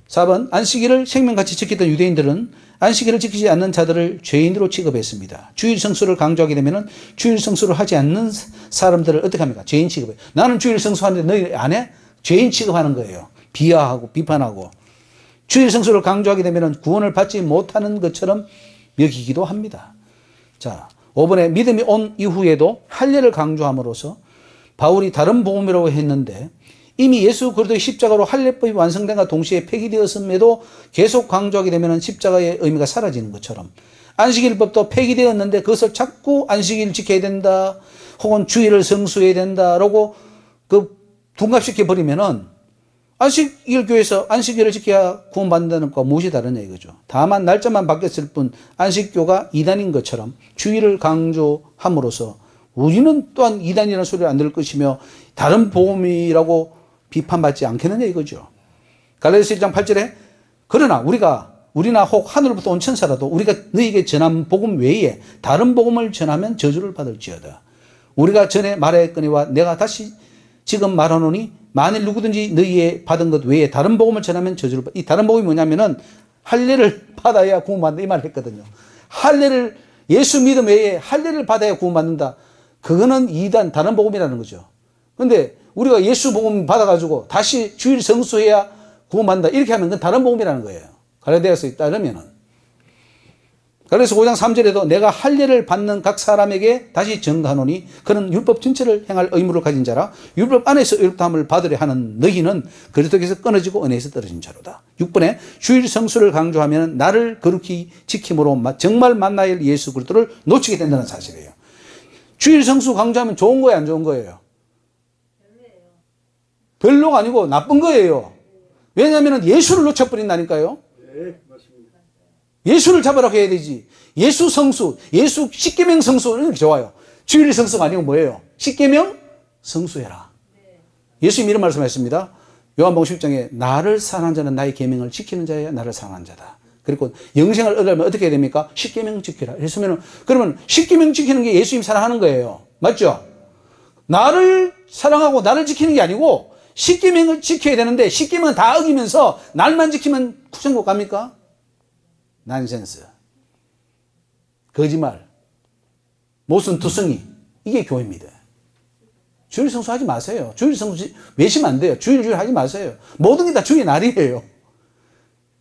4번, 안식일을 생명같이 지키던 유대인들은 안식일을 지키지 않는 자들을 죄인으로 취급했습니다. 주일 성수를 강조하게 되면 주일 성수를 하지 않는 사람들을 어떻게 합니까? 죄인 취급해요. 나는 주일 성수하는데 너희 안 해? 죄인 취급하는 거예요. 비하하고 비판하고. 주일 성수를 강조하게 되면 구원을 받지 못하는 것처럼 여기기도 합니다. 자, 5번에 믿음이 온 이후에도 할례를 강조함으로써 바울이 다른 복음이라고 했는데 이미 예수 그리스도의 십자가로 할례법이 완성된과 동시에 폐기되었음에도 계속 강조하게 되면 십자가의 의미가 사라지는 것처럼 안식일법도 폐기되었는데 그것을 자꾸 안식일 지켜야 된다 혹은 주일을 성수해야 된다라고 그 둔갑시켜 버리면은 안식일 교회에서 안식일을 지켜야 구원받는다는 것과 무엇이 다르냐 이거죠. 다만 날짜만 바뀌었을 뿐 안식교가 이단인 것처럼 주일을 강조함으로써 우리는 또한 이단이라는 소리를 안 들을 것이며 다른 복음이라고 비판받지 않겠느냐 이거죠. 갈라디아서 1장 8절에 그러나 우리나 혹 하늘로부터 온 천사라도 우리가 너희에게 전한 복음 외에 다른 복음을 전하면 저주를 받을지어다. 우리가 전에 말하였거니와 내가 다시 지금 말하노니 만일 누구든지 너희의 받은 것 외에 다른 복음을 전하면 저주를 받. 이 다른 복음이 뭐냐면은 할례를 받아야 구원받는다 이 말을 했거든요. 할례를 예수 믿음 외에 할례를 받아야 구원받는다. 그거는 이단 다른 복음이라는 거죠. 그런데 우리가 예수 복음 받아가지고 다시 주일 성수해야 구원받는다 이렇게 하면 그건 다른 복음이라는 거예요. 갈라디아서에 따르면은. 그래서 5장 3절에도 내가 할례를 받는 각 사람에게 다시 전가하노니 그는 율법 전체를 행할 의무를 가진 자라 율법 안에서 의롭다함을 받으려 하는 너희는 그리스도께서 끊어지고 은혜에서 떨어진 자로다. 6번에 주일 성수를 강조하면 나를 거룩히 지킴으로 정말 만나야 할 예수 그리스도를 놓치게 된다는 사실이에요. 주일 성수 강조하면 좋은 거예요, 안 좋은 거예요? 별로가 아니고 나쁜 거예요. 왜냐하면 예수를 놓쳐버린다니까요. 네, 맞습니다. 예수를 잡으라고 해야 되지. 예수 성수, 예수 십계명 성수 이렇게 좋아요. 주일 성수가 아니고 뭐예요? 십계명 성수해라. 예수님 이런 말씀하셨습니다. 요한복음 10장에 나를 사랑하는 자는 나의 계명을 지키는 자야 나를 사랑하는 자다. 그리고 영생을 얻으려면 어떻게 해야 됩니까? 십계명 지키라. 그러면 십계명 지키는 게 예수님 사랑하는 거예요. 맞죠? 나를 사랑하고 나를 지키는 게 아니고 십계명을 지켜야 되는데 십계명은 다 어기면서 날만 지키면 구천국 갑니까? 난센스. 거짓말. 모순투성이. 이게 교회입니다. 주일 성수 하지 마세요. 주일 성수 외시면 안 돼요. 주일 하지 마세요. 모든 게 다 주의 날이에요.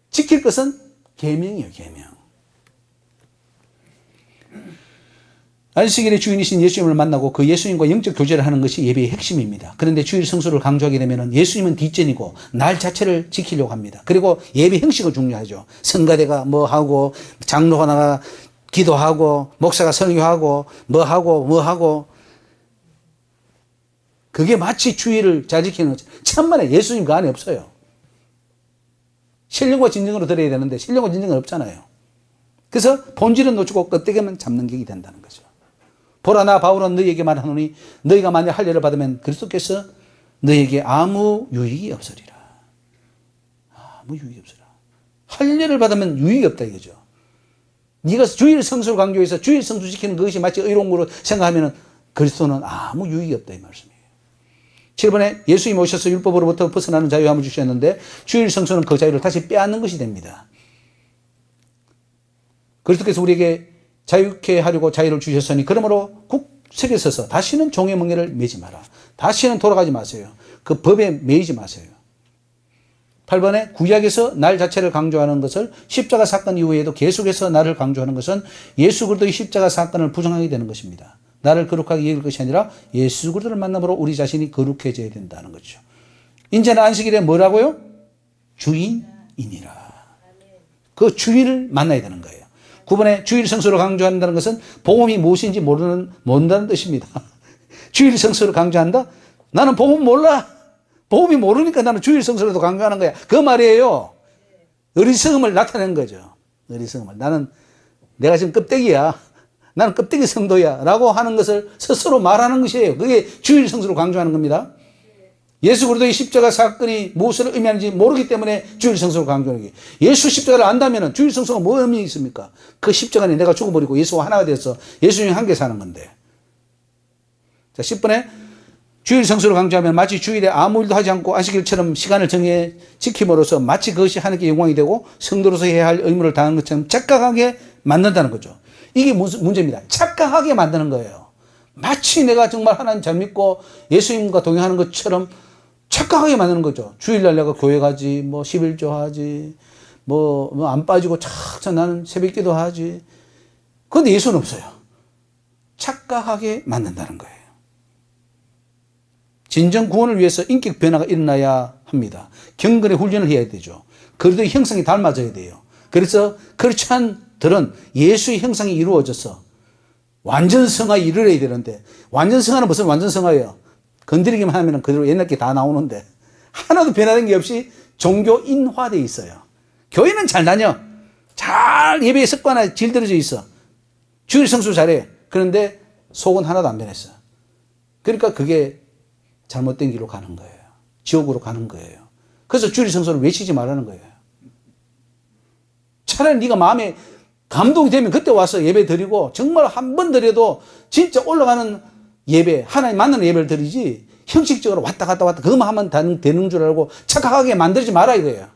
지킬 것은 계명이에요, 계명. 안식일의 주인이신 예수님을 만나고 그 예수님과 영적 교제를 하는 것이 예배의 핵심입니다. 그런데 주일 성수를 강조하게 되면 예수님은 뒷전이고 날 자체를 지키려고 합니다. 그리고 예배 형식은 중요하죠. 성가대가 뭐 하고 장로가 나가 기도하고 목사가 설교하고 뭐 하고 그게 마치 주일을 잘 지키는 거죠. 천만에 예수님 그 안에 없어요. 신령과 진정으로 드려야 되는데 신령과 진정은 없잖아요. 그래서 본질은 놓치고 껍데기만 잡는 격이 된다는 거죠. 보라 나 바울은 너희에게 말하노니 너희가 만약 할례를 받으면 그리스도께서 너희에게 아무 유익이 없으리라. 아무 유익이 없으리라. 할례를 받으면 유익이 없다 이거죠. 네가 주일 성수를 강조해서 주일 성수 지키는 그것이 마치 의로운 거로 생각하면 그리스도는 아무 유익이 없다 이 말씀이에요. 7번에 예수님이 오셔서 율법으로부터 벗어나는 자유함을 주셨는데 주일 성수는 그 자유를 다시 빼앗는 것이 됩니다. 그리스도께서 우리에게 자유케 하려고 자유를 주셨으니 그러므로 국책에 서서 다시는 종의 멍에를 매지 마라. 다시는 돌아가지 마세요. 그 법에 매이지 마세요. 8번에 구약에서 날 자체를 강조하는 것을 십자가 사건 이후에도 계속해서 나를 강조하는 것은 예수 그리스도의 십자가 사건을 부정하게 되는 것입니다. 나를 거룩하게 여길 것이 아니라 예수 그리스도를 만남으로 우리 자신이 거룩해져야 된다는 거죠. 이제는 안식일에 뭐라고요? 주인이니라. 그 주인을 만나야 되는 거예요. 9번에 주일 성수를 강조한다는 것은 복음이 무엇인지 모른다는 뜻입니다. 주일 성수를 강조한다? 나는 복음 몰라. 복음이 모르니까 나는 주일 성수라도 강조하는 거야. 그 말이에요. 어리석음을 나타내는 거죠. 어리석음을. 내가 지금 껍데기야. 나는 껍데기 성도야. 라고 하는 것을 스스로 말하는 것이에요. 그게 주일 성수를 강조하는 겁니다. 예수 그리스도의 십자가 사건이 무엇을 의미하는지 모르기 때문에 주일 성수를 강조하는 거예요. 예수 십자가를 안다면 주일 성수가 뭐 의미 있습니까? 그 십자가에 내가 죽어버리고 예수와 하나가 돼서 예수님이 함께 사는 건데. 자, 10번에 주일 성수를 강조하면 마치 주일에 아무 일도 하지 않고 안식일처럼 시간을 정해 지킴으로써 마치 그것이 하나님께 영광이 되고 성도로서 해야 할 의무를 다하는 것처럼 착각하게 만든다는 거죠. 이게 문제입니다. 착각하게 만드는 거예요. 마치 내가 정말 하나님 잘 믿고 예수님과 동행하는 것처럼 착각하게 만드는 거죠. 주일날 내가 교회 가지, 뭐 11조 하지, 뭐 안 빠지고 착착 나는 새벽 기도 하지. 그런데 예수는 없어요. 착각하게 만든다는 거예요. 진정 구원을 위해서 인격 변화가 일어나야 합니다. 경건의 훈련을 해야 되죠. 그리스도의 형상이 닮아져야 돼요. 그래서 크리스찬들은 예수의 형상이 이루어져서 완전 성화에 이르러야 되는데 완전 성화는 무슨 완전 성화예요? 건드리기만 하면 그대로 옛날 게 다 나오는데 하나도 변화된 게 없이 종교인화되어 있어요. 교회는 잘 다녀. 잘 예배의 습관에 질들어져 있어. 주일 성수 잘해. 그런데 속은 하나도 안 변했어. 그러니까 그게 잘못된 길로 가는 거예요. 지옥으로 가는 거예요. 그래서 주일 성수를 외치지 말라는 거예요. 차라리 네가 마음에 감동이 되면 그때 와서 예배 드리고 정말 한 번 드려도 진짜 올라가는 예배, 하나님 만나는 예배를 드리지 형식적으로 왔다 갔다 그것만 하면 되는 줄 알고 착각하게 만들지 마라 이거예요.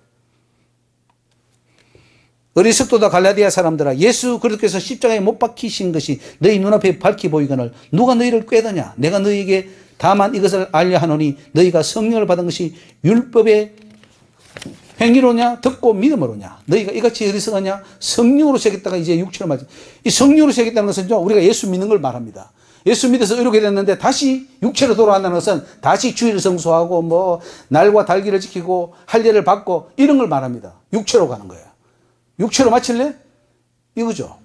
어리석도다 갈라디아 사람들아, 예수 그리스도께서 십자가에 못 박히신 것이 너희 눈앞에 밝히 보이거늘 누가 너희를 꾀더냐? 내가 너희에게 다만 이것을 알려 하노니 너희가 성령을 받은 것이 율법의 행위로냐 듣고 믿음으로냐? 너희가 이같이 어리석었냐? 성령으로 새겼다가 이제 육체로 맞지. 이 성령으로 새겼다는 것은 우리가 예수 믿는 걸 말합니다. 예수 믿어서 의롭게 됐는데 다시 육체로 돌아간다는 것은 다시 주일을 성수하고 뭐 날과 달기를 지키고 할례를 받고 이런 걸 말합니다. 육체로 가는 거예요. 육체로 마칠래? 이거죠.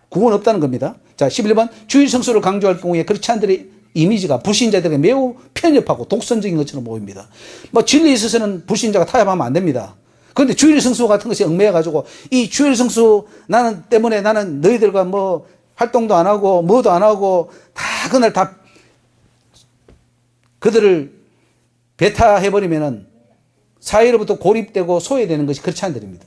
구원 없다는 겁니다. 자, 11번 주일 성수를 강조할 경우에 그렇지 않들의 이미지가 불신자들에게 매우 편협하고 독선적인 것처럼 보입니다. 뭐 진리에 있어서는 불신자가 타협하면 안 됩니다. 그런데 주일 성수 같은 것이 얽매여가지고 이 주일 성수 때문에 나는 너희들과 뭐 활동도 안 하고 뭐도 안 하고 다 그날 다 그들을 배타해버리면은 사회로부터 고립되고 소외되는 것이 그렇지 않습니다.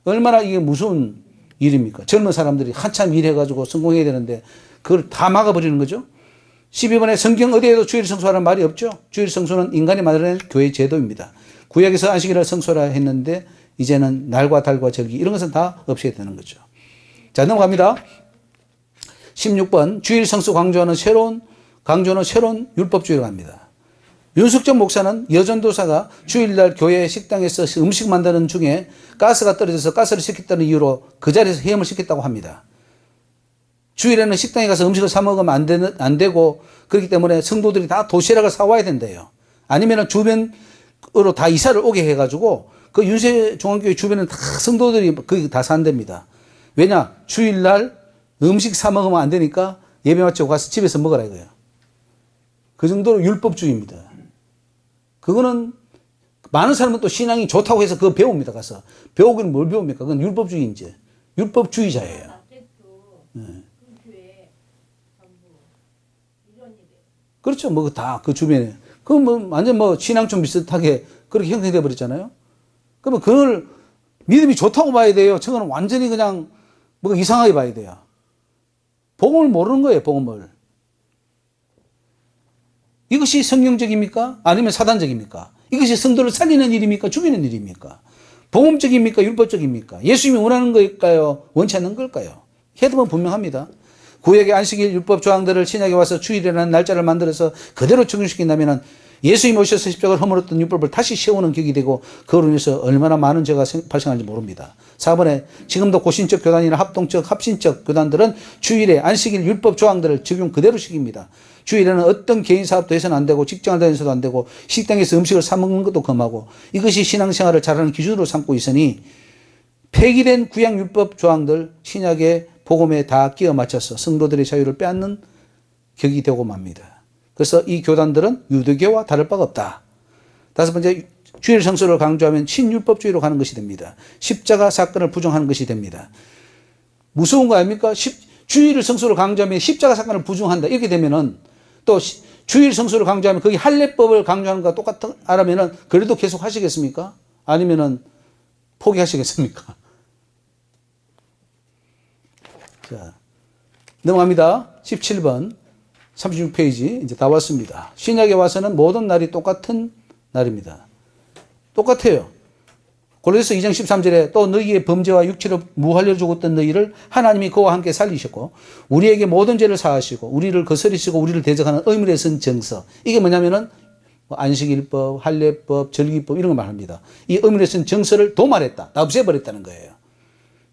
얼마나 이게 무서운 일입니까? 젊은 사람들이 한참 일해가지고 성공해야 되는데 그걸 다 막아버리는 거죠. 12번에 성경 어디에도 주일 성수하라는 말이 없죠. 주일 성수는 인간이 만들어낸 교회 제도입니다. 구약에서 안식일을 성수라 했는데 이제는 날과 달과 절기 이런 것은 다 없애야 되는 거죠. 자, 넘어갑니다. 16번 주일 성수 강조는 새로운 율법주의로 갑니다. 윤석정 목사는 여전도사가 주일날 교회 식당에서 음식 만드는 중에 가스가 떨어져서 가스를 시켰다는 이유로 그 자리에서 해임을 시켰다고 합니다. 주일에는 식당에 가서 음식을 사 먹으면 안 되고 그렇기 때문에 성도들이 다 도시락을 사와야 된대요. 아니면 주변으로 다 이사를 오게 해가지고 그 윤세 종합교회 주변은 다 성도들이 거기 다 산답니다. 왜냐? 주일날 음식 사 먹으면 안 되니까 예배 마치고 가서 집에서 먹으라 이거예요. 그 정도로 율법주의입니다. 그거는 많은 사람은 또 신앙이 좋다고 해서 그거 배웁니다. 가서 배우기는 뭘 배웁니까? 그건 율법주의인지 율법주의자예요. 그렇죠. 뭐 다 그 주변에 그 뭐 완전 뭐 신앙 좀 비슷하게 그렇게 형성돼 버렸잖아요. 그러면 그걸 믿음이 좋다고 봐야 돼요. 저거는 완전히 그냥 뭐 이상하게 봐야 돼요. 복음을 모르는 거예요. 복음을. 이것이 성경적입니까? 아니면 사단적입니까? 이것이 성도를 살리는 일입니까? 죽이는 일입니까? 복음적입니까? 율법적입니까? 예수님이 원하는 걸까요? 원치 않는 걸까요? 해답은 분명합니다. 구약의 안식일 율법 조항들을 신약에 와서 주일이라는 날짜를 만들어서 그대로 적용시킨다면 예수님이 오셔서 십자가를 허물었던 율법을 다시 세우는 격이 되고 그로 인해서 얼마나 많은 죄가 발생할지 모릅니다. 4번에 지금도 고신적 교단이나 합동적 합신적 교단들은 주일에 안식일 율법 조항들을 적용 그대로 시킵니다. 주일에는 어떤 개인 사업도 해서는 안 되고 직장을 다니서도 안 되고 식당에서 음식을 사 먹는 것도 금하고 이것이 신앙생활을 잘하는 기준으로 삼고 있으니 폐기된 구약 율법 조항들 신약의 복음에 다 끼워 맞춰서 성도들의 자유를 빼앗는 격이 되고 맙니다. 그래서 이 교단들은 유대교와 다를 바가 없다. 5번째, 주일 성수를 강조하면 신율법주의로 가는 것이 됩니다. 십자가 사건을 부정하는 것이 됩니다. 무서운 거 아닙니까? 주일 성수를 강조하면 십자가 사건을 부정한다. 이렇게 되면은 또 주일 성수를 강조하면 거기 할례법을 강조하는 것과 똑같은 알아면은 그래도 계속 하시겠습니까? 아니면은 포기하시겠습니까? 자, 넘어갑니다. 17번. 36페이지 이제 다 왔습니다. 신약에 와서는 모든 날이 똑같은 날입니다. 똑같아요. 고린도서 2장 13절에 또 너희의 범죄와 육체로 무할례를 죽었던 너희를 하나님이 그와 함께 살리셨고 우리에게 모든 죄를 사하시고 우리를 거스리시고 우리를 대적하는 의문에 쓴 정서. 이게 뭐냐면은 안식일법, 할례법, 절기법 이런 걸 말합니다. 이 의문에 쓴 정서를 도말했다. 다 없애버렸다는 거예요.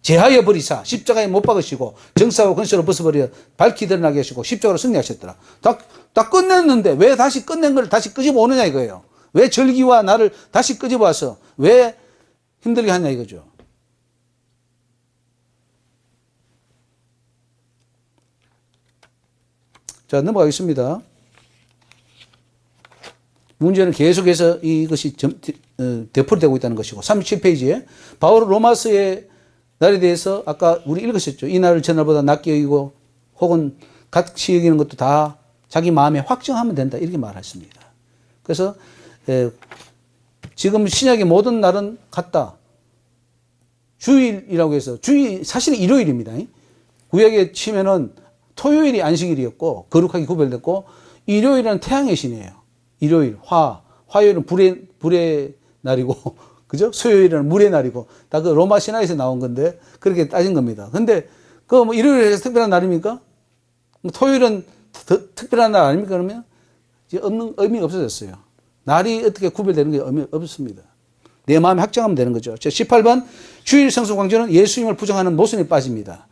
제하여 버리사 십자가에 못 박으시고 정사와 권세로 벗어버려 밝히 드러나게 하시고 십자가로 승리하셨더라. 다 끝냈는데 왜 다시 끝낸 걸 다시 끄집어 오느냐 이거예요. 왜 절기와 나를 다시 끄집어 와서 왜 힘들게 하냐 이거죠. 자, 넘어가겠습니다. 문제는 계속해서 이것이 되풀이되고 있다는 것이고 37페이지에 바울은 로마서의 날에 대해서 아까 우리 읽으셨죠. 이 날을 전날보다 낫게 여기고 혹은 같이 여기는 것도 다 자기 마음에 확정하면 된다 이렇게 말했습니다. 그래서 지금 신약의 모든 날은 같다. 주일이라고 해서 주일 사실은 일요일입니다. 구약에 치면은 토요일이 안식일이었고 거룩하게 구별됐고 일요일은 태양의 신이에요. 일요일 화요일은 불의 날이고 그죠? 수요일은 물의 날이고 다 그 로마 신화에서 나온 건데 그렇게 따진 겁니다. 근데 그 뭐 일요일에서 특별한 날입니까? 뭐 토요일은 특별한 날 아닙니까? 그러면 이제 의미가 없어졌어요. 날이 어떻게 구별되는 게 의미 없습니다. 내 마음에 확정하면 되는 거죠. 18번 주일 성수 강조는 예수님을 부정하는 모순에 빠집니다.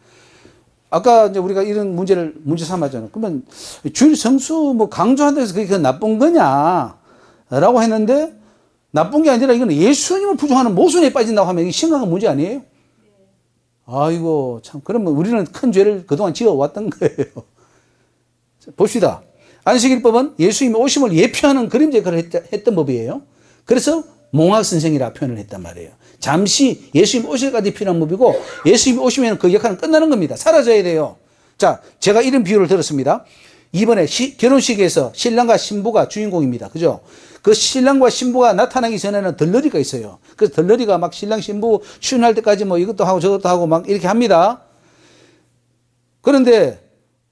아까 이제 우리가 이런 문제 삼았잖아요. 그러면 주일 성수 뭐 강조한다고 해서 그게 나쁜 거냐? 라고 했는데 나쁜 게 아니라 이건 예수님을 부정하는 모순에 빠진다고 하면 이게 심각한 문제 아니에요? 아이고 참 그러면 우리는 큰 죄를 그동안 지어왔던 거예요. 봅시다. 안식일법은 예수님의 오심을 예표하는 그림자 역할을 했던 법이에요. 그래서 몽학선생이라 표현을 했단 말이에요. 잠시 예수님 오실 때까지 필요한 법이고 예수님 오시면 그 역할은 끝나는 겁니다. 사라져야 돼요. 자, 제가 이런 비유를 들었습니다. 이번에 결혼식에서 신랑과 신부가 주인공입니다. 그죠? 그 신랑과 신부가 나타나기 전에는 덜러리가 있어요. 그래서 덜러리가 막 신랑 신부 출연할 때까지 뭐 이것도 하고 저것도 하고 막 이렇게 합니다. 그런데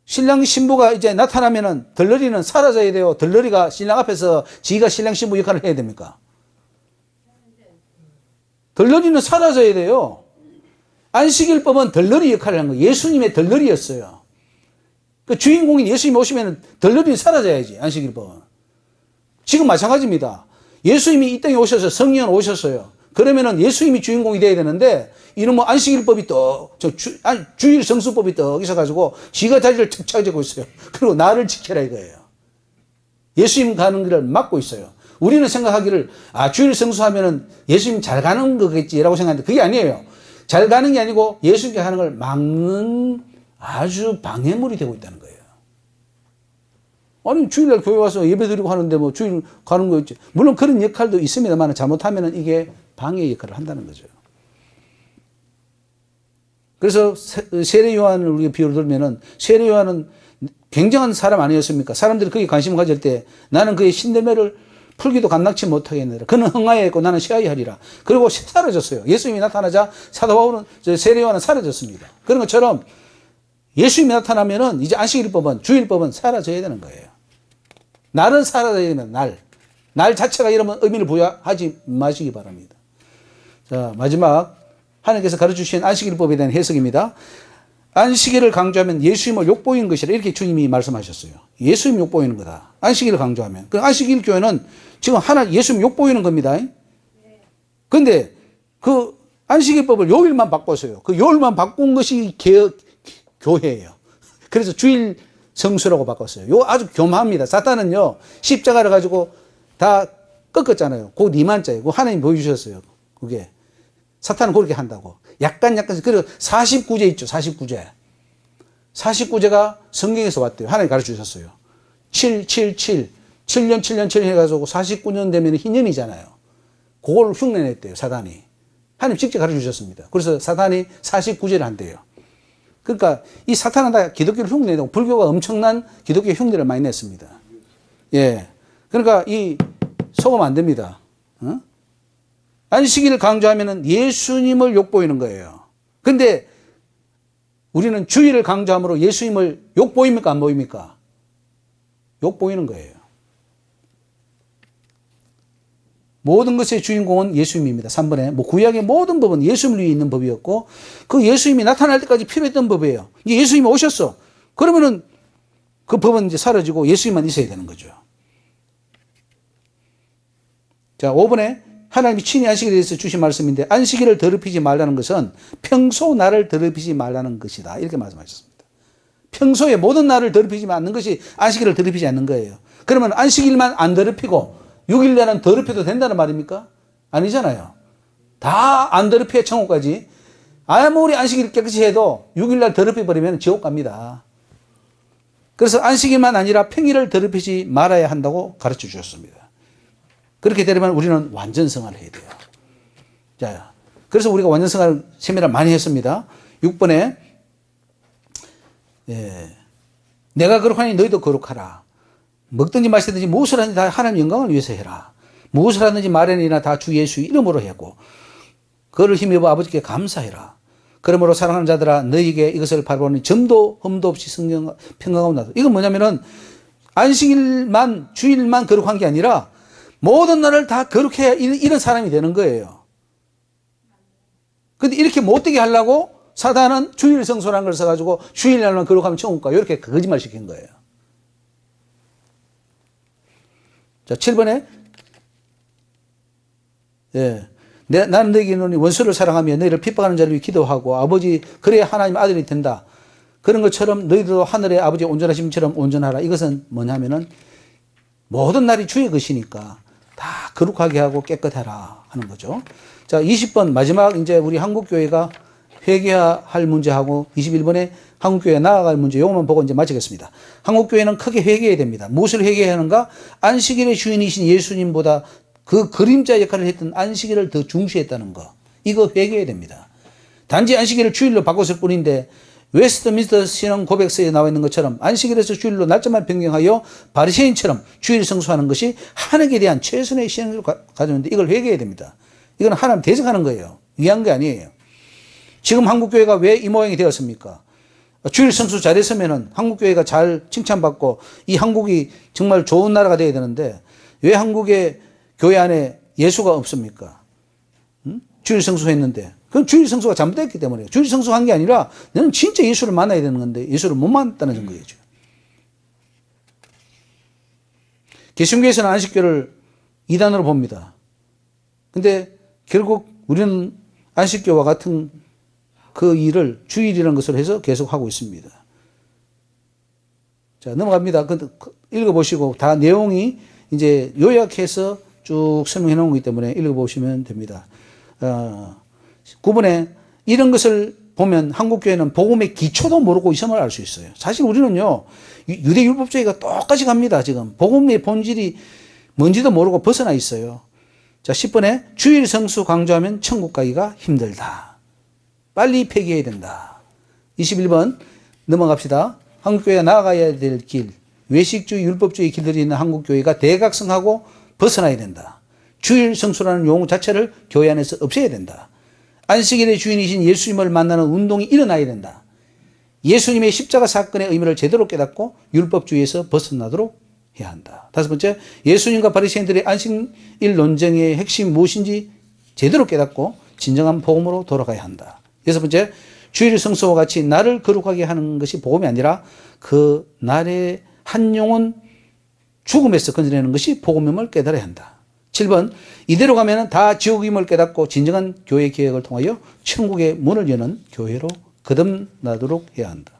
신랑 신부가 이제 나타나면은 덜러리는 사라져야 돼요. 덜러리가 신랑 앞에서 지가 신랑 신부 역할을 해야 됩니까? 덜러리는 사라져야 돼요. 안식일법은 덜러리 역할을 한 거예요. 예수님의 덜러리였어요. 그 주인공인 예수님이 오시면 덜러리는 사라져야지, 안식일법은. 지금 마찬가지입니다. 예수님이 이 땅에 오셔서 성령은 오셨어요. 그러면은 예수님이 주인공이 돼야 되는데, 이런 뭐 안식일법이 주일 성수법이 떡 있어가지고, 지가 자리를 툭 차지고 있어요. 그리고 나를 지켜라 이거예요. 예수님 가는 길을 막고 있어요. 우리는 생각하기를, 주일 성수하면은 예수님 잘 가는 거겠지라고 생각하는데, 그게 아니에요. 잘 가는 게 아니고, 예수님께 가는 걸 막는 아주 방해물이 되고 있다는 거예요. 아니, 주일날 교회 와서 예배 드리고 하는데 뭐 주일 가는 거 있지. 물론 그런 역할도 있습니다만 잘못하면 이게 방해 역할을 한다는 거죠. 그래서 세례 요한을 우리가 비유를 들면은 세례 요한은 굉장한 사람 아니었습니까? 사람들이 거기에 관심을 가질 때 나는 그의 신들매를 풀기도 감당치 못하겠느라. 그는 흥하였고 나는 쇠하리라. 그리고 사라졌어요. 예수님이 나타나자 사도 바울은 세례 요한은 사라졌습니다. 그런 것처럼 예수님이 나타나면은 이제 안식일법은 주일법은 사라져야 되는 거예요. 날은 사라져야 됩니다. 날 자체가 이러면 의미를 부여하지 마시기 바랍니다. 자, 마지막 하나님께서 가르쳐주신 안식일법에 대한 해석입니다. 안식일을 강조하면 예수님을 욕보이는 것이라 이렇게 주님이 말씀하셨어요. 예수님 욕보이는 거다. 안식일을 강조하면. 그 안식일 교회는 지금 예수님 욕보이는 겁니다. 그런데 그 안식일법을 요일만 바꿨어요. 그 요일만 바꾼 것이 교회예요. 그래서 주일 성수라고 바꿨어요. 요 아주 교만합니다. 사탄은요, 십자가를 가지고 다 꺾었잖아요. 그 니만자예요. 그거 하나님 보여주셨어요. 그게. 사탄은 그렇게 한다고. 약간, 그리고 49제 있죠. 49제. 49제가 성경에서 왔대요. 하나님 가르쳐 주셨어요. 7년 7년 해가지고 49년 되면 희년이잖아요. 그걸 흉내냈대요. 사탄이. 하나님 직접 가르쳐 주셨습니다. 그래서 사탄이 49제를 한대요. 그러니까 이 사탄은 다 기독교를 흉내내고 불교가 엄청난 기독교 흉내를 많이 냈습니다. 예. 그러니까 속으면 안 됩니다. 안식일을 강조하면은 예수님을 욕보이는 거예요. 근데 우리는 주일을 강조함으로 예수님을 욕보입니까? 안 보입니까? 욕보이는 거예요. 모든 것의 주인공은 예수님입니다. 3번에 뭐 구약의 모든 법은 예수님을 위해 있는 법이었고 그 예수님이 나타날 때까지 필요했던 법이에요. 이제 예수님이 오셨어. 그러면은 그 법은 이제 사라지고 예수님만 있어야 되는 거죠. 자, 5번에 하나님이 친히 안식일에 대해서 주신 말씀인데 안식일을 더럽히지 말라는 것은 평소 나를 더럽히지 말라는 것이다. 이렇게 말씀하셨습니다. 평소에 모든 날을 더럽히지 않는 것이 안식일을 더럽히지 않는 거예요. 그러면 안식일만 안 더럽히고 6일날은 더럽혀도 된다는 말입니까? 아니잖아요. 다 안 더럽혀 천국까지. 아무리 안식일 깨끗이 해도 6일날 더럽혀버리면 지옥 갑니다. 그래서 안식일만 아니라 평일을 더럽히지 말아야 한다고 가르쳐 주셨습니다. 그렇게 되려면 우리는 완전성화를 해야 돼요. 자, 그래서 우리가 완전성화 세미나를 많이 했습니다. 6번에 내가 거룩하니 너희도 거룩하라. 먹든지 마시든지 무엇을 하든지 다 하나님 영광을 위해서 해라. 무엇을 하든지 말하니나 다 주 예수 이름으로 하고 그를 힘입어 아버지께 감사해라. 그러므로 사랑하는 자들아 너희에게 이것을 바라보니 점도 흠도 없이 평강하고 나도. 이건 뭐냐면은 안식일만 주일만 거룩한 게 아니라 모든 날을 다 거룩해야 이런 사람이 되는 거예요. 근데 이렇게 못되게 하려고 사단은 주일 성소라는 걸 써가지고 주일날만 거룩하면 천국 가 이렇게 거짓말 시킨 거예요. 자, 7번에 나는 너에게 이르노니 원수를 사랑하며 너희를 핍박하는 자를 위해 기도하고 아버지 그래야 하나님 아들이 된다. 그런 것처럼 너희도 하늘의 아버지 온전하심처럼 온전하라. 이것은 뭐냐면은 모든 날이 주의 것이니까 다 거룩하게 하고 깨끗하라 하는 거죠. 자, 20번 마지막 이제 우리 한국교회가 회개할 문제하고 21번에 한국교회가 나아갈 문제 요것만 보고 이제 마치겠습니다. 한국교회는 크게 회개해야 됩니다. 무엇을 회개해야 하는가? 안식일의 주인이신 예수님보다 그 그림자 역할을 했던 안식일을 더 중시했다는 거. 이거 회개해야 됩니다. 단지 안식일을 주일로 바꿨을 뿐인데 웨스트민스터 신앙 고백서에 나와 있는 것처럼 안식일에서 주일로 날짜만 변경하여 바리새인처럼 주일 성수하는 것이 하나님에 대한 최선의 신앙을 가졌는데 이걸 회개해야 됩니다. 이건 하나님 대적하는 거예요. 위한 게 아니에요. 지금 한국교회가 왜 이 모양이 되었습니까? 주일 성수 잘했으면은 한국교회가 잘 칭찬받고 이 한국이 정말 좋은 나라가 되어야 되는데 왜 한국의 교회 안에 예수가 없습니까? 주일 성수했는데 그건 주일 성수가 잘못됐기 때문에 주일 성수한 게 아니라 너는 진짜 예수를 만나야 되는 건데 예수를 못 만났다는 거예요. 개신교에서는 안식교를 이단으로 봅니다. 근데 결국 우리는 안식교와 같은 그 일을 주일이라는 것을 해서 계속 하고 있습니다. 자, 넘어갑니다. 읽어보시고 다 내용이 이제 요약해서 쭉 설명해 놓은 거기 때문에 읽어보시면 됩니다. 9번에 이런 것을 보면 한국교회는 복음의 기초도 모르고 있음을 알 수 있어요. 사실 우리는요, 유대율법주의가 똑같이 갑니다. 지금 복음의 본질이 뭔지도 모르고 벗어나 있어요. 자, 10번에 주일 성수 강조하면 천국 가기가 힘들다. 빨리 폐기해야 된다. 21번 넘어갑시다. 한국교회가 나아가야 될 길, 외식주의, 율법주의 길들이 있는 한국교회가 대각성하고 벗어나야 된다. 주일 성수라는 용어 자체를 교회 안에서 없애야 된다. 안식일의 주인이신 예수님을 만나는 운동이 일어나야 된다. 예수님의 십자가 사건의 의미를 제대로 깨닫고 율법주의에서 벗어나도록 해야 한다. 5번째, 예수님과 바리새인들의 안식일 논쟁의 핵심이 무엇인지 제대로 깨닫고 진정한 복음으로 돌아가야 한다. 6번째, 주일 성수와 같이 나를 거룩하게 하는 것이 복음이 아니라 그 날의 한 영혼 죽음에서 건져내는 것이 복음임을 깨달아야 한다. 7번, 이대로 가면 다 지옥임을 깨닫고 진정한 교회 개혁을 통하여 천국의 문을 여는 교회로 거듭나도록 해야 한다.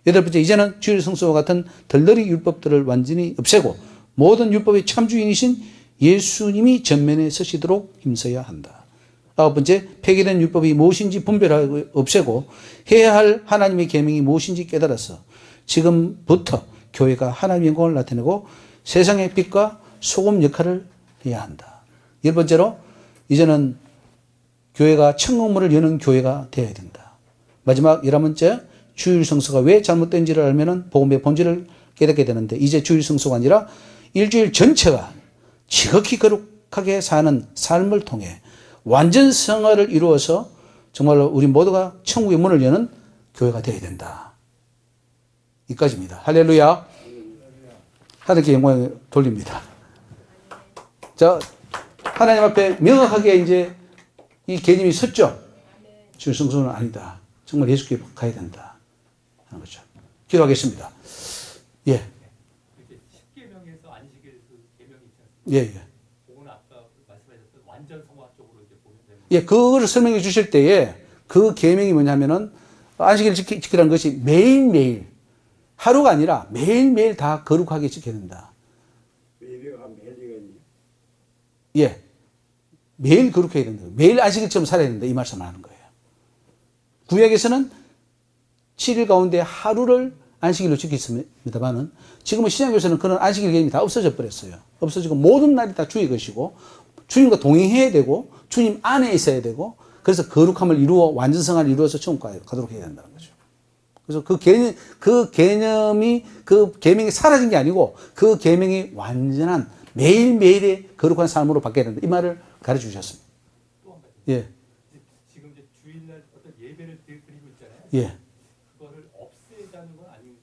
8번째, 이제는 주일 성수와 같은 덜덜이 율법들을 완전히 없애고 모든 율법의 참주인이신 예수님이 전면에 서시도록 힘써야 한다. 9번째, 폐기된 율법이 무엇인지 분별하고 없애고 해야 할 하나님의 계명이 무엇인지 깨달아서 지금부터 교회가 하나님의 영광을 나타내고 세상의 빛과 소금 역할을 해야 한다. 10번째로 이제는 교회가 천국문을 여는 교회가 되어야 된다. 마지막 11번째, 주일 성수가 왜 잘못된지를 알면은 복음의 본질을 깨닫게 되는데 이제 주일 성수가 아니라 일주일 전체가 지극히 거룩하게 사는 삶을 통해 완전 성화를 이루어서 정말로 우리 모두가 천국의 문을 여는 교회가 되어야 된다. 이까지입니다. 할렐루야. 하나님께 영광을 돌립니다. 자, 하나님 앞에 명확하게 이제 이 개념이 섰죠. 주일 성수는 아니다. 정말 예수께 가야 된다. 하는 거죠. 기도하겠습니다. 예. 10계명에서 안식일 그 계명이 있지 않습니까? 예, 예. 그거는 아까 말씀하셨던 완전 성화 쪽으로 이제 보면 되는 예, 그거를 설명해 주실 때에 그 계명이 뭐냐면은 안식일을 지키라는 것이 매일매일 하루가 아니라 매일매일 다 거룩하게 지켜야 된다. 매일이가 있네. 예. 매일 거룩해야 된다. 매일 안식일처럼 살아야 된다. 이 말씀을 하는 거예요. 구약에서는 7일 가운데 하루를 안식일로 지켰습니다만은 지금은 신약교에서는 그런 안식일 개념이 다 없어져 버렸어요. 없어지고 모든 날이 다 주의 것이고 주님과 동행해야 되고 주님 안에 있어야 되고 그래서 거룩함을 이루어 완전성을 이루어서 천국 가도록 해야 된다는 거죠. 그래서 그 계명이 사라진 게 아니고 그 계명이 완전한 매일매일의 거룩한 삶으로 바뀌어야 된다. 이 말을 가르쳐 주셨습니다. 또 한 가지. 예. 지금 이제 주일날 어떤 예배를 드리고 있잖아요. 예. 그거를 없애자는 건 아닌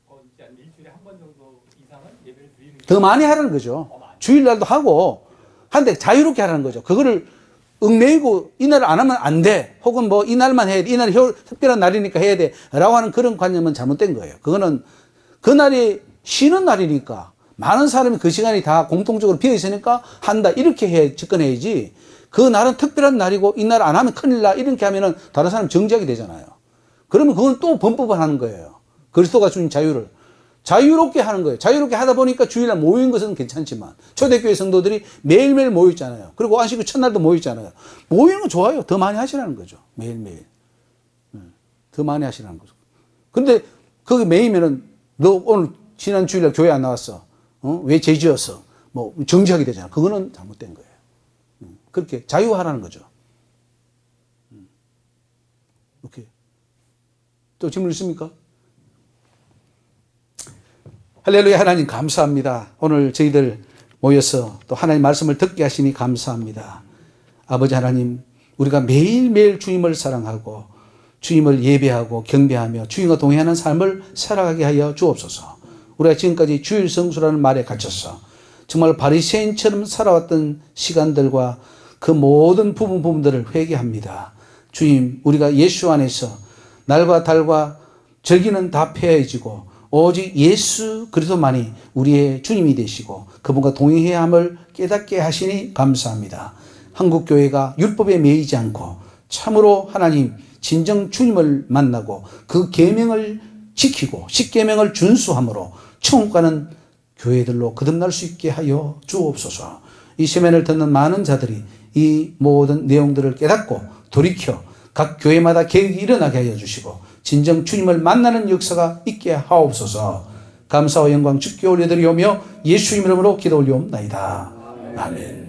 건지 아니면 일주일에 한 번 정도 이상은 예배를 드리는 게 더 많이 하라는 거죠. 주일날도 하고 한데 자유롭게 하라는 거죠. 그거를 얽매이고 이날을 안 하면 안 돼. 혹은 뭐 이날만 해야 돼. 이날이 특별한 날이니까 해야 돼. 라고 하는 그런 관념은 잘못된 거예요. 그거는 그날이 쉬는 날이니까 많은 사람이 그 시간이 다 공통적으로 비어 있으니까 한다. 이렇게 접근해야지. 그 날은 특별한 날이고 이날 안 하면 큰일 나. 이렇게 하면은 다른 사람 정지하게 되잖아요. 그러면 그건 또 범법을 하는 거예요. 그리스도가 주신 자유를. 자유롭게 하는 거예요. 자유롭게 하다 보니까 주일날 모인 것은 괜찮지만 초대교회 성도들이 매일매일 모였잖아요. 그리고 안식일 첫날도 모였잖아요. 모이는 건 좋아요. 더 많이 하시라는 거죠. 매일매일. 더 많이 하시라는 거죠. 근데 거기 매이면은 너 오늘 지난 주일날 교회 안 나왔어. 왜 죄지었어? 뭐 정지하게 되잖아. 그거는 잘못된 거예요. 그렇게 자유하라는 거죠. 오케이. 또 질문 있습니까? 할렐루야. 하나님 감사합니다. 오늘 저희들 모여서 또 하나님 말씀을 듣게 하시니 감사합니다. 아버지 하나님, 우리가 매일매일 주님을 사랑하고 주님을 예배하고 경배하며 주님과 동행하는 삶을 살아가게 하여 주옵소서. 우리가 지금까지 주일 성수라는 말에 갇혀서 정말 바리새인처럼 살아왔던 시간들과 그 모든 부분들을 회개합니다. 주님, 우리가 예수 안에서 날과 달과 절기는 다 폐해지고 오직 예수 그리스도만이 우리의 주님이 되시고 그분과 동행해야 함을 깨닫게 하시니 감사합니다. 한국교회가 율법에 매이지 않고 참으로 하나님 진정 주님을 만나고 그 계명을 지키고 십계명을 준수함으로 천국 가는 교회들로 거듭날 수 있게 하여 주옵소서. 이 세면을 듣는 많은 자들이 이 모든 내용들을 깨닫고 돌이켜 각 교회마다 계획이 일어나게 하여 주시고 진정 주님을 만나는 역사가 있게 하옵소서. 감사와 영광 주께 올려드리오며 예수 이름으로 기도 올리옵나이다. 아멘.